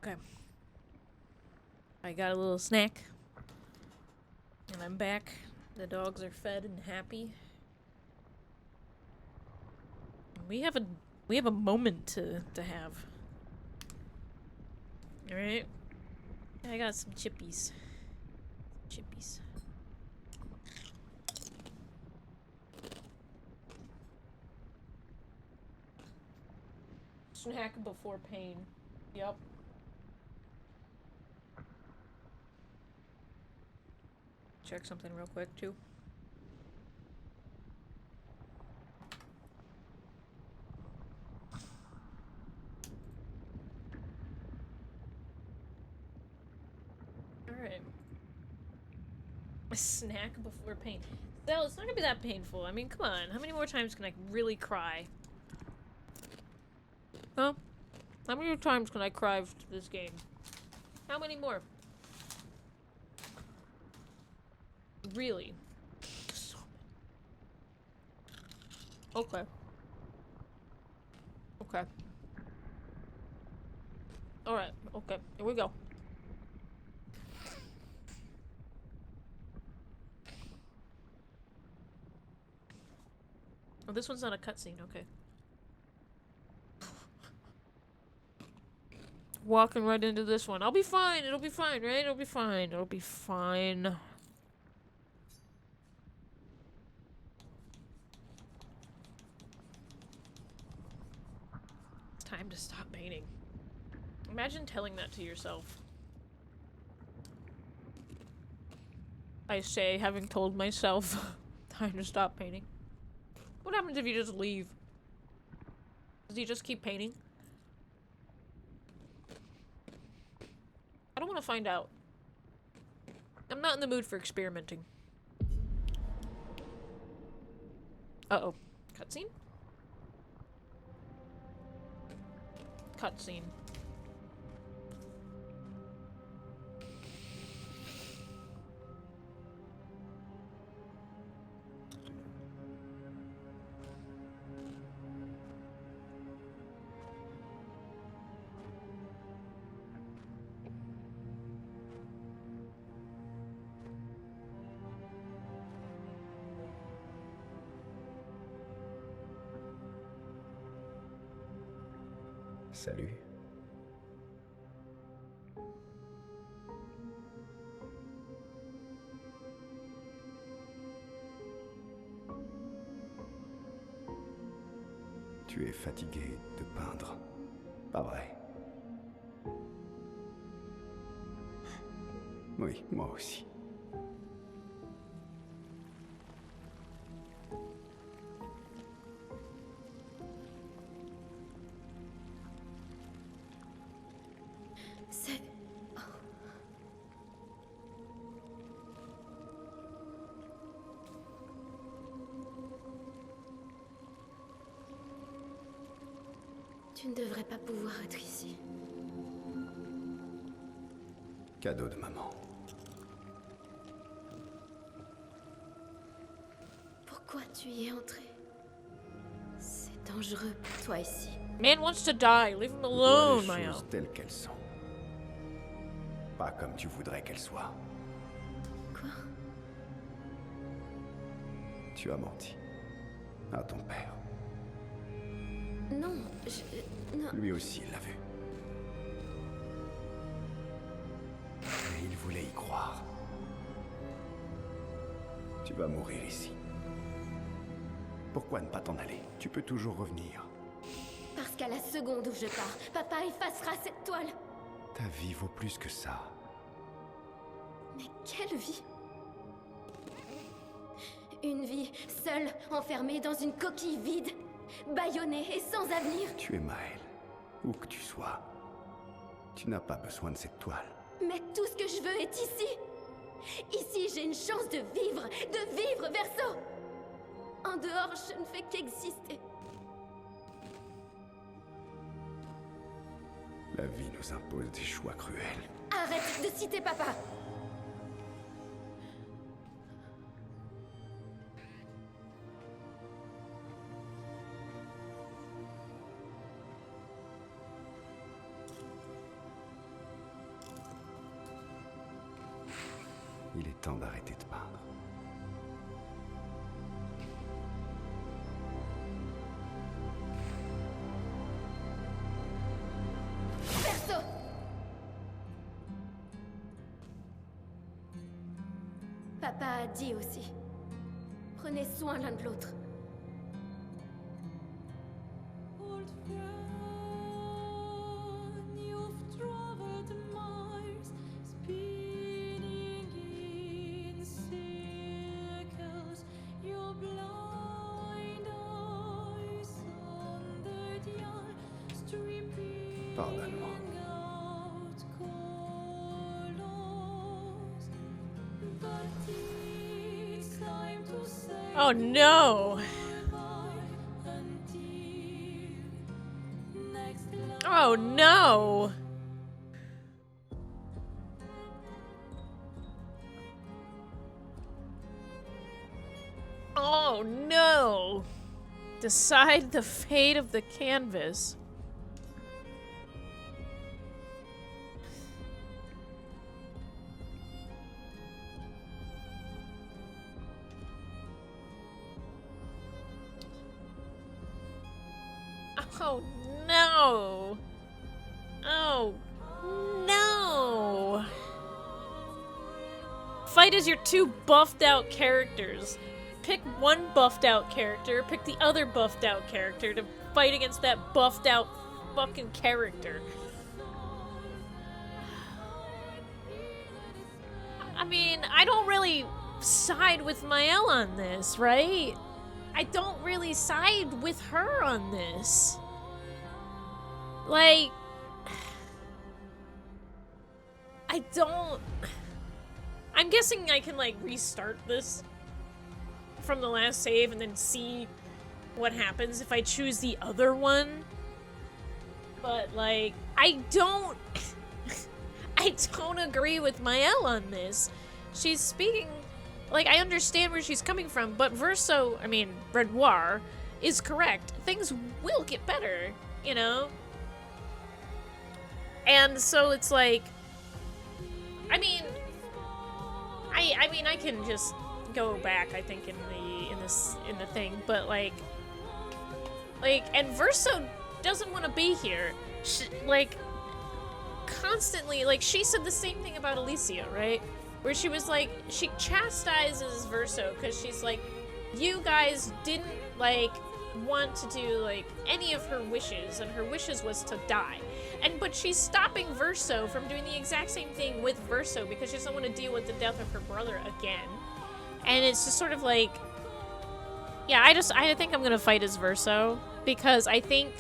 Speaker 1: Okay. I got a little snack. And I'm back. The dogs are fed and happy. We have a moment to have. Alright. I got some chippies. Chippies. Snack before pain. Yep. Check something real quick, too. Alright. A snack before pain. Still, it's not gonna be that painful. I mean, come on. How many more times can I really cry? Huh? How many times can I cry for this game? How many more? Really? Okay. Okay. Alright, okay. Here we go. Oh, this one's not a cutscene, okay. Walking right into this one. I'll be fine, it'll be fine, right? It'll be fine, it'll be fine. It's time to stop painting. Imagine telling that to yourself. I say, having told myself, time to stop painting. What happens if you just leave? Does he just keep painting? I don't want to find out. I'm not in the mood for experimenting. Uh-oh. Cutscene? Cutscene.
Speaker 10: Salut. Tu es fatigué de peindre, pas vrai? Oui, moi aussi.
Speaker 6: C'est... Tu ne devrais pas pouvoir être ici.
Speaker 10: Cadeau de maman.
Speaker 6: Pourquoi tu y es entré? C'est dangereux pour toi ici.
Speaker 1: Man wants to die. Leave him
Speaker 10: Vois
Speaker 1: alone,
Speaker 10: les
Speaker 1: Maya.
Speaker 10: choses telles qu'elles sont. Pas comme tu voudrais qu'elles soient.
Speaker 6: Quoi?
Speaker 10: Tu as menti. À ton père.
Speaker 6: Non, non.
Speaker 10: Lui aussi l'a vu. Mais il voulait y croire. Tu vas mourir ici. Pourquoi ne pas t'en aller? Tu peux toujours revenir.
Speaker 6: Parce qu'à la seconde où je pars, papa effacera cette toile.
Speaker 10: Ta vie vaut plus que ça.
Speaker 6: Mais quelle vie? Une vie seule, enfermée dans une coquille vide, bâillonnée et sans avenir.
Speaker 10: Tu es Maël, où que tu sois. Tu n'as pas besoin de cette toile.
Speaker 6: Mais tout ce que je veux est ici. Ici, j'ai une chance de vivre, Verso. En dehors, je ne fais qu'exister.
Speaker 10: La vie nous impose des choix cruels.
Speaker 6: Arrête de citer papa.
Speaker 10: Il est temps d'arrêter de peindre.
Speaker 6: Verso! Papa a dit aussi. Prenez soin l'un de l'autre.
Speaker 10: Pardonne-moi.
Speaker 1: Oh no! Oh no! Oh no! Decide the fate of the canvas. Oh no! Oh no! Fight as your two buffed out characters. Pick one buffed out character, pick the other buffed out character to fight against that buffed out fucking character. I mean, I don't really side with Mael on this, right? I don't really side with her on this. Like, I don't... I'm guessing I can, like, restart this from the last save and then see what happens if I choose the other one. But, like, I don't agree with Mael on this. She's speaking... Like, I understand where she's coming from, but Renoir is correct. Things will get better, you know? And so it's like... I mean, I can just go back, I think, in the thing, but and Verso doesn't want to be here. Constantly, she said the same thing about Alicia, right? Where she was like, she chastises Verso because she's like, you guys didn't, want to do, any of her wishes, and her wishes was to die. But she's stopping Verso from doing the exact same thing with Verso because she doesn't want to deal with the death of her brother again. And it's just sort of like, yeah, I think I'm gonna fight as Verso because I think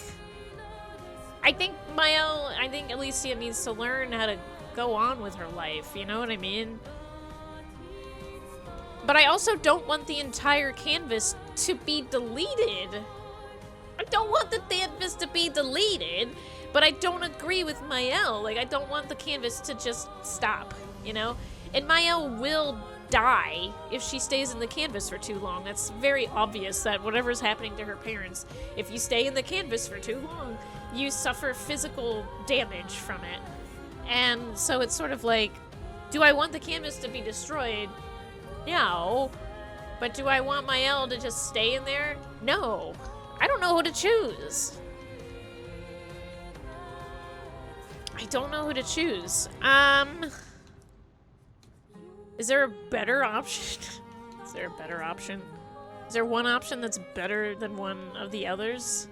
Speaker 1: Alicia needs to learn how to go on with her life, you know what I mean? But I also don't want the entire canvas to be deleted. I don't want the canvas to be deleted, but I don't agree with Mael. I don't want the canvas to just stop, you know? And Mael will die if she stays in the canvas for too long. That's very obvious that whatever's happening to her parents, if you stay in the canvas for too long, you suffer physical damage from it. And so it's sort of like, do I want the canvas to be destroyed? No. But do I want Mael to just stay in there? No. I don't know who to choose. I don't know who to choose. Is there a better option? Is there a better option? Is there one option that's better than one of the others?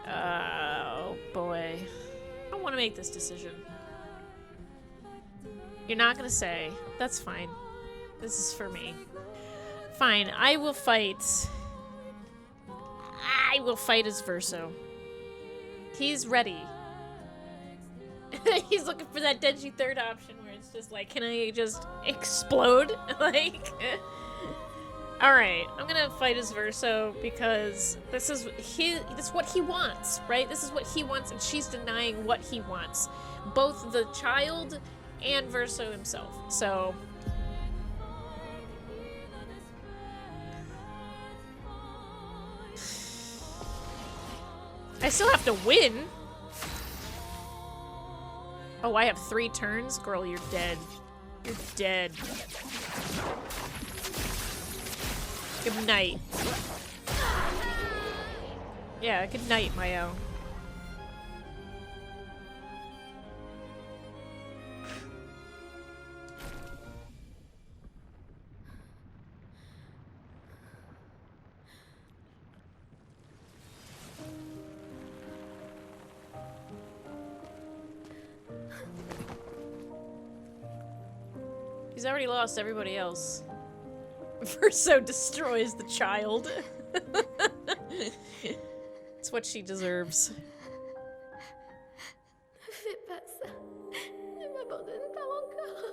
Speaker 1: Oh boy. I don't want to make this decision. You're not gonna say. That's fine. This is for me. Fine, I will fight. I will fight as Verso. He's ready. He's looking for that Denji third option where it's just like, can I just explode? Alright, I'm gonna fight as Verso because this is what he wants, right? This is what he wants, and she's denying what he wants. Both the child and Verso himself. So I still have to win. Oh, I have 3 turns? Girl, you're dead. You're dead. Good night. Yeah, good night, Mayo. He's already lost everybody else. Verso destroys the child. It's what she deserves.
Speaker 6: Ne fais pas ça. Ne m'abandonne pas encore.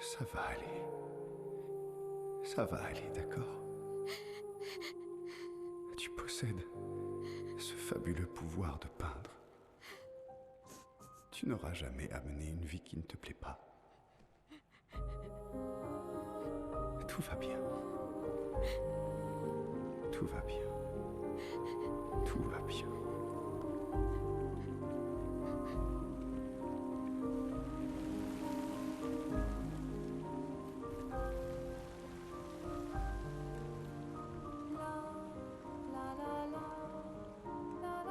Speaker 10: Ça va aller. Ça va aller, d'accord? Tu possèdes ce fabuleux pouvoir de peindre. Tu n'auras jamais amené une vie qui ne te plaît pas. Tout va bien. Tout va bien. Tout va bien.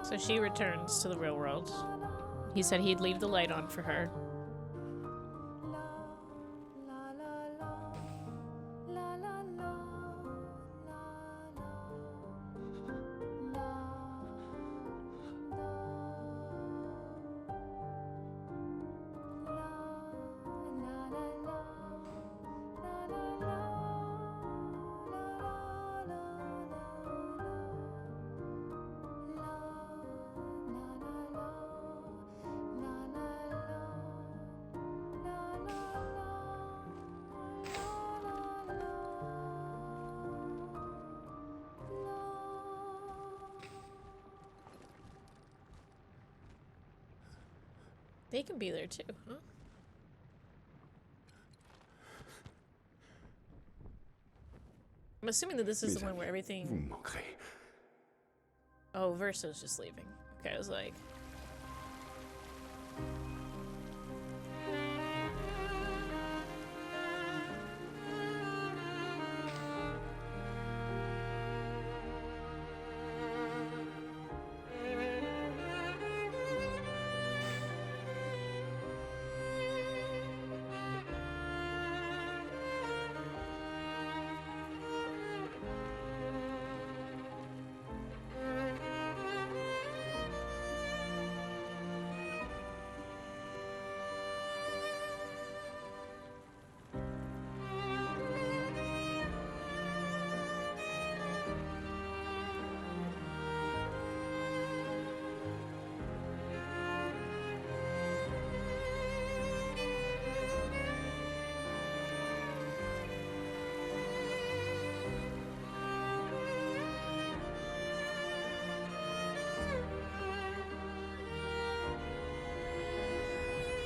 Speaker 1: So she returns to the real world. He said he'd leave the light on for her. They can be there too, huh? I'm assuming that this is the one where
Speaker 10: Vous
Speaker 1: everything...
Speaker 10: me manquerez.
Speaker 1: Oh, Verso's just leaving. Okay, I was like...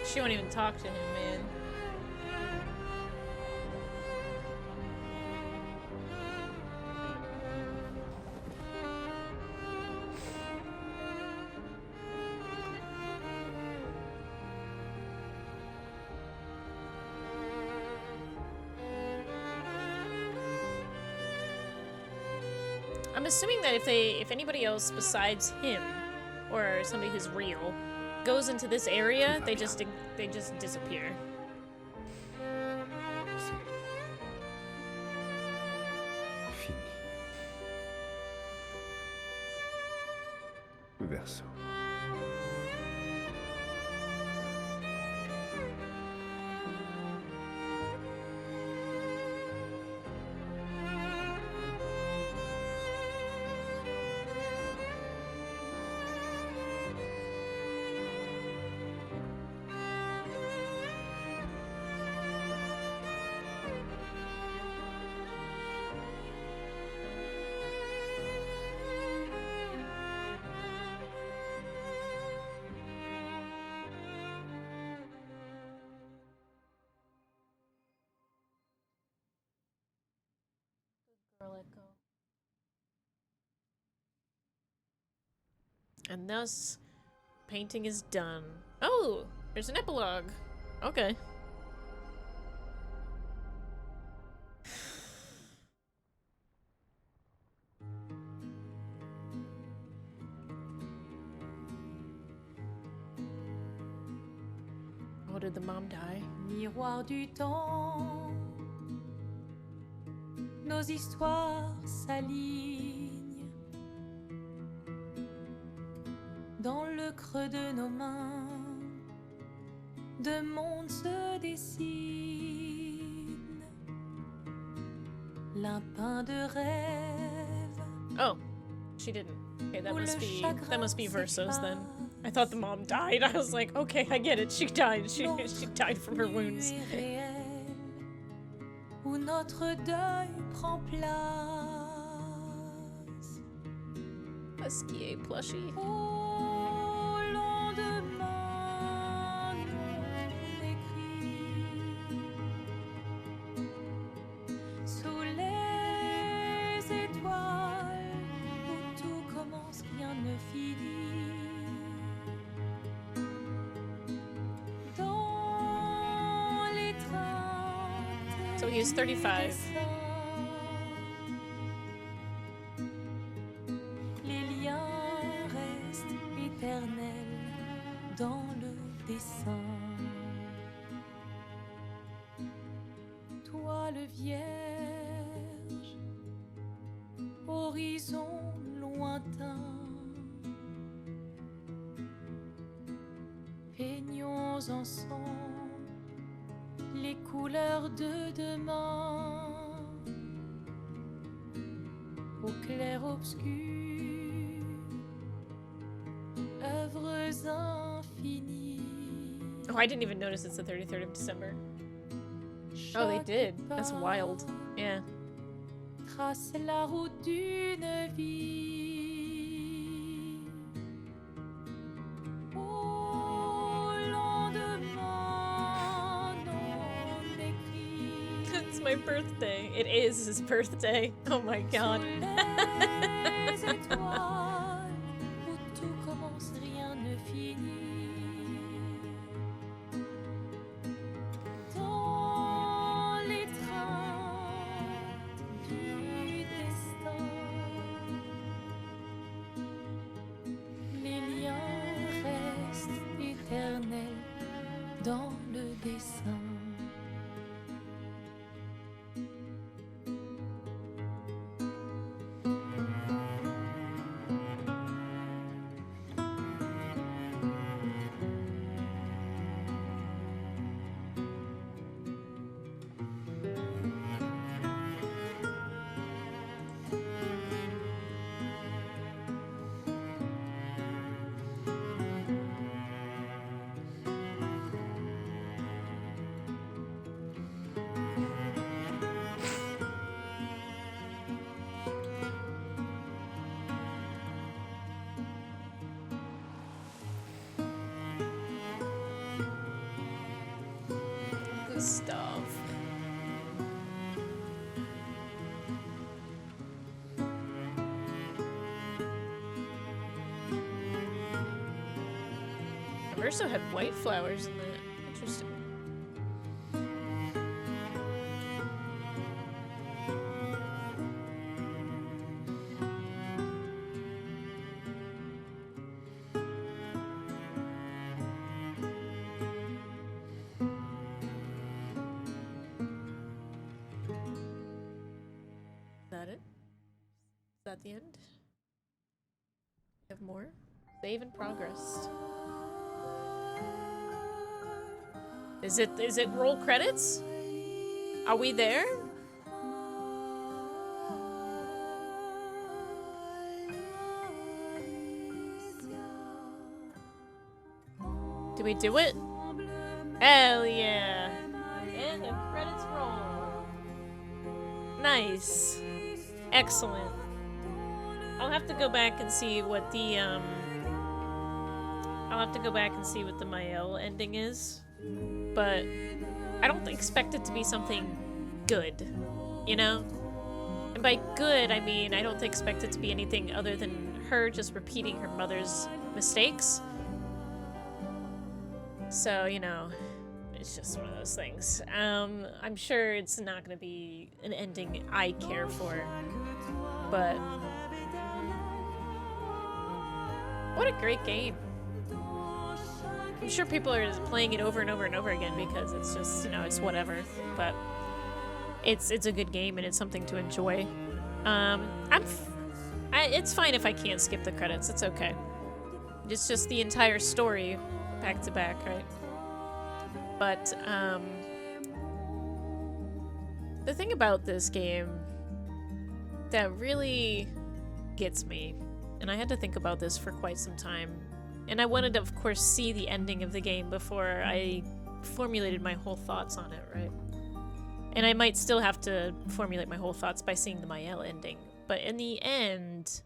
Speaker 1: She won't even talk to him, man. I'm assuming that if anybody else besides him, or somebody who's real, goes into this area, they just disappear.
Speaker 10: Fini. Verso. And thus, painting is done. Oh, there's an epilogue.
Speaker 1: Okay. Oh, did the mom die?
Speaker 11: Miroir du temps, nos histoires s'alignent dans le creux de nos mains. Deux mondes se dessinent, l'un peint de rêve.
Speaker 1: Oh, she didn't. Okay, that must be Verso's then. I thought the mom died. I was like, okay, I get it. She died. She died from her wounds.
Speaker 11: Où notre deuil prend place.
Speaker 1: Husky plushie.
Speaker 11: Au lendemain non écrit, sous les étoiles où tout commence, rien ne finit. Dans les trains.
Speaker 1: So he was 35.
Speaker 11: Les liens restent éternels dans le dessin. Toile vierge, horizon lointain. Peignons ensemble les couleurs de demain. Au clair obscur, œuvres infinies.
Speaker 1: Oh, I didn't even notice it's the 33rd of December. Oh, they did. That's wild. Yeah.
Speaker 11: Trace la route d'une vie. Au lendemain non écrit.
Speaker 1: It's my birthday. It is his birthday. Oh my god.
Speaker 11: Les étoiles où tout commence, rien ne finit. Dans les trains du destin, les liens restent éternels dans le dessin.
Speaker 1: Good stuff. Verso had white flowers in that. Interesting. Is that it? Is that the end? We have more? Save in progress. Is it roll credits? Are we there? Do we do it? Hell yeah. And the credits roll. Nice. Excellent. I'll have to go back and see what the Mael ending is. But I don't expect it to be something good, you know? And by good, I mean I don't expect it to be anything other than her just repeating her mother's mistakes. So, you know, it's just one of those things. I'm sure it's not going to be an ending I care for, but what a great game. I'm sure people are playing it over and over and over again because it's just, you know, it's whatever, but it's a good game and it's something to enjoy. It's fine if I can't skip the credits. It's okay. It's just the entire story back to back, right? But the thing about this game that really gets me, and I had to think about this for quite some time, and I wanted to, of course, see the ending of the game before I formulated my whole thoughts on it, right? And I might still have to formulate my whole thoughts by seeing the Mael ending. But in the end,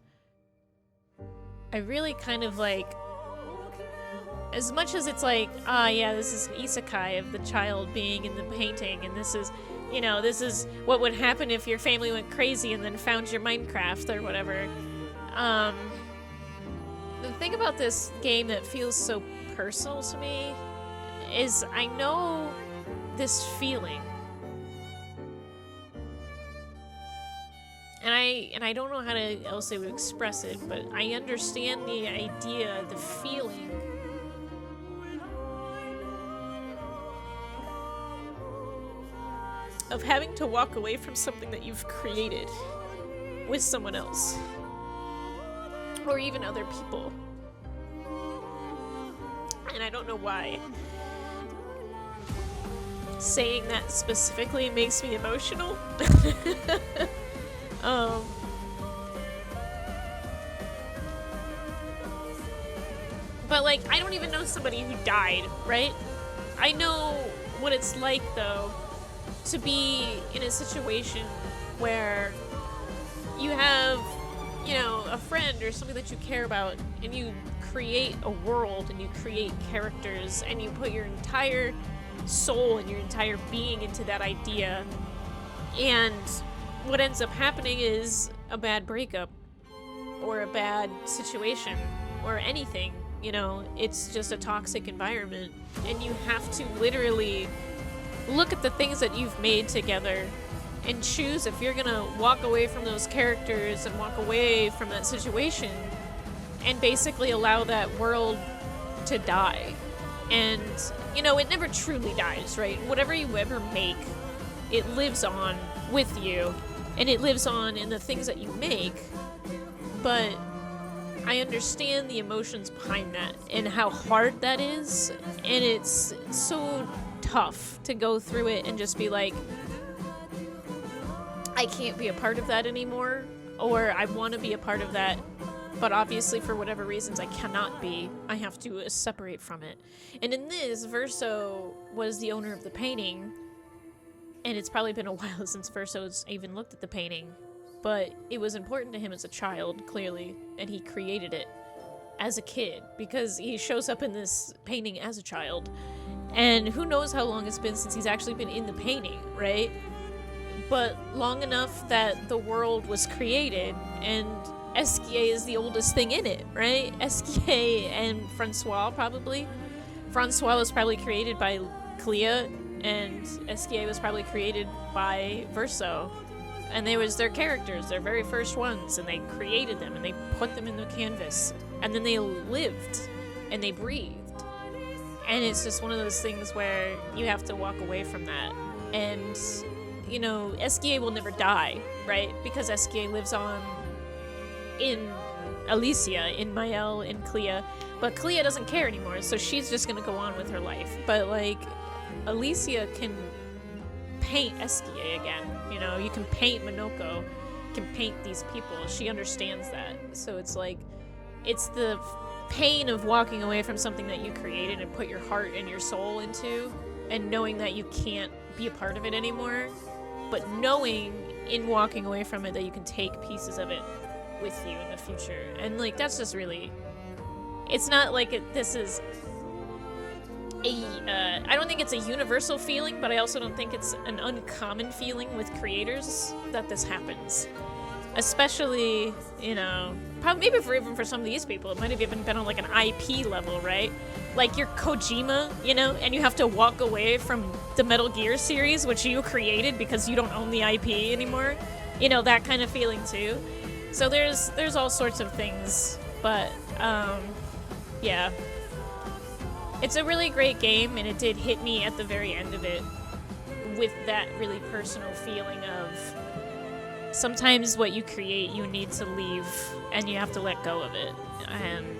Speaker 1: I really kind of like, as much as it's like, yeah, this is isekai of the child being in the painting, and this is, you know, this is what would happen if your family went crazy and then found your Minecraft or whatever. The thing about this game that feels so personal to me is I know this feeling. And I don't know how to else to express it, but I understand the idea, the feeling of having to walk away from something that you've created with someone else. Or even other people. And I don't know why. Saying that specifically makes me emotional. But like, I don't even know somebody who died, right? I know what it's like, though, to be in a situation where you have, you know, a friend or something that you care about, and you create a world and you create characters and you put your entire soul and your entire being into that idea, and what ends up happening is a bad breakup or a bad situation or anything, you know, it's just a toxic environment, and you have to literally look at the things that you've made together and choose if you're gonna walk away from those characters and walk away from that situation and basically allow that world to die. And, you know, it never truly dies, right? Whatever you ever make, it lives on with you, and it lives on in the things that you make, but I understand the emotions behind that and how hard that is, and it's so tough to go through it and just be like, I can't be a part of that anymore, or I want to be a part of that, but obviously for whatever reasons I cannot be. I have to separate from it. And in this, Verso was the owner of the painting, and it's probably been a while since Verso's even looked at the painting, but it was important to him as a child, clearly, and he created it as a kid, because he shows up in this painting as a child, and who knows how long it's been since he's actually been in the painting, right? But long enough that the world was created, and Esquier is the oldest thing in it, right? Esquier and Francois, probably. Francois was probably created by Clea, and Esquier was probably created by Verso. And they was their characters, their very first ones, and they created them, and they put them in the canvas. And then they lived, and they breathed. And it's just one of those things where you have to walk away from that. And, you know, Esquier will never die, right? Because Esquier lives on in Alicia, in Mael, in Clea. But Clea doesn't care anymore, so she's just gonna go on with her life. But, like, Alicia can paint Esquier again. You know, you can paint Minoko, you can paint these people. She understands that. So it's like, it's the pain of walking away from something that you created and put your heart and your soul into, and knowing that you can't be a part of it anymore, but knowing in walking away from it that you can take pieces of it with you in the future. And like, that's just really, it's not like this is I don't think it's a universal feeling, but I also don't think it's an uncommon feeling with creators that this happens. Especially, you know, probably maybe even for some of these people, it might have even been on like an IP level, right? like you're Kojima, you know, and you have to walk away from the Metal Gear series, which you created because you don't own the IP anymore. You know, that kind of feeling too. So there's all sorts of things, but yeah. It's a really great game, and it did hit me at the very end of it with that really personal feeling of sometimes what you create, you need to leave, and you have to let go of it. And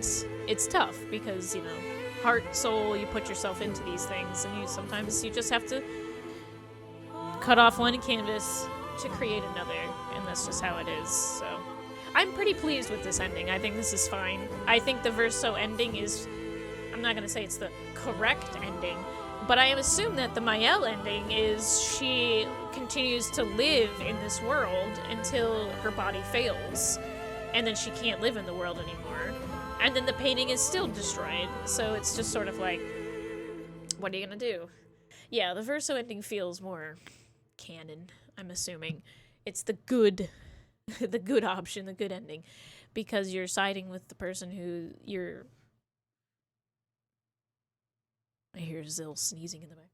Speaker 1: it's tough because, you know, heart, soul, you put yourself into these things, and sometimes you just have to cut off one canvas to create another, and that's just how it is. So I'm pretty pleased with this ending. I think this is fine. I think the Verso ending is, I'm not gonna say it's the correct ending, but I assume that the Mael ending is she continues to live in this world until her body fails, and then she can't live in the world anymore. And then the painting is still destroyed, so it's just sort of like, what are you gonna do? Yeah, the Verso ending feels more canon, I'm assuming. It's the good, the good option, the good ending, because you're siding with the person who you're... I hear Zill sneezing in the back.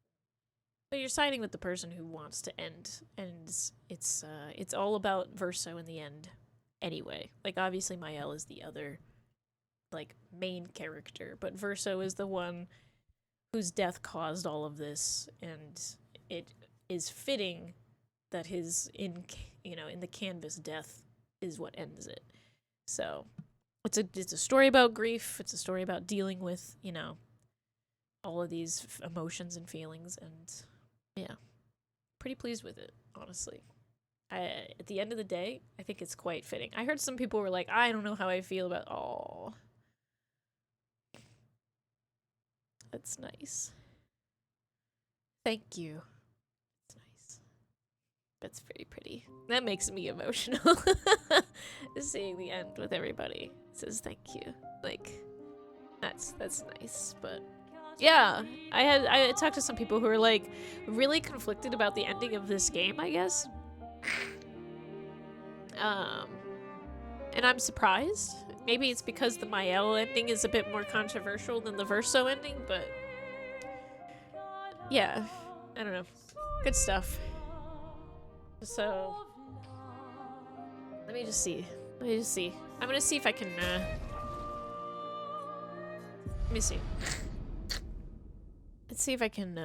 Speaker 1: But you're siding with the person who wants to end, and it's all about Verso in the end anyway. Like, obviously Mael is the other, like, main character, but Verso is the one whose death caused all of this, and it is fitting that his, in the canvas death is what ends it. So, it's a story about grief, it's a story about dealing with, you know, all of these emotions and feelings, and yeah, pretty pleased with it, honestly. At the end of the day, I think it's quite fitting. I heard some people were like, I don't know how I feel about... Oh, that's nice. Thank you. That's nice. That's very pretty. That makes me emotional. Seeing the end with everybody. It says thank you. Like, that's nice, but... Yeah, I talked to some people who were like really conflicted about the ending of this game, I guess. And I'm surprised. Maybe it's because the Mael ending is a bit more controversial than the Verso ending, but yeah, I don't know. Good stuff. So let me just see. I'm gonna see if I can let me see. Let's see if I can,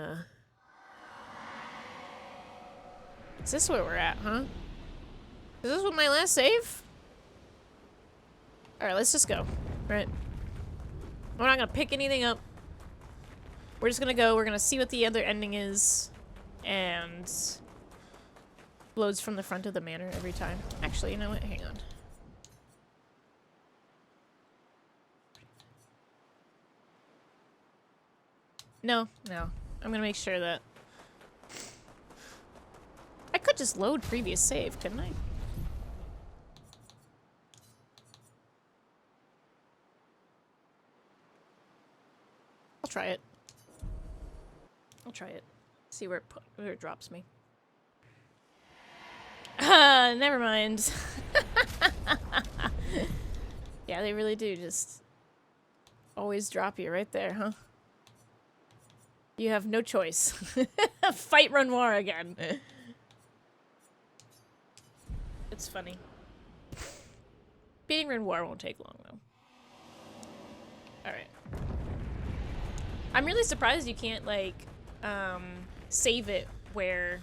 Speaker 1: Is this where we're at, huh? Is this my last save? Alright, let's just go. Right. We're not gonna pick anything up. We're just gonna go, we're gonna see what the other ending is. And... loads from the front of the manor every time. Actually, you know what? Hang on. No. I'm gonna make sure that... I could just load previous save, couldn't I? I'll try it. See where it drops me. Never mind. Yeah, they really do just always drop you right there, huh? You have no choice. Fight Renoir again. It's funny. Beating Renoir won't take long, though. Alright. I'm really surprised you can't, like, save it where...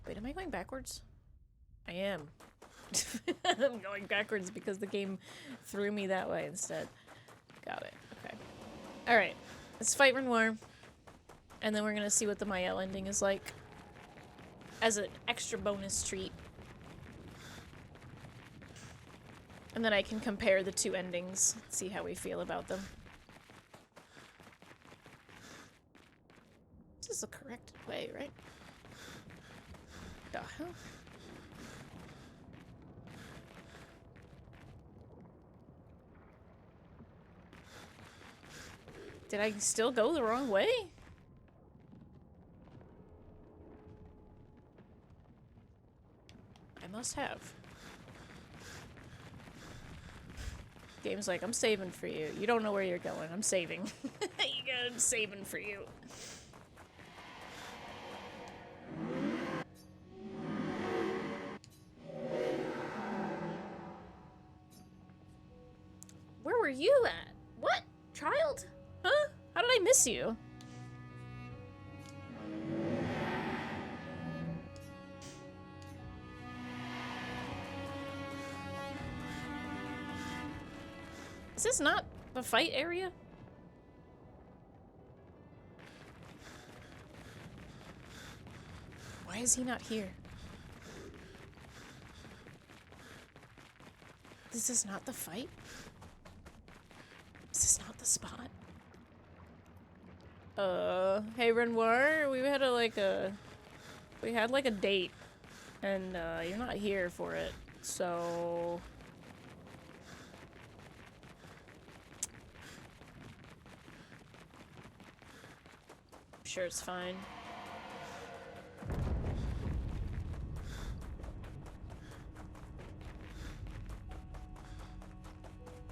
Speaker 1: Wait, am I going backwards? I am. I'm going backwards because the game threw me that way instead. Got it. Okay. Alright. Let's fight Renoir. And then we're gonna see what the Mael ending is like. As an extra bonus treat. And then I can compare the two endings. See how we feel about them. This is the correct way, right? The hell? Did I still go the wrong way? I must have. Game's like, I'm saving for you. You don't know where you're going. I'm saving. I'm saving for you. Where were you at? What? Child? Huh? How did I miss you? Is this not the fight area? Why is he not here? This is not the fight? Is this not the spot? Hey Renoir, we had a date, and you're not here for it, so I'm sure it's fine.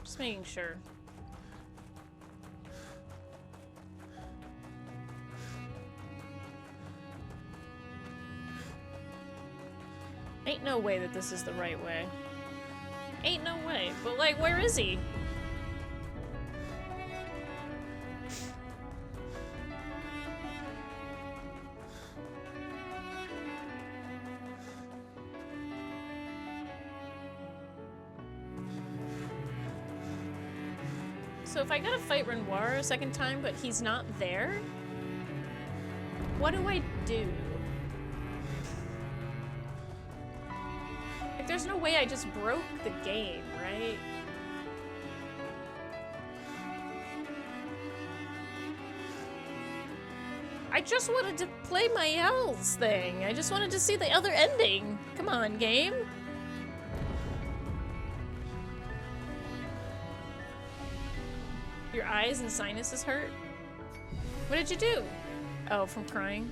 Speaker 1: Just making sure. Ain't no way that this is the right way. Ain't no way. But, like, where is he? So if I gotta fight Renoir a second time, but he's not there, what do I do? Like, there's no way I just broke the game, right? I just wanted to play my L's thing. I just wanted to see the other ending. Come on, game. Your eyes and sinuses hurt? What did you do? Oh, from crying?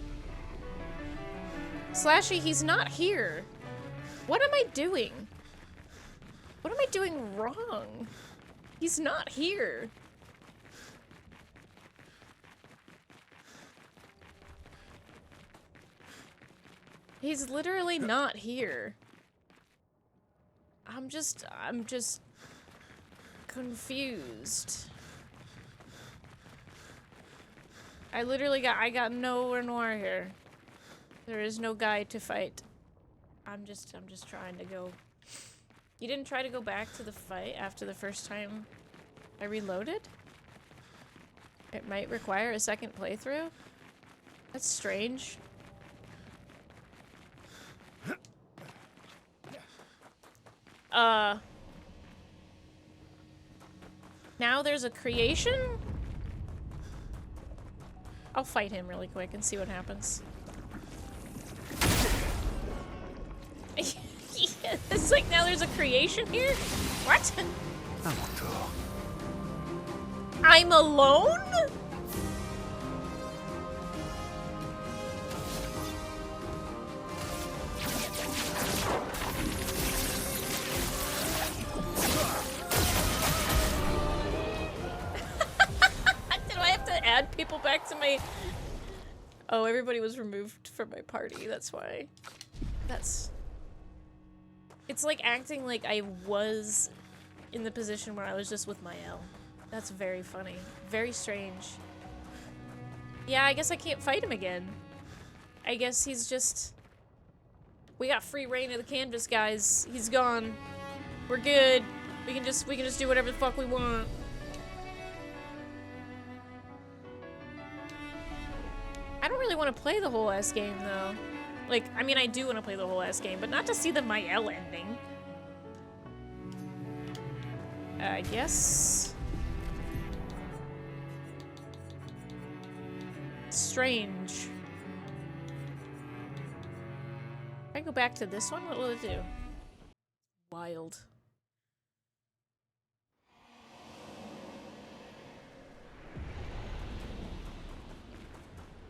Speaker 1: Slashy, he's not here. What am I doing? What am I doing wrong? He's not here. He's literally not here. I'm just confused. I got no Renoir here. There is no guy to fight. I'm just trying to go. You didn't try to go back to the fight after the first time I reloaded? It might require a second playthrough? That's strange. Now there's a creation? I'll fight him really quick and see what happens. It's like now there's a creation here? What? I'm alone? Did I have to add people back to my... Oh, everybody was removed from my party, that's why. That's... It's like acting like I was in the position where I was just with my L. That's very funny. Very strange. Yeah, I guess I can't fight him again. I guess he's just... We got free reign of the canvas, guys. He's gone. We're good. We can just do whatever the fuck we want. I don't really want to play the whole ass game, though. Like, I mean, I do want to play the whole ass game, but not to see the Mael ending. I guess... Strange. If I go back to this one, what will it do? Wild.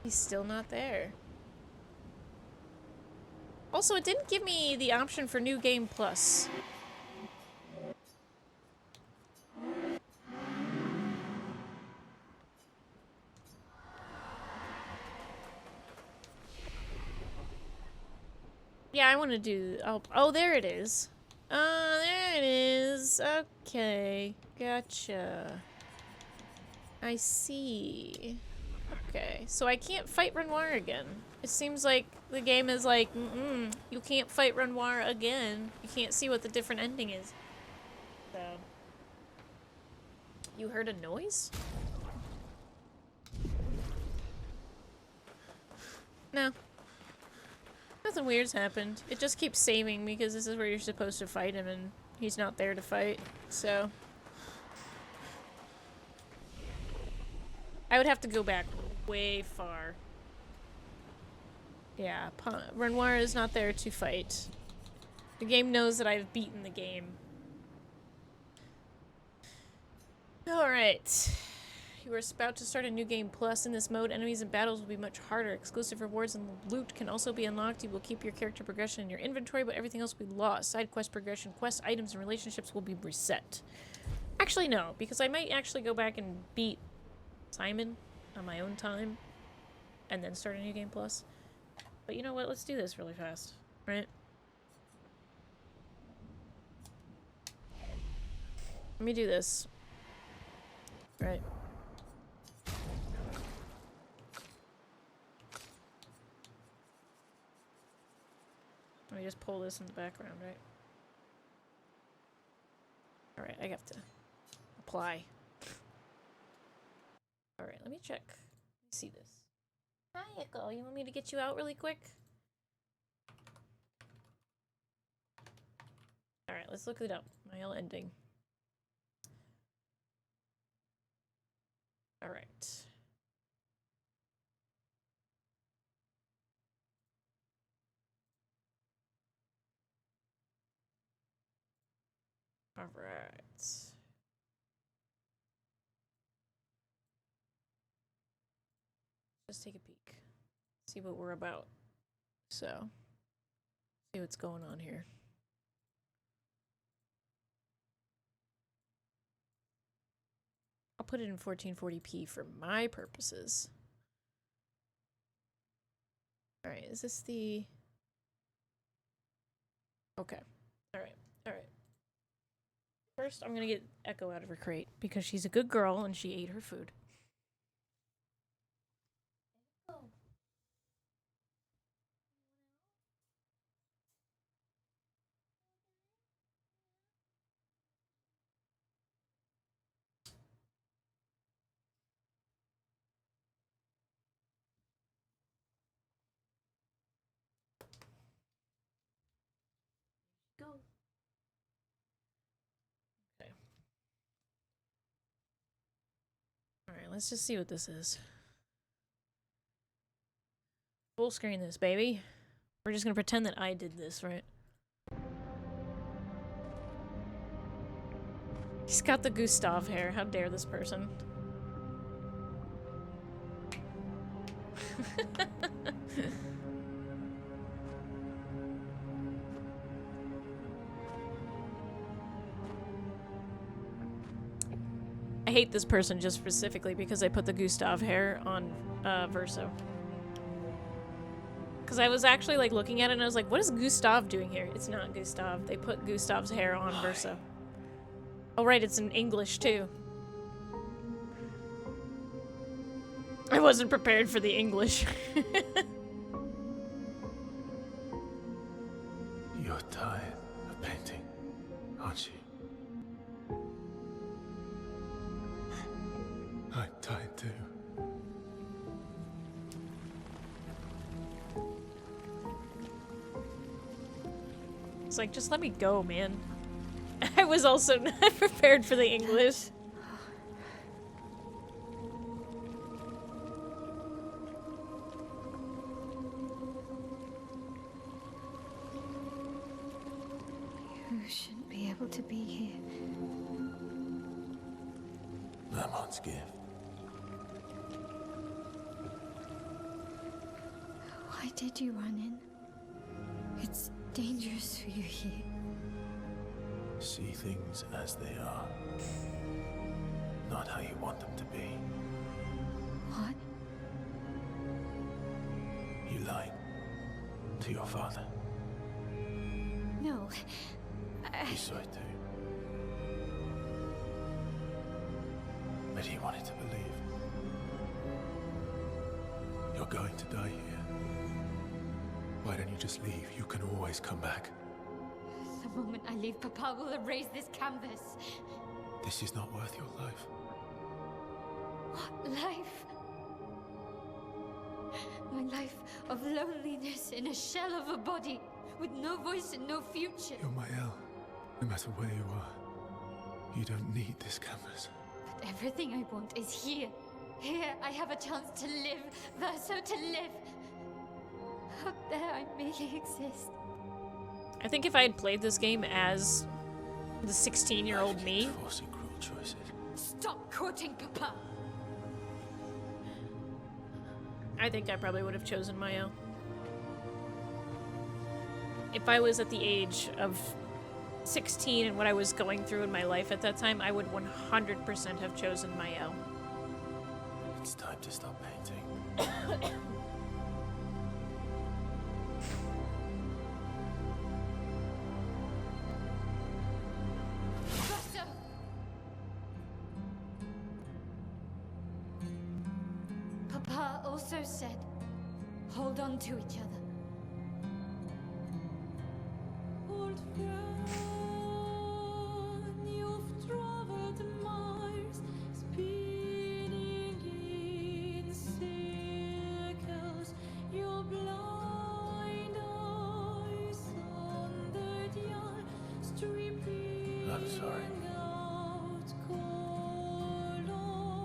Speaker 1: He's still not there. Also, it didn't give me the option for New Game Plus. Yeah, I want to do... Oh, there it is. There it is. Okay. Gotcha. I see. Okay. So I can't fight Renoir again. It seems like the game is like, you can't fight Renoir again. You can't see what the different ending is. So... You heard a noise? No. Nothing weird's happened. It just keeps saving because this is where you're supposed to fight him and he's not there to fight, so... I would have to go back way far. Yeah, Renoir is not there to fight. The game knows that I've beaten the game. Alright. You are about to start a new game plus. In this mode, enemies and battles will be much harder. Exclusive rewards and loot can also be unlocked. You will keep your character progression in your inventory, but everything else will be lost. Side quest progression, quest items, and relationships will be reset. Actually, no, because I might actually go back and beat Simon on my own time and then start a new game plus. But you know what? Let's do this really fast, right? Let me do this. Right. Let me just pull this in the background, right? Alright, I have to apply. Alright, let me check. Let me see this. Hi, Echo. You want me to get you out really quick? Alright, let's look it up. Mile ending. Alright. Alright. Just take a peek. See what we're about. So, see what's going on here. I'll put it in 1440p for my purposes. Alright, is this the... Okay. Alright, alright. First, I'm gonna get Echo out of her crate, because she's a good girl and she ate her food. Go. Okay. Alright, let's just see what this is. Full screen this, baby. We're just gonna pretend that I did this, right? He's got the Gustav hair. How dare this person? I hate this person just specifically because I put the Gustav hair on Verso. Because I was actually like looking at it and I was like, what is Gustav doing here? It's not Gustav. They put Gustav's hair on Verso. Oh right, it's in English too. I wasn't prepared for the English.
Speaker 12: You're tired of painting, aren't you? I'm tired too.
Speaker 1: It's like, just let me go, man. I was also not prepared for the English.
Speaker 13: You shouldn't be able to be here.
Speaker 12: Lamont's gift.
Speaker 13: Why did you run in? It's dangerous for you here.
Speaker 12: See things as they are. Not how you want them to be.
Speaker 13: What?
Speaker 12: You lied to your father.
Speaker 6: No.
Speaker 12: You saw it too. But he wanted to believe. You're going to die here. Why don't you just leave? You can always come back.
Speaker 3: The moment I leave, Papa will erase this canvas.
Speaker 12: This is not worth your life.
Speaker 3: What life? My life of loneliness in a shell of a body, with no voice and no future.
Speaker 12: You're my El. No matter where you are, you don't need this canvas.
Speaker 3: But everything I want is here. Here I have a chance to live, Verso to live. Up there I merely exist.
Speaker 1: I think if I had played this game as the 16-year-old me...
Speaker 12: Forcing cruel choices.
Speaker 3: Stop quoting Papa!
Speaker 1: I think I probably would have chosen Mayo. If I was at the age of 16 and what I was going through in my life at that time, I would 100% have chosen Mayo.
Speaker 12: It's time to stop painting.
Speaker 3: Verso! Papa also said, hold on to each other.
Speaker 11: Old friend, you've traveled miles, spinning in circles. Your blind eyes on the dial, stripping
Speaker 12: I'm sorry.
Speaker 11: out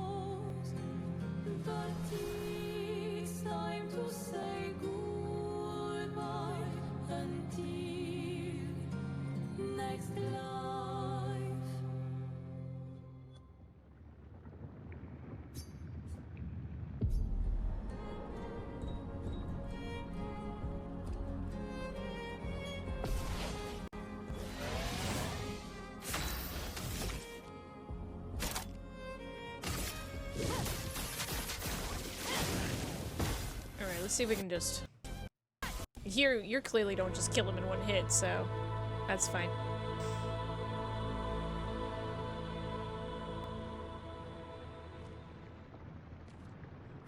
Speaker 11: colors. But it's time to say goodbye until next life.
Speaker 1: Alright, let's see if we can just... Here, you clearly don't just kill him in one hit, so that's fine.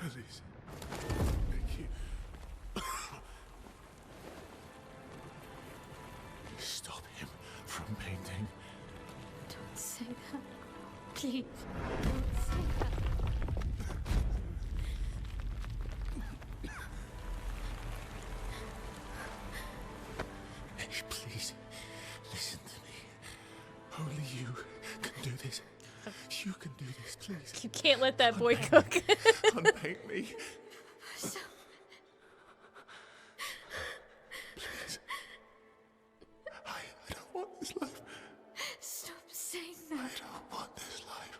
Speaker 12: Please. Thank you. Stop him from painting.
Speaker 3: Don't say that. Please, don't say that.
Speaker 12: Hey, please, listen to me. Only you can do this. You can do this, please.
Speaker 1: You can't let that boy cook.
Speaker 12: Unpaint me.
Speaker 3: So,
Speaker 12: Please. I don't want this life.
Speaker 3: stop saying that.
Speaker 12: I don't want this life.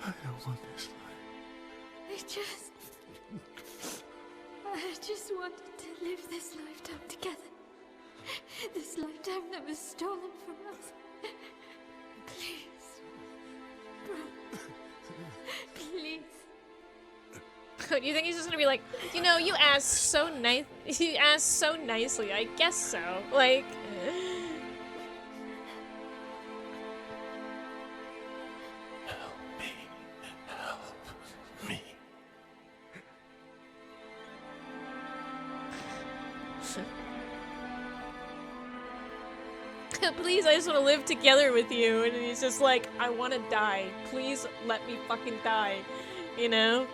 Speaker 12: I don't want this life.
Speaker 3: I just wanted to live this lifetime together. This lifetime that was stolen from us. Please. Bro. Please.
Speaker 1: You think he's just gonna be like, you know, you asked so nice. You asked so nicely. I guess so. Like.
Speaker 12: Help me. Help me.
Speaker 1: Please, I just want to live together with you. And he's just like, I want to die. Please let me fucking die. You know?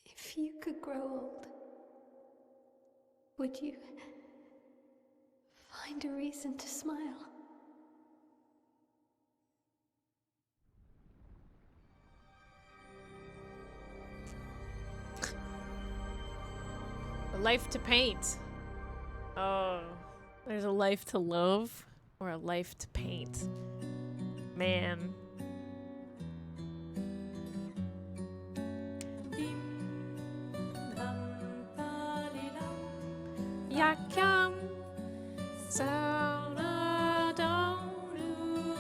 Speaker 3: If you could grow old, would you find a reason to smile?
Speaker 1: life to paint. Oh, there's a life to love or a life to paint. Man. Yakam Sauna Donumi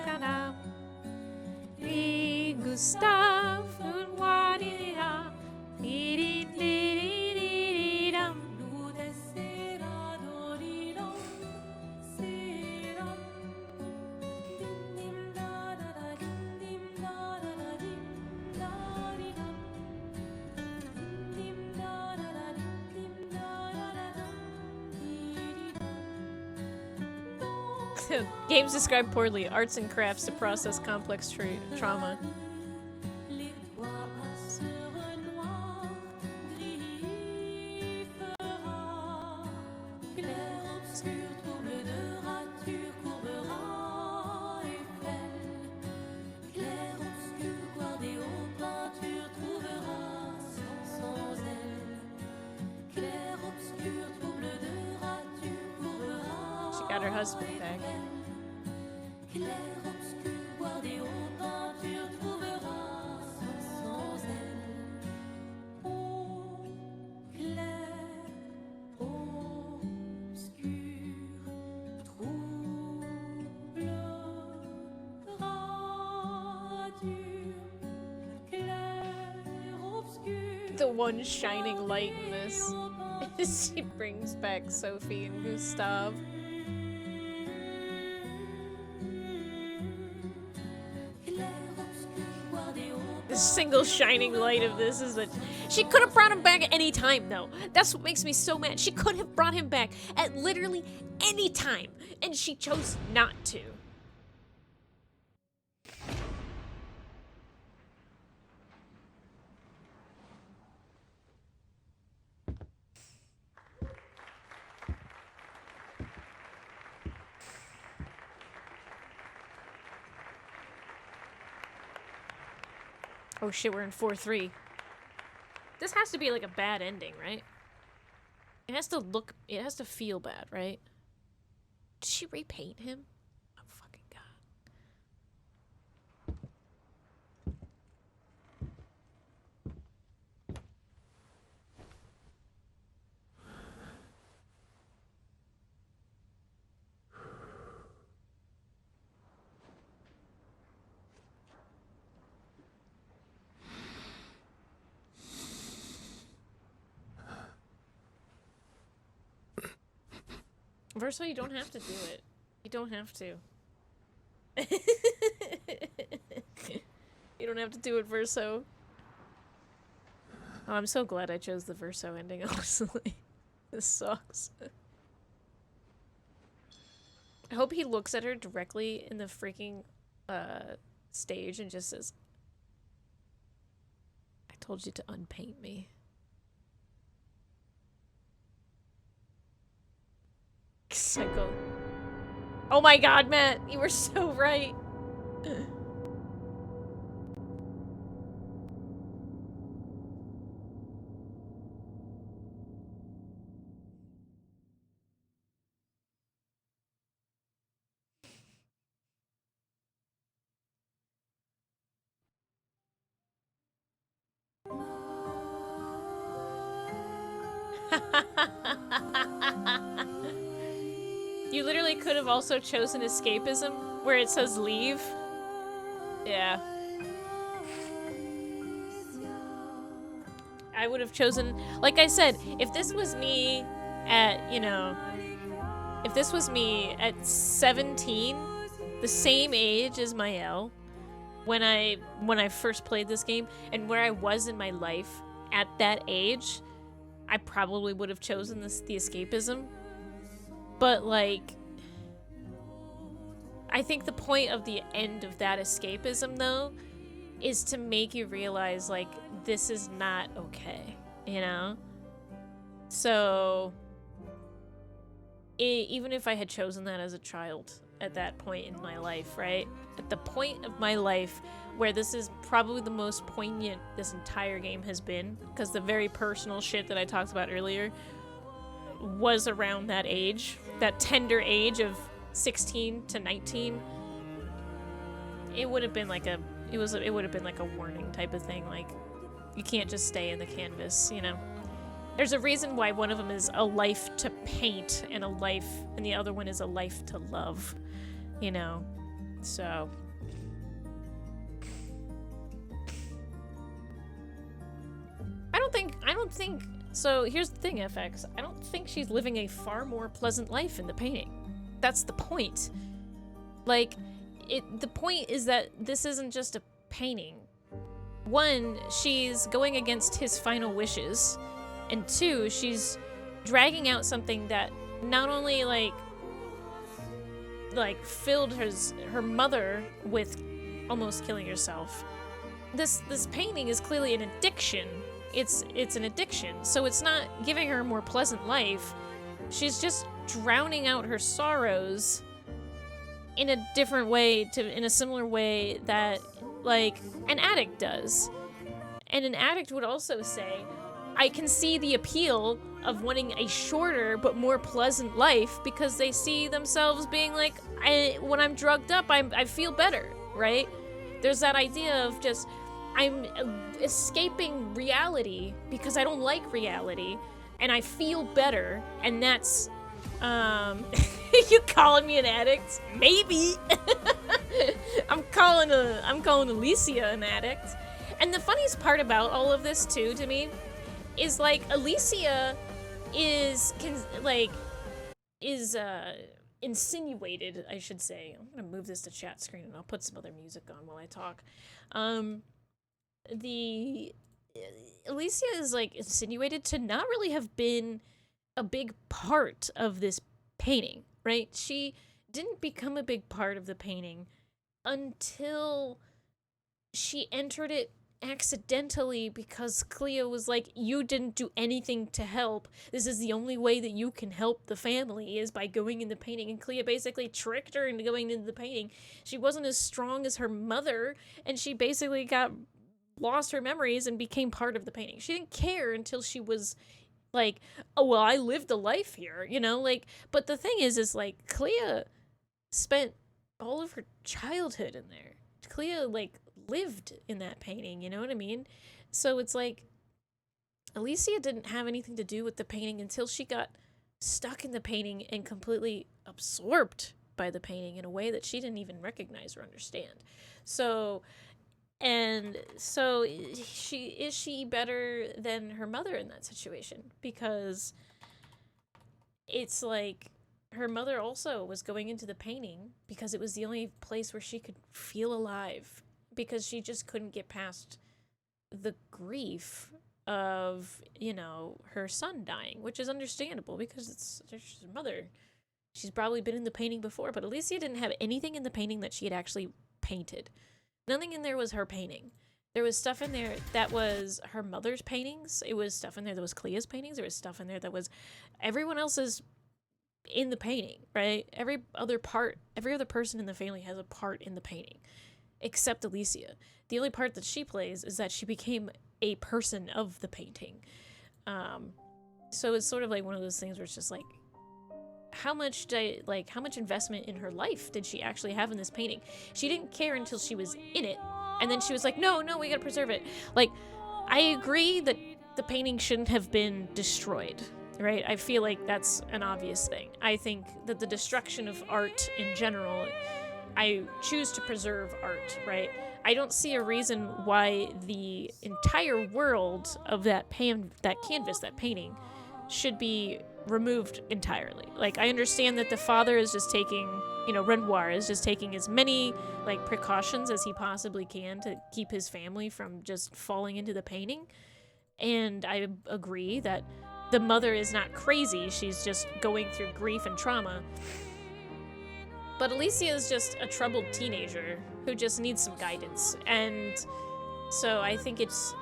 Speaker 1: Kadam Gustav Wadira Dam Games described poorly. Arts and crafts to process complex trauma. She got her husband back. The one shining light in this is she brings back Sophie and Gustav. The single shining light of this is that she could have brought him back at any time, though. That's what makes me so mad. She could have brought him back at literally any time, and she chose not to. Oh shit, we're in 4-3. This has to be like a bad ending, right? It has to feel bad, right? Did she repaint him? Oh fucking god. Verso, you don't have to do it. You don't have to. You don't have to do it, Verso. Oh, I'm so glad I chose the Verso ending, honestly. This sucks. I hope he looks at her directly in the freaking stage and just says, I told you to unpaint me. Psycho. Oh my god, Matt, you were so right. You literally could have also chosen escapism, where it says leave. Yeah. I would have chosen, like I said, if this was me at, you know, if this was me at 17, the same age as Mael, when I first played this game, and where I was in my life at that age, I probably would have chosen the escapism. But, like, I think the point of the end of that escapism, though, is to make you realize, like, this is not okay, you know? So, even if I had chosen that as a child at that point in my life, right? At the point of my life where this is probably the most poignant this entire game has been, because the very personal shit that I talked about earlier was around that age, that tender age of 16 to 19. It would have been like a warning type of thing, like you can't just stay in the canvas, you know. There's a reason why one of them is a life to paint and the other one is a life to love, you know. So I don't think so. Here's the thing, FX. I don't think she's living a far more pleasant life in the painting. That's the point. Like, the point is that this isn't just a painting. One, she's going against his final wishes, and two, she's dragging out something that not only like filled her mother with almost killing herself. This painting is clearly an addiction. It's an addiction, so it's not giving her a more pleasant life. She's just drowning out her sorrows in a different way, in a similar way that like an addict does. And an addict would also say, I can see the appeal of wanting a shorter but more pleasant life because they see themselves being like, when I'm drugged up, I feel better, right? There's that idea of just, I'm escaping reality because I don't like reality, and I feel better, and that's, you calling me an addict? Maybe. I'm calling Alicia an addict. And the funniest part about all of this, too, to me, is like Alicia is insinuated, I should say. I'm gonna move this to chat screen and I'll put some other music on while I talk. Alicia is like insinuated to not really have been a big part of this painting, right? She didn't become a big part of the painting until she entered it accidentally because Cleo was like, you didn't do anything to help. This is the only way that you can help the family is by going in the painting. And Cleo basically tricked her into going into the painting. She wasn't as strong as her mother, and she basically lost her memories and became part of the painting. She didn't care until she was like, oh, well, I lived a life here, you know, like, but the thing is like, Cleo spent all of her childhood in there. Cleo, like, lived in that painting, you know what I mean? So it's like, Alicia didn't have anything to do with the painting until she got stuck in the painting and completely absorbed by the painting in a way that she didn't even recognize or understand. So is she better than her mother in that situation? Because it's like her mother also was going into the painting because it was the only place where she could feel alive, because she just couldn't get past the grief of, you know, her son dying, which is understandable because it's her mother. She's probably been in the painting before, but Alicia didn't have anything in the painting that she had actually painted. Nothing in there was her painting. There was stuff in there that was her mother's paintings. It was stuff in there that was Clea's paintings. There was stuff in there that was everyone else's in the painting, right? Every other person in the family has a part in the painting, except Alicia. The only part that she plays is that she became a person of the painting. So it's sort of like one of those things where it's just like, how much investment in her life did she actually have in this painting? She didn't care until she was in it, and then she was like, no, we gotta preserve it. Like, I agree that the painting shouldn't have been destroyed, right? I feel like that's an obvious thing. I think that the destruction of art in general, I choose to preserve art, right? I don't see a reason why the entire world of that canvas, that painting, should be removed entirely. Like, I understand that the father is just taking, you know, Renoir is just taking as many, like, precautions as he possibly can to keep his family from just falling into the painting. And I agree that the mother is not crazy, she's just going through grief and trauma. But Alicia is just a troubled teenager who just needs some guidance. And so I think it's,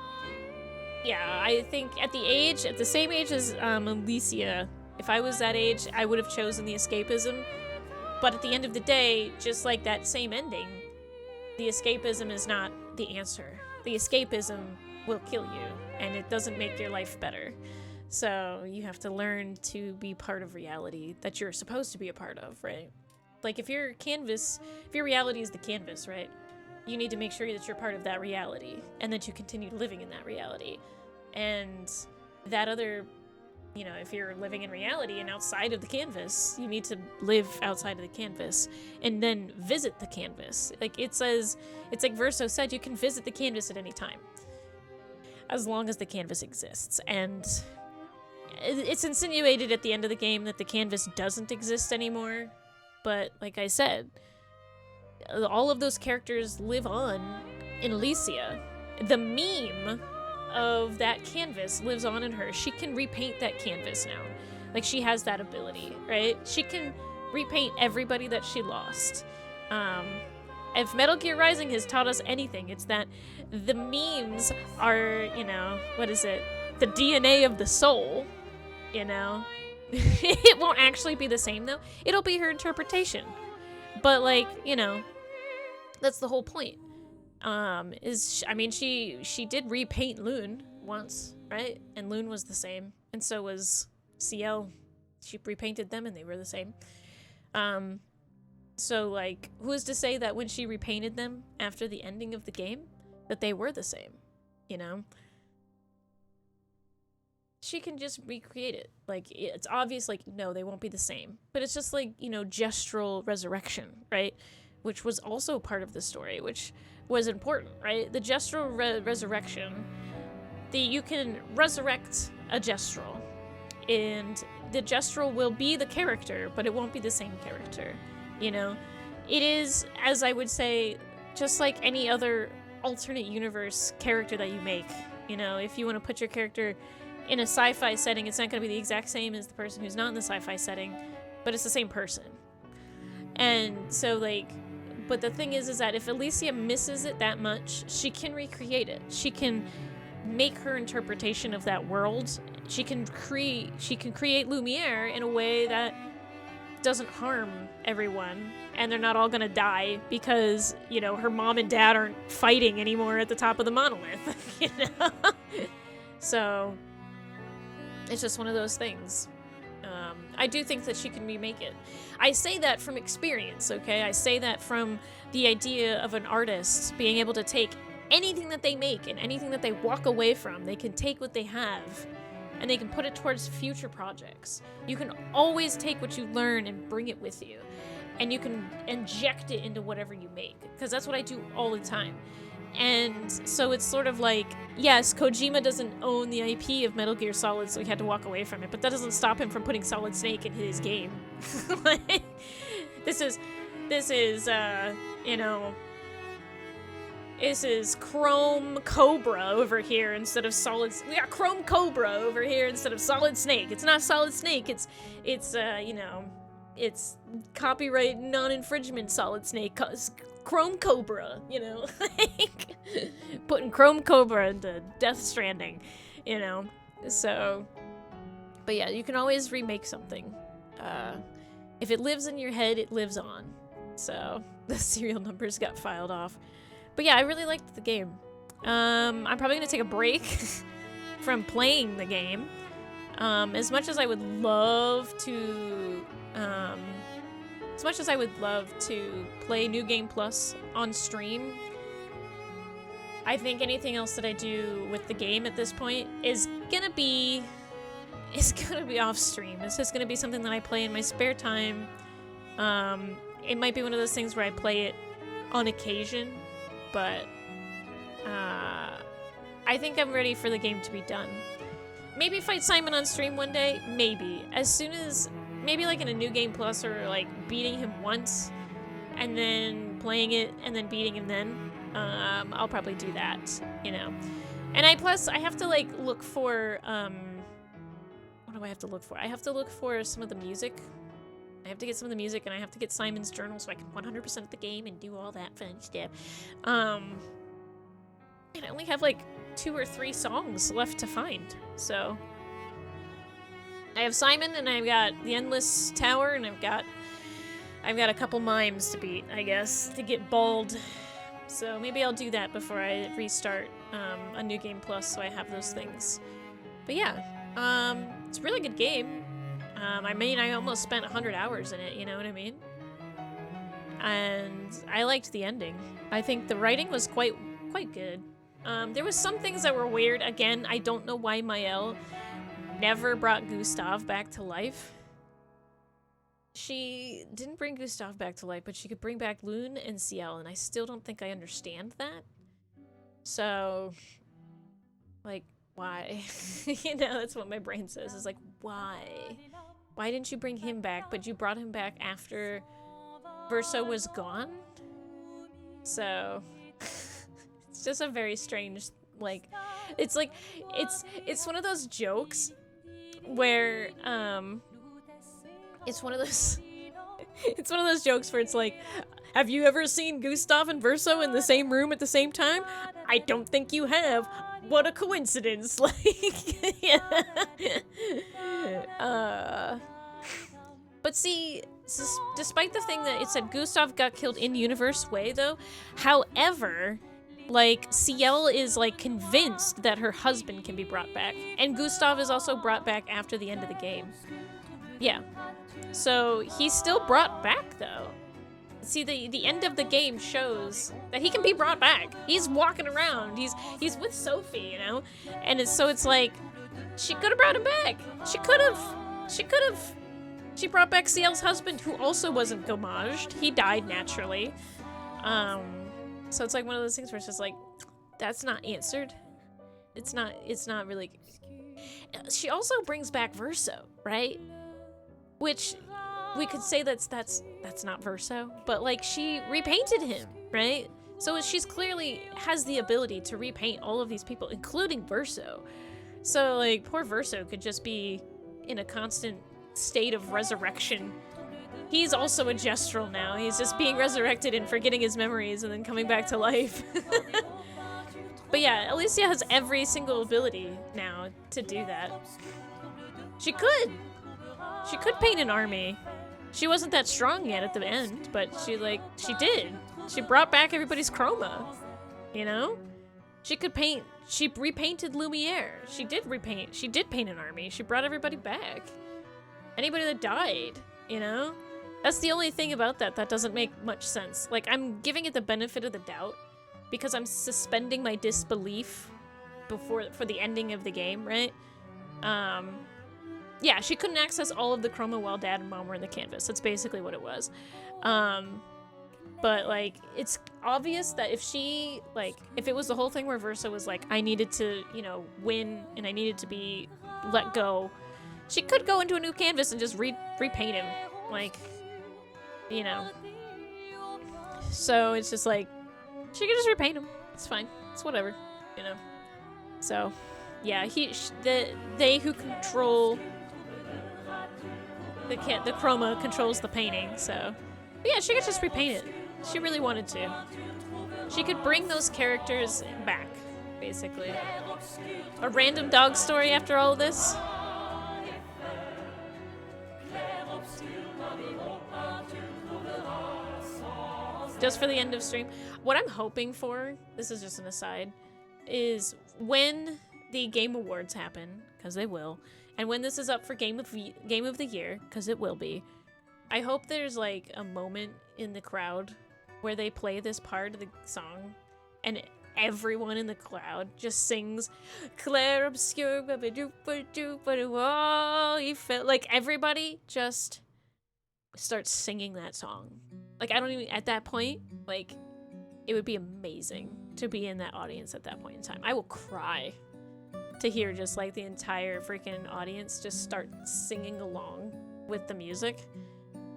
Speaker 1: yeah, I think at the same age as Alicia, if I was that age, I would have chosen the escapism. But at the end of the day, just like that same ending, the escapism is not the answer. The escapism will kill you, and it doesn't make your life better. So you have to learn to be part of reality that you're supposed to be a part of, right? Like if your reality is the canvas, right? You need to make sure that you're part of that reality and that you continue living in that reality. And that other, you know, if you're living in reality and outside of the canvas, you need to live outside of the canvas and then visit the canvas. Like it says, it's like Verso said, you can visit the canvas at any time as long as the canvas exists. And it's insinuated at the end of the game that the canvas doesn't exist anymore. But like I said, all of those characters live on in Alicia. The meme of that canvas lives on in her. She can repaint that canvas now. Like she has that ability, right? She can repaint everybody that she lost. If Metal Gear Rising has taught us anything, it's that the memes are, you know, what is it? The DNA of the soul, you know? It won't actually be the same though. It'll be her interpretation. But like, you know, that's the whole point. She did repaint Loon once, right? And Loon was the same. And so was CL. She repainted them and they were the same. So like, who is to say that when she repainted them after the ending of the game, that they were the same, you know? She can just recreate it. Like, it's obvious, like, no, they won't be the same. But it's just like, you know, gestural resurrection, right? Which was also part of the story, which was important, right? The gestural resurrection, you can resurrect a gestural, and the gestural will be the character, but it won't be the same character, you know? It is, as I would say, just like any other alternate universe character that you make. You know, if you want to put your character in a sci-fi setting, it's not going to be the exact same as the person who's not in the sci-fi setting, but it's the same person. And so, like, but the thing is that if Alicia misses it that much, she can recreate it. She can make her interpretation of that world. She can create Lumiere in a way that doesn't harm everyone, and they're not all gonna die because, you know, her mom and dad aren't fighting anymore at the top of the monolith, you know? So it's just one of those things. I do think that she can remake it. I say that from experience, okay? I say that from the idea of an artist being able to take anything that they make and anything that they walk away from. They can take what they have and they can put it towards future projects. You can always take what you learn and bring it with you. And you can inject it into whatever you make. Because that's what I do all the time. And so it's sort of like, yes, Kojima doesn't own the IP of Metal Gear Solid, so he had to walk away from it, but that doesn't stop him from putting Solid Snake in his game. Like, this is, you know, this is Chrome Cobra over here instead of Solid. We got Chrome Cobra over here instead of Solid Snake. It's not Solid Snake. It's you know, it's copyright non-infringement Solid Snake. Chrome Cobra, you know, like putting Chrome Cobra into Death Stranding, you know. So, but yeah, you can always remake something. If it lives in your head, it lives on. So the serial numbers got filed off. But yeah, I really liked the game. I'm probably gonna take a break from playing the game. As much as I would love to play New Game Plus on stream, I think anything else that I do with the game at this point is gonna be off stream. It's just gonna be something that I play in my spare time. It might be one of those things where I play it on occasion, but I think I'm ready for the game to be done. Maybe fight Simon on stream one day, maybe. As soon as, maybe like in a New Game Plus, or like beating him once and then playing it and then beating him then. I'll probably do that, you know. And I have to like look for, what do I have to look for? I have to look for some of the music. I have to get some of the music, and I have to get Simon's journal so I can 100% the game and do all that fun stuff. And I only have like 2 or 3 songs left to find, so I have Simon, and I've got the Endless Tower, and I've got a couple mimes to beat, I guess, to get bald So maybe I'll do that before I restart a New Game Plus, so I have those things. But yeah, it's a really good game. I mean, I almost spent 100 hours in it, you know what I mean? And I liked the ending. I think the writing was quite good. There was some things that were weird. Again, I don't know why Maëlle never brought Gustav back to life. She didn't bring Gustav back to life, but she could bring back Lune and Ciel, and I still don't think I understand that. So, like, why? You know, that's what my brain says, is like, why? Why didn't you bring him back, but you brought him back after Verso was gone? So, it's just a very strange, like, it's one of those jokes where, it's one of those jokes where it's like, have you ever seen Gustav and Verso in the same room at the same time? I don't think you have. What a coincidence. Like, yeah. But see, despite the thing that it said Gustav got killed in universe way though, however, like, Ciel is like convinced that her husband can be brought back. And Gustav is also brought back after the end of the game. Yeah. So he's still brought back though. See, the end of the game shows that he can be brought back. He's walking around. He's with Sophie, you know? And it's like, she could have brought him back. She could have. She brought back Ciel's husband, who also wasn't gommaged. He died naturally. So it's like one of those things where it's just like, that's not answered. It's not really. She also brings back Verso, right? Which we could say that's not Verso, but like, she repainted him, right? So she's clearly has the ability to repaint all of these people, including Verso. So like, poor Verso could just be in a constant state of resurrection. He's also a Gestrel now. He's just being resurrected and forgetting his memories and then coming back to life. But yeah, Alicia has every single ability now to do that. She could paint an army. She wasn't that strong yet at the end, but she did. She brought back everybody's chroma, you know? She repainted Lumiere. She did paint an army. She brought everybody back. Anybody that died, you know? That's the only thing about that doesn't make much sense. Like, I'm giving it the benefit of the doubt because I'm suspending my disbelief for the ending of the game, right? Yeah, she couldn't access all of the chroma while Dad and Mom were in the canvas. That's basically what it was. But, like, it's obvious that if it was the whole thing where Verso was like, I needed to, you know, win and I needed to be let go, she could go into a new canvas and just repaint him. Like, you know. So it's just like, she could just repaint him. It's fine. It's whatever, you know. So, yeah, they who control the chroma controls the painting, so. But yeah, she could just repaint it. She really wanted to. She could bring those characters back, basically. A random dog story after all of this? Just for the end of stream. What I'm hoping for, this is just an aside, is when the Game Awards happen, because they will, and when this is up for Game of the Year, because it will be, I hope there's like a moment in the crowd where they play this part of the song and everyone in the crowd just sings Clair Obscur, like everybody just starts singing that song. Like, I don't even, at that point, like, it would be amazing to be in that audience at that point in time. I will cry to hear just like the entire freaking audience just start singing along with the music.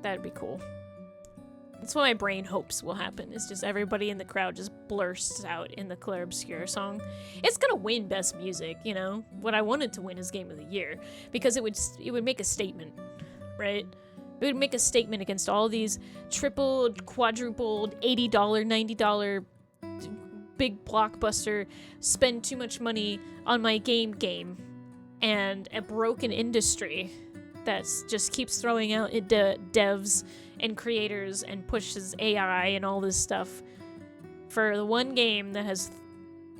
Speaker 1: That'd be cool. That's what my brain hopes will happen, is just everybody in the crowd just bursts out in the Clair Obscur song. It's gonna win Best Music, you know? What I wanted to win is Game of the Year, because it would make a statement, right? It would make a statement against all these tripled, quadrupled, $80, $90 big blockbuster, spend too much money on my game, and a broken industry that just keeps throwing out devs and creators and pushes AI and all this stuff for the one game that has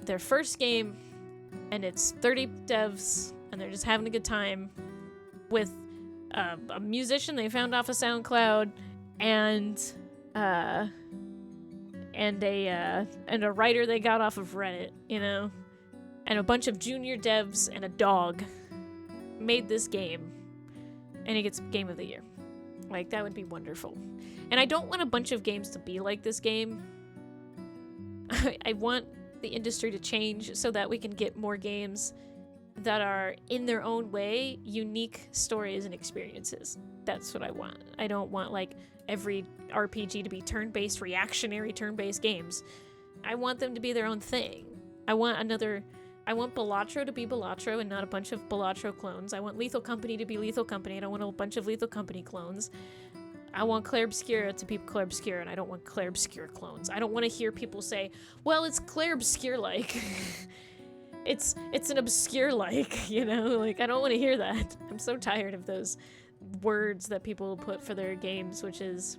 Speaker 1: their first game, and it's 30 devs, and they're just having a good time with a musician they found off of SoundCloud, and a writer they got off of Reddit, you know, and a bunch of junior devs and a dog made this game, and it gets Game of the Year. Like, that would be wonderful. And I don't want a bunch of games to be like this game. I want the industry to change so that we can get more games that are, in their own way, unique stories and experiences. That's what I want. I don't want, like, every RPG to be turn-based, reactionary turn-based games. I want them to be their own thing. I want Balatro to be Balatro and not a bunch of Balatro clones. I want Lethal Company to be Lethal Company. I don't want a bunch of Lethal Company clones. I want Clair Obscur to be Clair Obscur, and I don't want Clair Obscur clones. I don't want to hear people say, well, it's Clair Obscur-like. It's an obscure-like, you know? Like, I don't want to hear that. I'm so tired of those words that people put for their games, which is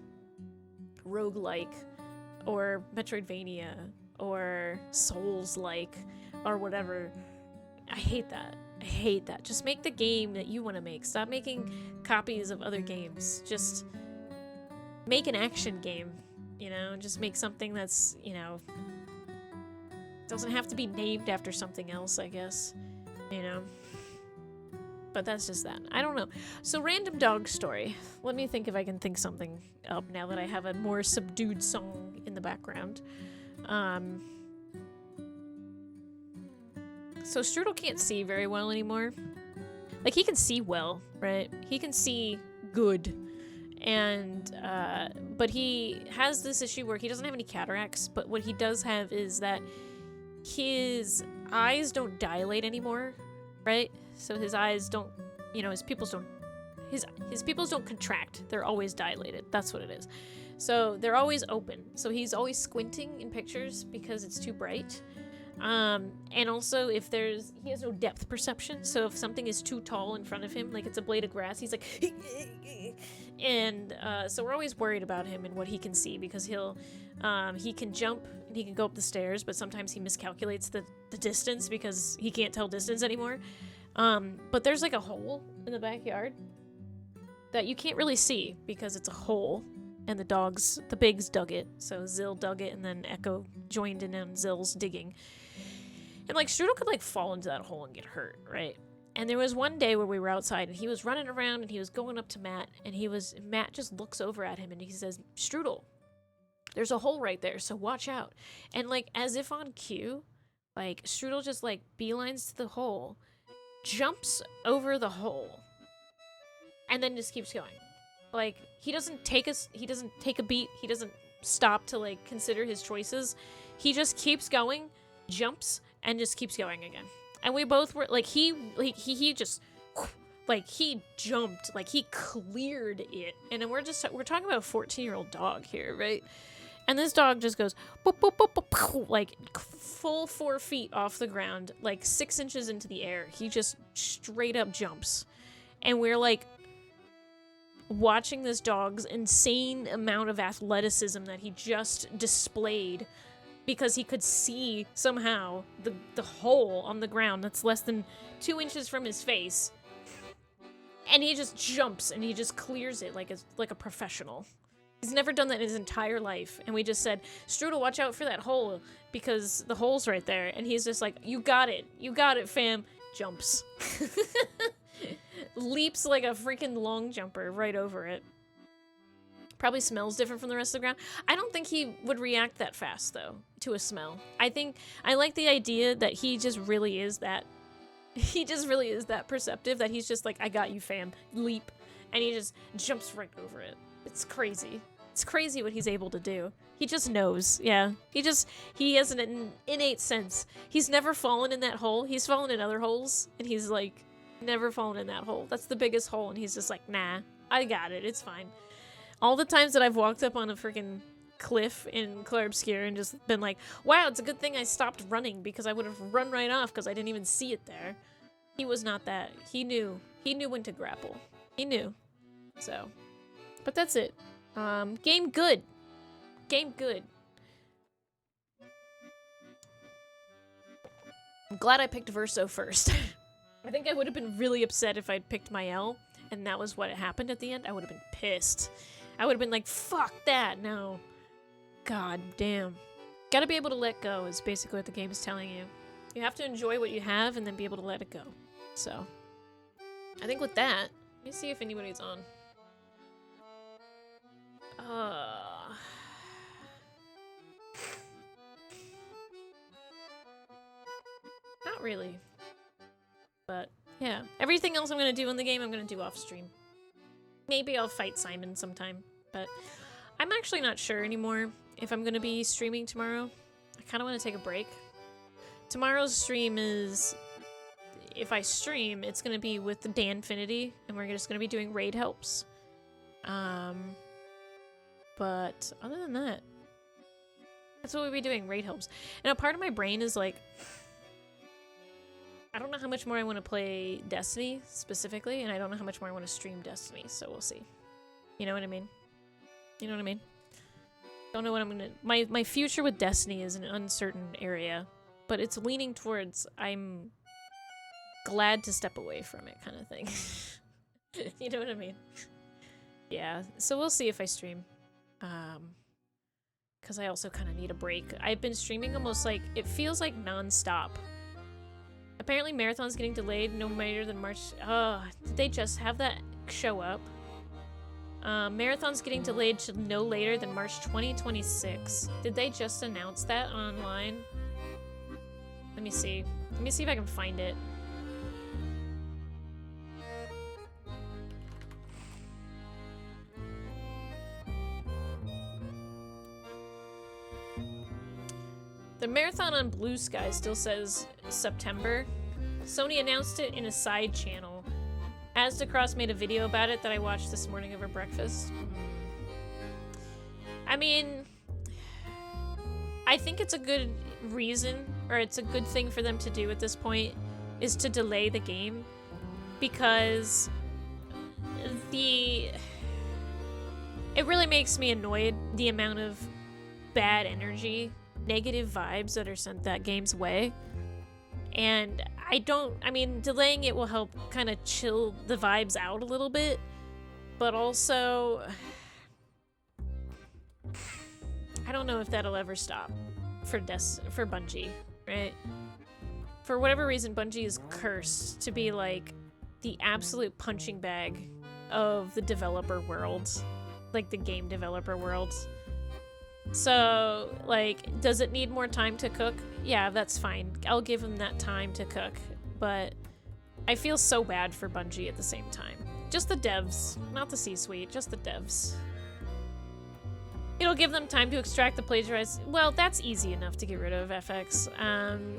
Speaker 1: roguelike, or Metroidvania, or Souls-like, or whatever. I hate that. I hate that. Just make the game that you want to make. Stop making copies of other games. Just make an action game, you know? Just make something that's, you know, doesn't have to be named after something else, I guess, you know? But that's just that. I don't know. So, random dog story. Let me think if I can think something up now that I have a more subdued song in the background. So Strudel can't see very well anymore. Like, he can see well, right? He can see good. And, but he has this issue where he doesn't have any cataracts, but what he does have is that his eyes don't dilate anymore, right? So his eyes don't, you know, his pupils don't contract. They're always dilated. That's what it is. So they're always open. So he's always squinting in pictures because it's too bright. And also he has no depth perception. So if something is too tall in front of him, like it's a blade of grass, he's like, and, so we're always worried about him and what he can see, because he can jump and he can go up the stairs, but sometimes he miscalculates the distance because he can't tell distance anymore. But there's like a hole in the backyard that you can't really see because it's a hole, and the bigs dug it. So Zill dug it, and then Echo joined in on Zill's digging. And like Strudel could like fall into that hole and get hurt, right? And there was one day where we were outside and he was running around and he was going up to Matt, and Matt just looks over at him and he says, Strudel, there's a hole right there, so watch out. And like, as if on cue, like Strudel just like beelines to the hole, jumps over the hole, and then just keeps going. Like, he doesn't take a beat, he doesn't stop to like consider his choices. He just keeps going, jumps, and just keeps going again. And we both were like, he just, like, he jumped, like he cleared it. And then we're talking about a 14-year-old dog here, right? And this dog just goes, boop, boop, boop, boop, boop, like full 4 feet off the ground, like 6 inches into the air. He just straight up jumps. And we're like watching this dog's insane amount of athleticism that he just displayed, because he could see somehow the hole on the ground that's less than 2 inches from his face. And he just jumps and he just clears it like a professional. He's never done that in his entire life. And we just said, Strudel, watch out for that hole, because the hole's right there. And he's just like, you got it, fam. Jumps. Leaps like a freaking long jumper right over it. Probably smells different from the rest of the ground. I don't think he would react that fast, though, to a smell. I like the idea that he just really is that perceptive, that he's just like, I got you, fam. Leap. And he just jumps right over it. It's crazy. It's crazy what he's able to do. He just knows, yeah. He has an innate sense. He's never fallen in that hole. He's fallen in other holes, and he's like, never fallen in that hole. That's the biggest hole, and he's just like, nah, I got it. It's fine. All the times that I've walked up on a freaking cliff in Clair Obscur and just been like, wow, it's a good thing I stopped running, because I would have run right off because I didn't even see it there. He was not that. He knew when to grapple. He knew. So, but that's it. Game good. I'm glad I picked Verso first. I think I would have been really upset if I'd picked Mael, and that was what happened at the end. I would have been pissed. I would have been like, fuck that, no. God damn. Gotta be able to let go is basically what the game is telling you. You have to enjoy what you have and then be able to let it go. So, I think with that, let me see if anybody's on. Not really. But, yeah. Everything else I'm gonna do in the game, I'm gonna do off stream. Maybe I'll fight Simon sometime, but I'm actually not sure anymore if I'm gonna be streaming tomorrow. I kinda wanna take a break. Tomorrow's stream is, if I stream, it's gonna be with the Danfinity, and we're just gonna be doing raid helps. But other than that, that's what we'll be doing, raid helps. And a part of my brain is like, I don't know how much more I want to play Destiny specifically, and I don't know how much more I want to stream Destiny, so we'll see. You know what I mean? You know what I mean? Don't know what I'm gonna... My future with Destiny is an uncertain area, but it's leaning towards I'm glad to step away from it kind of thing. You know what I mean? Yeah, so we'll see if I stream. Because I also kind of need a break. I've been streaming almost like... It feels like non-stop. Apparently Marathon's getting delayed no later than March... did they just have that show up? Marathon's getting delayed to no later than March 2026. Did they just announce that online? Let me see. Let me see if I can find it. The marathon on Blue Sky still says September. Sony announced it in a side channel. Asdacross made a video about it that I watched this morning over breakfast. I mean, I think it's a good reason, or it's a good thing for them to do at this point, is to delay the game. Because it really makes me annoyed, the amount of bad energy, negative vibes that are sent that game's way. And I mean, delaying it will help kind of chill the vibes out a little bit, but also, I don't know if that'll ever stop for Bungie, right? For whatever reason, Bungie is cursed to be like the absolute punching bag of the developer world, like the game developer world. So, like, does it need more time to cook? Yeah, that's fine. I'll give them that time to cook. But I feel so bad for Bungie at the same time. Just the devs, not the C-suite, just the devs. It'll give them time to extract the plagiarized... Well, that's easy enough to get rid of, FX.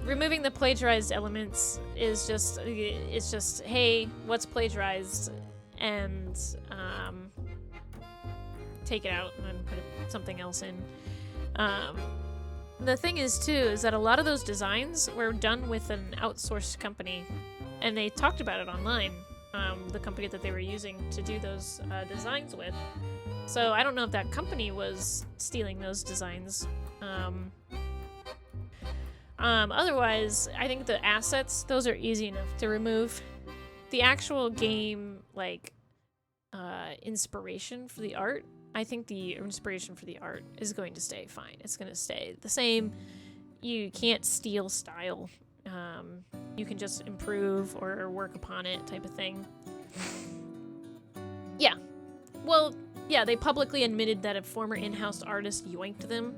Speaker 1: Removing the plagiarized elements is just... It's just, hey, what's plagiarized? And, take it out and then put something else in. The thing is, too, is that a lot of those designs were done with an outsourced company, and they talked about it online, the company that they were using to do those designs with. So I don't know if that company was stealing those designs. Otherwise, I think the assets, those are easy enough to remove. The actual game, like, inspiration for the art, I think the inspiration for the art is going to stay fine. It's going to stay the same. You can't steal style. You can just improve or work upon it type of thing. Yeah. Well, yeah, they publicly admitted that a former in-house artist yoinked them.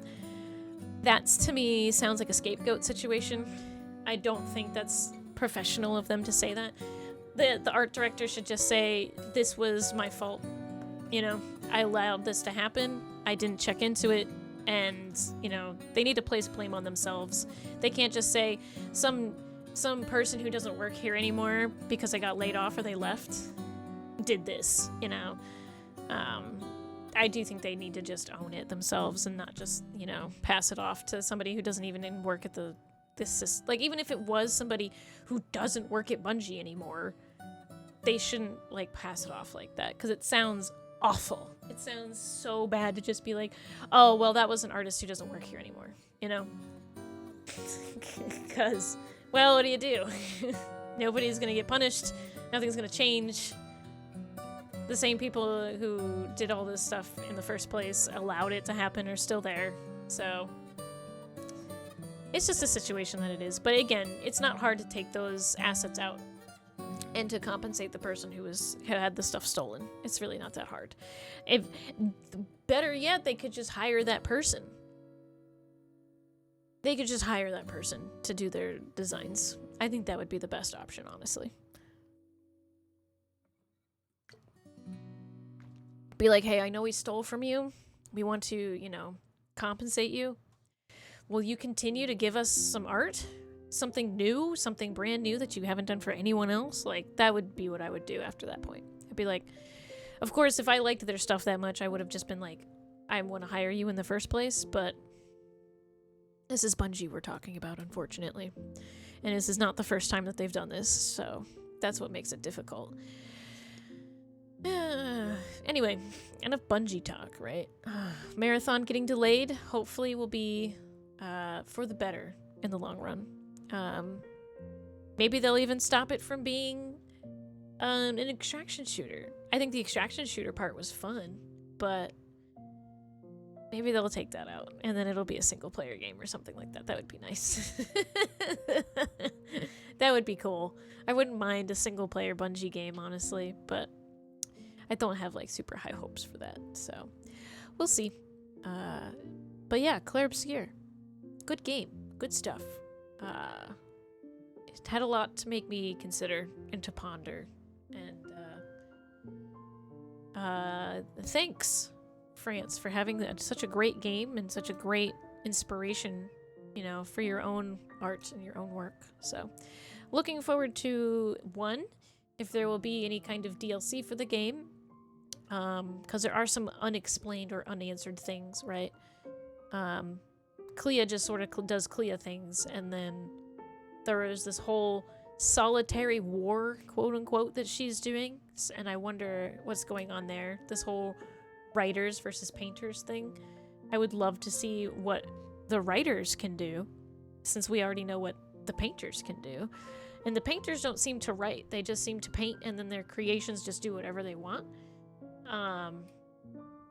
Speaker 1: That, to me, sounds like a scapegoat situation. I don't think that's professional of them to say that. The art director should just say, this was my fault. You know, I allowed this to happen. I didn't check into it. And, you know, they need to place blame on themselves. They can't just say, some person who doesn't work here anymore because they got laid off or they left did this, you know. I do think they need to just own it themselves and not just, you know, pass it off to somebody who doesn't even work at like, even if it was somebody who doesn't work at Bungie anymore, they shouldn't, like, pass it off like that, because it sounds awful. It sounds so bad to just be like, oh, well, that was an artist who doesn't work here anymore, you know? Because well, what do you do? Nobody's gonna get punished. Nothing's gonna change. The same people who did all this stuff in the first place, allowed it to happen, are still there. So it's just a situation that it is. But again, it's not hard to take those assets out and to compensate the person who had the stuff stolen. It's really not that hard. If better yet, they could just hire that person. They could just hire that person to do their designs. I think that would be the best option, honestly. Be like, hey, I know we stole from you. We want to, you know, compensate you. Will you continue to give us some art? Something new? Something brand new that you haven't done for anyone else? Like, that would be what I would do after that point. I'd be like, of course, if I liked their stuff that much, I would have just been like, I want to hire you in the first place, but this is Bungie we're talking about, unfortunately. And this is not the first time that they've done this, so that's what makes it difficult. Anyway, enough Bungie talk, right? Marathon getting delayed, hopefully will be for the better in the long run. Maybe they'll even stop it from being an extraction shooter. I think the extraction shooter part was fun, but maybe they'll take that out, and then it'll be a single-player game or something like that. That would be nice. That would be cool. I wouldn't mind a single-player Bungie game, honestly, but I don't have, like, super high hopes for that, so we'll see. But yeah, Clair Obscur. Good game. Good stuff. It had a lot to make me consider and to ponder, and thanks, France, for having such a great game and such a great inspiration, you know, for your own art and your own work. So, looking forward to if there will be any kind of DLC for the game, because there are some unexplained or unanswered things, right? Clea just sort of does Clea things, and then there is this whole solitary war, quote-unquote, that she's doing, and I wonder what's going on there. This whole writers versus painters thing. I would love to see what the writers can do, since we already know what the painters can do. And the painters don't seem to write, they just seem to paint, and then their creations just do whatever they want.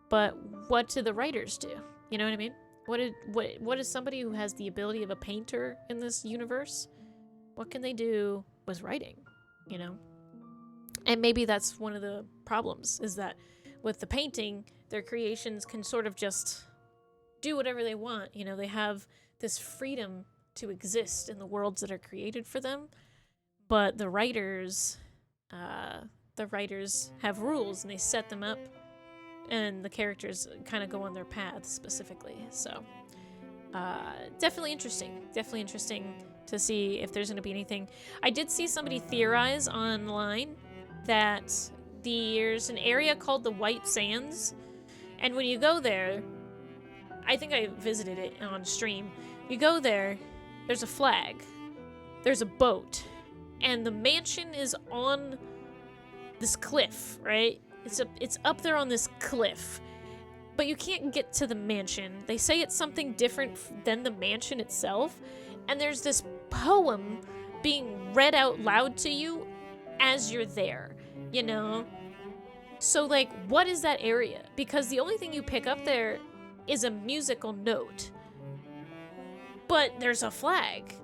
Speaker 1: But what do the writers do? You know what I mean? What is somebody who has the ability of a painter in this universe? What can they do with writing? You know? And maybe that's one of the problems, is that with the painting, their creations can sort of just do whatever they want. You know, they have this freedom to exist in the worlds that are created for them. But the writers have rules, and they set them up, and the characters kind of go on their paths specifically. So, definitely interesting. Definitely interesting to see if there's going to be anything. I did see somebody theorize online that there's an area called the White Sands, and when you go there, I think I visited it on stream. You go there, there's a flag, there's a boat, and the mansion is on this cliff, right? It's up there on this cliff, but you can't get to the mansion. They say it's something different than the mansion itself, and there's this poem being read out loud to you as you're there, you know? So, like, what is that area? Because the only thing you pick up there is a musical note. But there's a flag,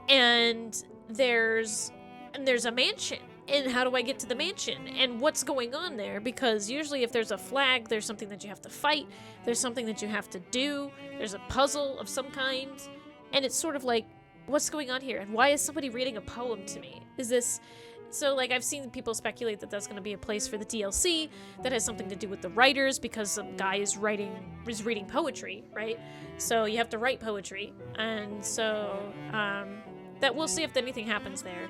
Speaker 1: and there's a mansion. And how do I get to the mansion? And what's going on there? Because usually if there's a flag, there's something that you have to fight. There's something that you have to do. There's a puzzle of some kind. And it's sort of like, what's going on here? And why is somebody reading a poem to me? Is this... So, like, I've seen people speculate that that's going to be a place for the DLC that has something to do with the writers, because some guy is reading poetry, right? So you have to write poetry. And so, that we'll see if anything happens there.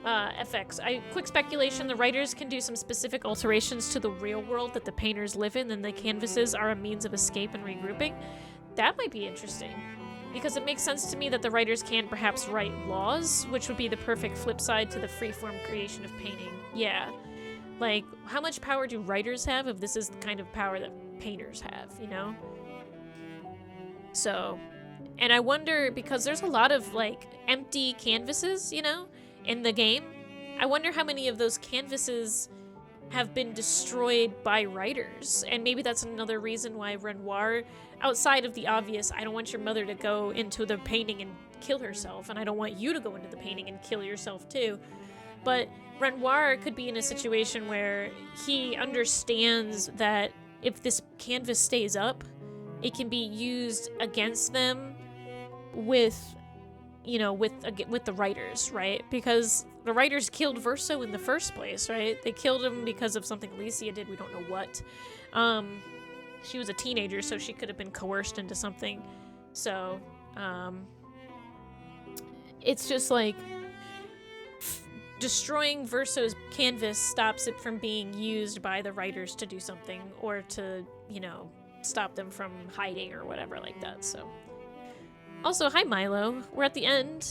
Speaker 1: FX. Quick speculation, the writers can do some specific alterations to the real world that the painters live in, and the canvases are a means of escape and regrouping. That might be interesting, because it makes sense to me that the writers can perhaps write laws, which would be the perfect flip side to the freeform creation of painting. Yeah. Like, how much power do writers have if this is the kind of power that painters have, you know? So, And I wonder, because there's a lot of, like, empty canvases, you know, in the game. I wonder how many of those canvases have been destroyed by writers. And maybe that's another reason why Renoir, outside of the obvious, I don't want your mother to go into the painting and kill herself, and I don't want you to go into the painting and kill yourself too. But Renoir could be in a situation where he understands that if this canvas stays up, it can be used against them with, you know, with the writers, right? Because the writers killed Verso in the first place, right? They killed him because of something Alicia did, we don't know what. She was a teenager, so she could have been coerced into something. So, it's just like, destroying Verso's canvas stops it from being used by the writers to do something, or to, you know, stop them from hiding or whatever like that, so. Also, hi Milo. We're at the end.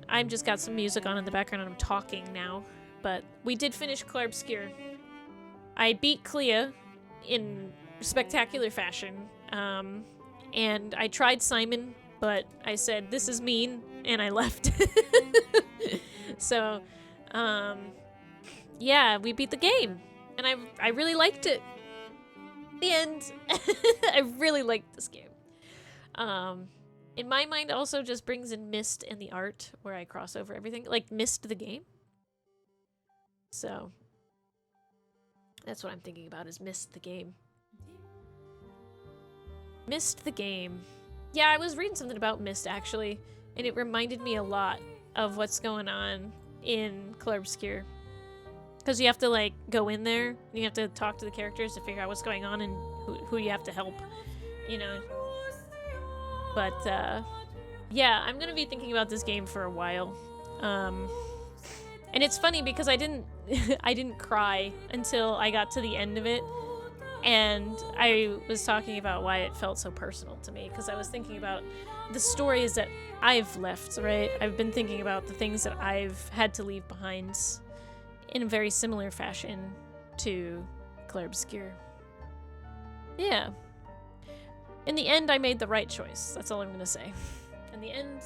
Speaker 1: I've just got some music on in the background and I'm talking now. But we did finish Clair Obscur. I beat Clea in spectacular fashion. And I tried Simon, but I said, this is mean, and I left. So, yeah, we beat the game. And I really liked it. The end. I really liked this game. In my mind, it also just brings in Myst and the art, where I cross over everything. Like, Myst the game. So, that's what I'm thinking about, is Myst the game. Myst the game. Yeah, I was reading something about Myst, actually, and it reminded me a lot of what's going on in Clair Obscur. Because you have to, like, go in there, and you have to talk to the characters to figure out what's going on and who you have to help, you know. But, yeah, I'm gonna be thinking about this game for a while. And it's funny because I didn't I didn't cry until I got to the end of it. And I was talking about why it felt so personal to me, because I was thinking about the stories that I've left, right? I've been thinking about the things that I've had to leave behind in a very similar fashion to Clair Obscur. Yeah. In the end, I made the right choice. That's all I'm gonna say. In the end,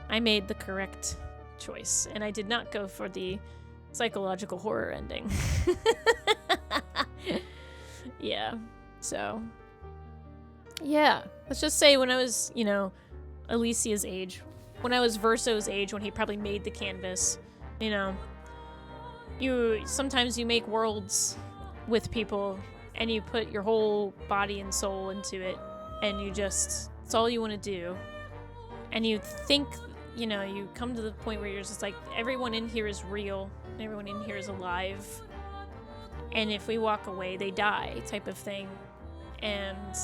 Speaker 1: I made the correct choice, and I did not go for the psychological horror ending. Yeah, so, yeah, let's just say when I was, you know, Alicia's age, when I was Verso's age, when he probably made the canvas, you know, sometimes you make worlds with people, and you put your whole body and soul into it, and it's all you want to do, and you think, you know, you come to the point where you're just like, everyone in here is real, and everyone in here is alive, and if we walk away, they die, type of thing. And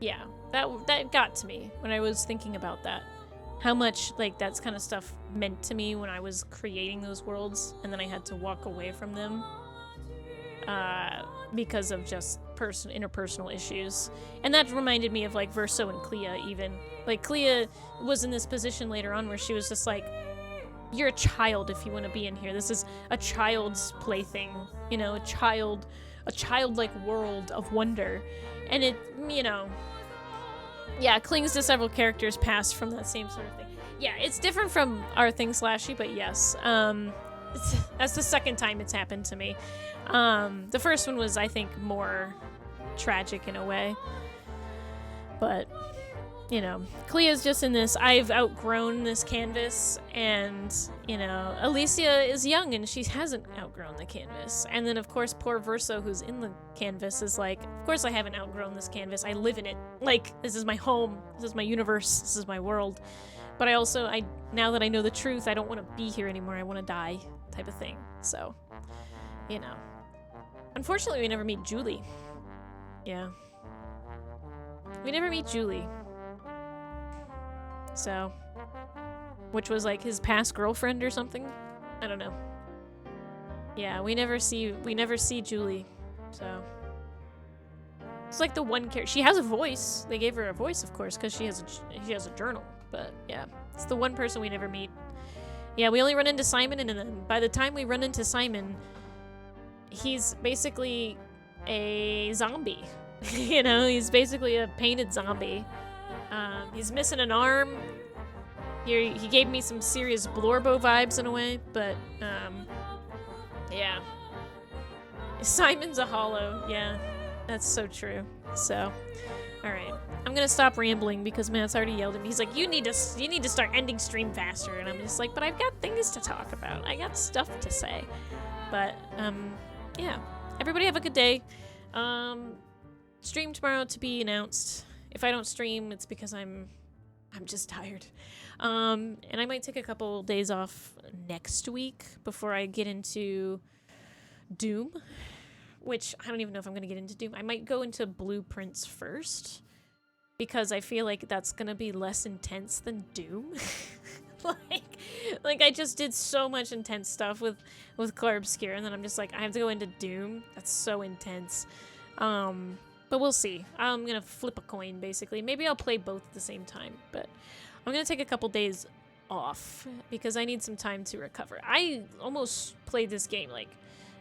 Speaker 1: yeah, that got to me when I was thinking about that. How much, like, that's kind of stuff meant to me when I was creating those worlds, and then I had to walk away from them because of just interpersonal issues. And that reminded me of, like, Verso and Clea, even. Like, Clea was in this position later on where she was just like, you're a child if you want to be in here. This is a child's plaything, you know, a childlike world of wonder. And it, you know, yeah, clings to several characters past from that same sort of thing. Yeah, it's different from our thing slashy, but yes. That's the second time it's happened to me. The first one was, I think, more tragic in a way. But, you know, Clea's just in this, I've outgrown this canvas, and, you know, Alicia is young and she hasn't outgrown the canvas. And then, of course, poor Verso, who's in the canvas, is like, of course I haven't outgrown this canvas, I live in it. Like, this is my home, this is my universe, this is my world. But I also, now that I know the truth, I don't want to be here anymore, I want to die, type of thing. So, you know. Unfortunately, we never meet Julie. Yeah. We never meet Julie. So, which was like his past girlfriend or something? I don't know. Yeah, we never see Julie. So, it's like the one character. She has a voice. They gave her a voice, of course, because she has a journal. But yeah, it's the one person we never meet. Yeah, we only run into Simon, and then by the time we run into Simon, he's basically a zombie. You know, he's basically a painted zombie. He's missing an arm. He gave me some serious Blorbo vibes in a way, but yeah. Simon's a hollow. Yeah, that's so true. So, all right, I'm gonna stop rambling because Matt's already yelled at me. He's like, "You need to start ending stream faster," and I'm just like, "But I've got things to talk about. I got stuff to say." But yeah. Everybody have a good day. Stream tomorrow to be announced. If I don't stream, it's because I'm just tired. And I might take a couple days off next week before I get into Doom, which I don't even know if I'm going to get into Doom. I might go into Blueprints first because I feel like that's going to be less intense than Doom. like I just did so much intense stuff with Clair Obscur, and then I'm just like, I have to go into Doom. That's so intense. But we'll see. I'm gonna flip a coin, basically. Maybe I'll play both at the same time, but I'm gonna take a couple days off because I need some time to recover. I almost played this game like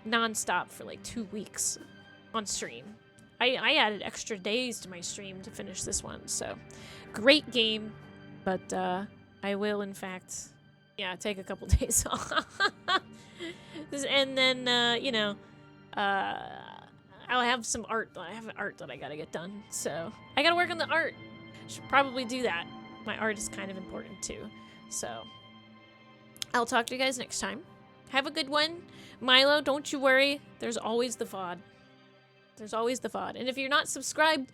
Speaker 1: non-stop for like 2 weeks on stream. I added extra days to my stream to finish this one, so great game, but I will, in fact, yeah, take a couple days off. And then, you know, I'll have some art. I have art that I gotta get done, so I gotta work on the art. Should probably do that. My art is kind of important too, so I'll talk to you guys next time. Have a good one. Milo, don't you worry. There's always the VOD. There's always the VOD. And if you're not subscribed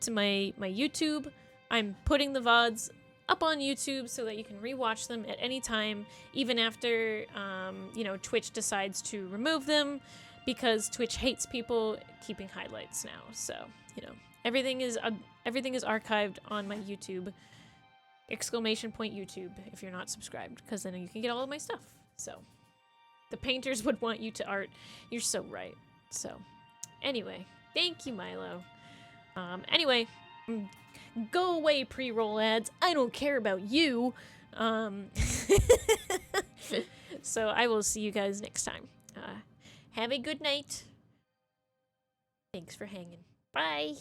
Speaker 1: to my YouTube, I'm putting the VODs up on YouTube so that you can rewatch them at any time, even after, you know, Twitch decides to remove them, because Twitch hates people keeping highlights now. So, you know, everything is archived on my YouTube. ! YouTube if you're not subscribed, because then you can get all of my stuff. So, the painters would want you to art. You're so right. So, anyway, thank you, Milo. Anyway, go away, pre-roll ads. I don't care about you. So I will see you guys next time. Have a good night. Thanks for hanging. Bye.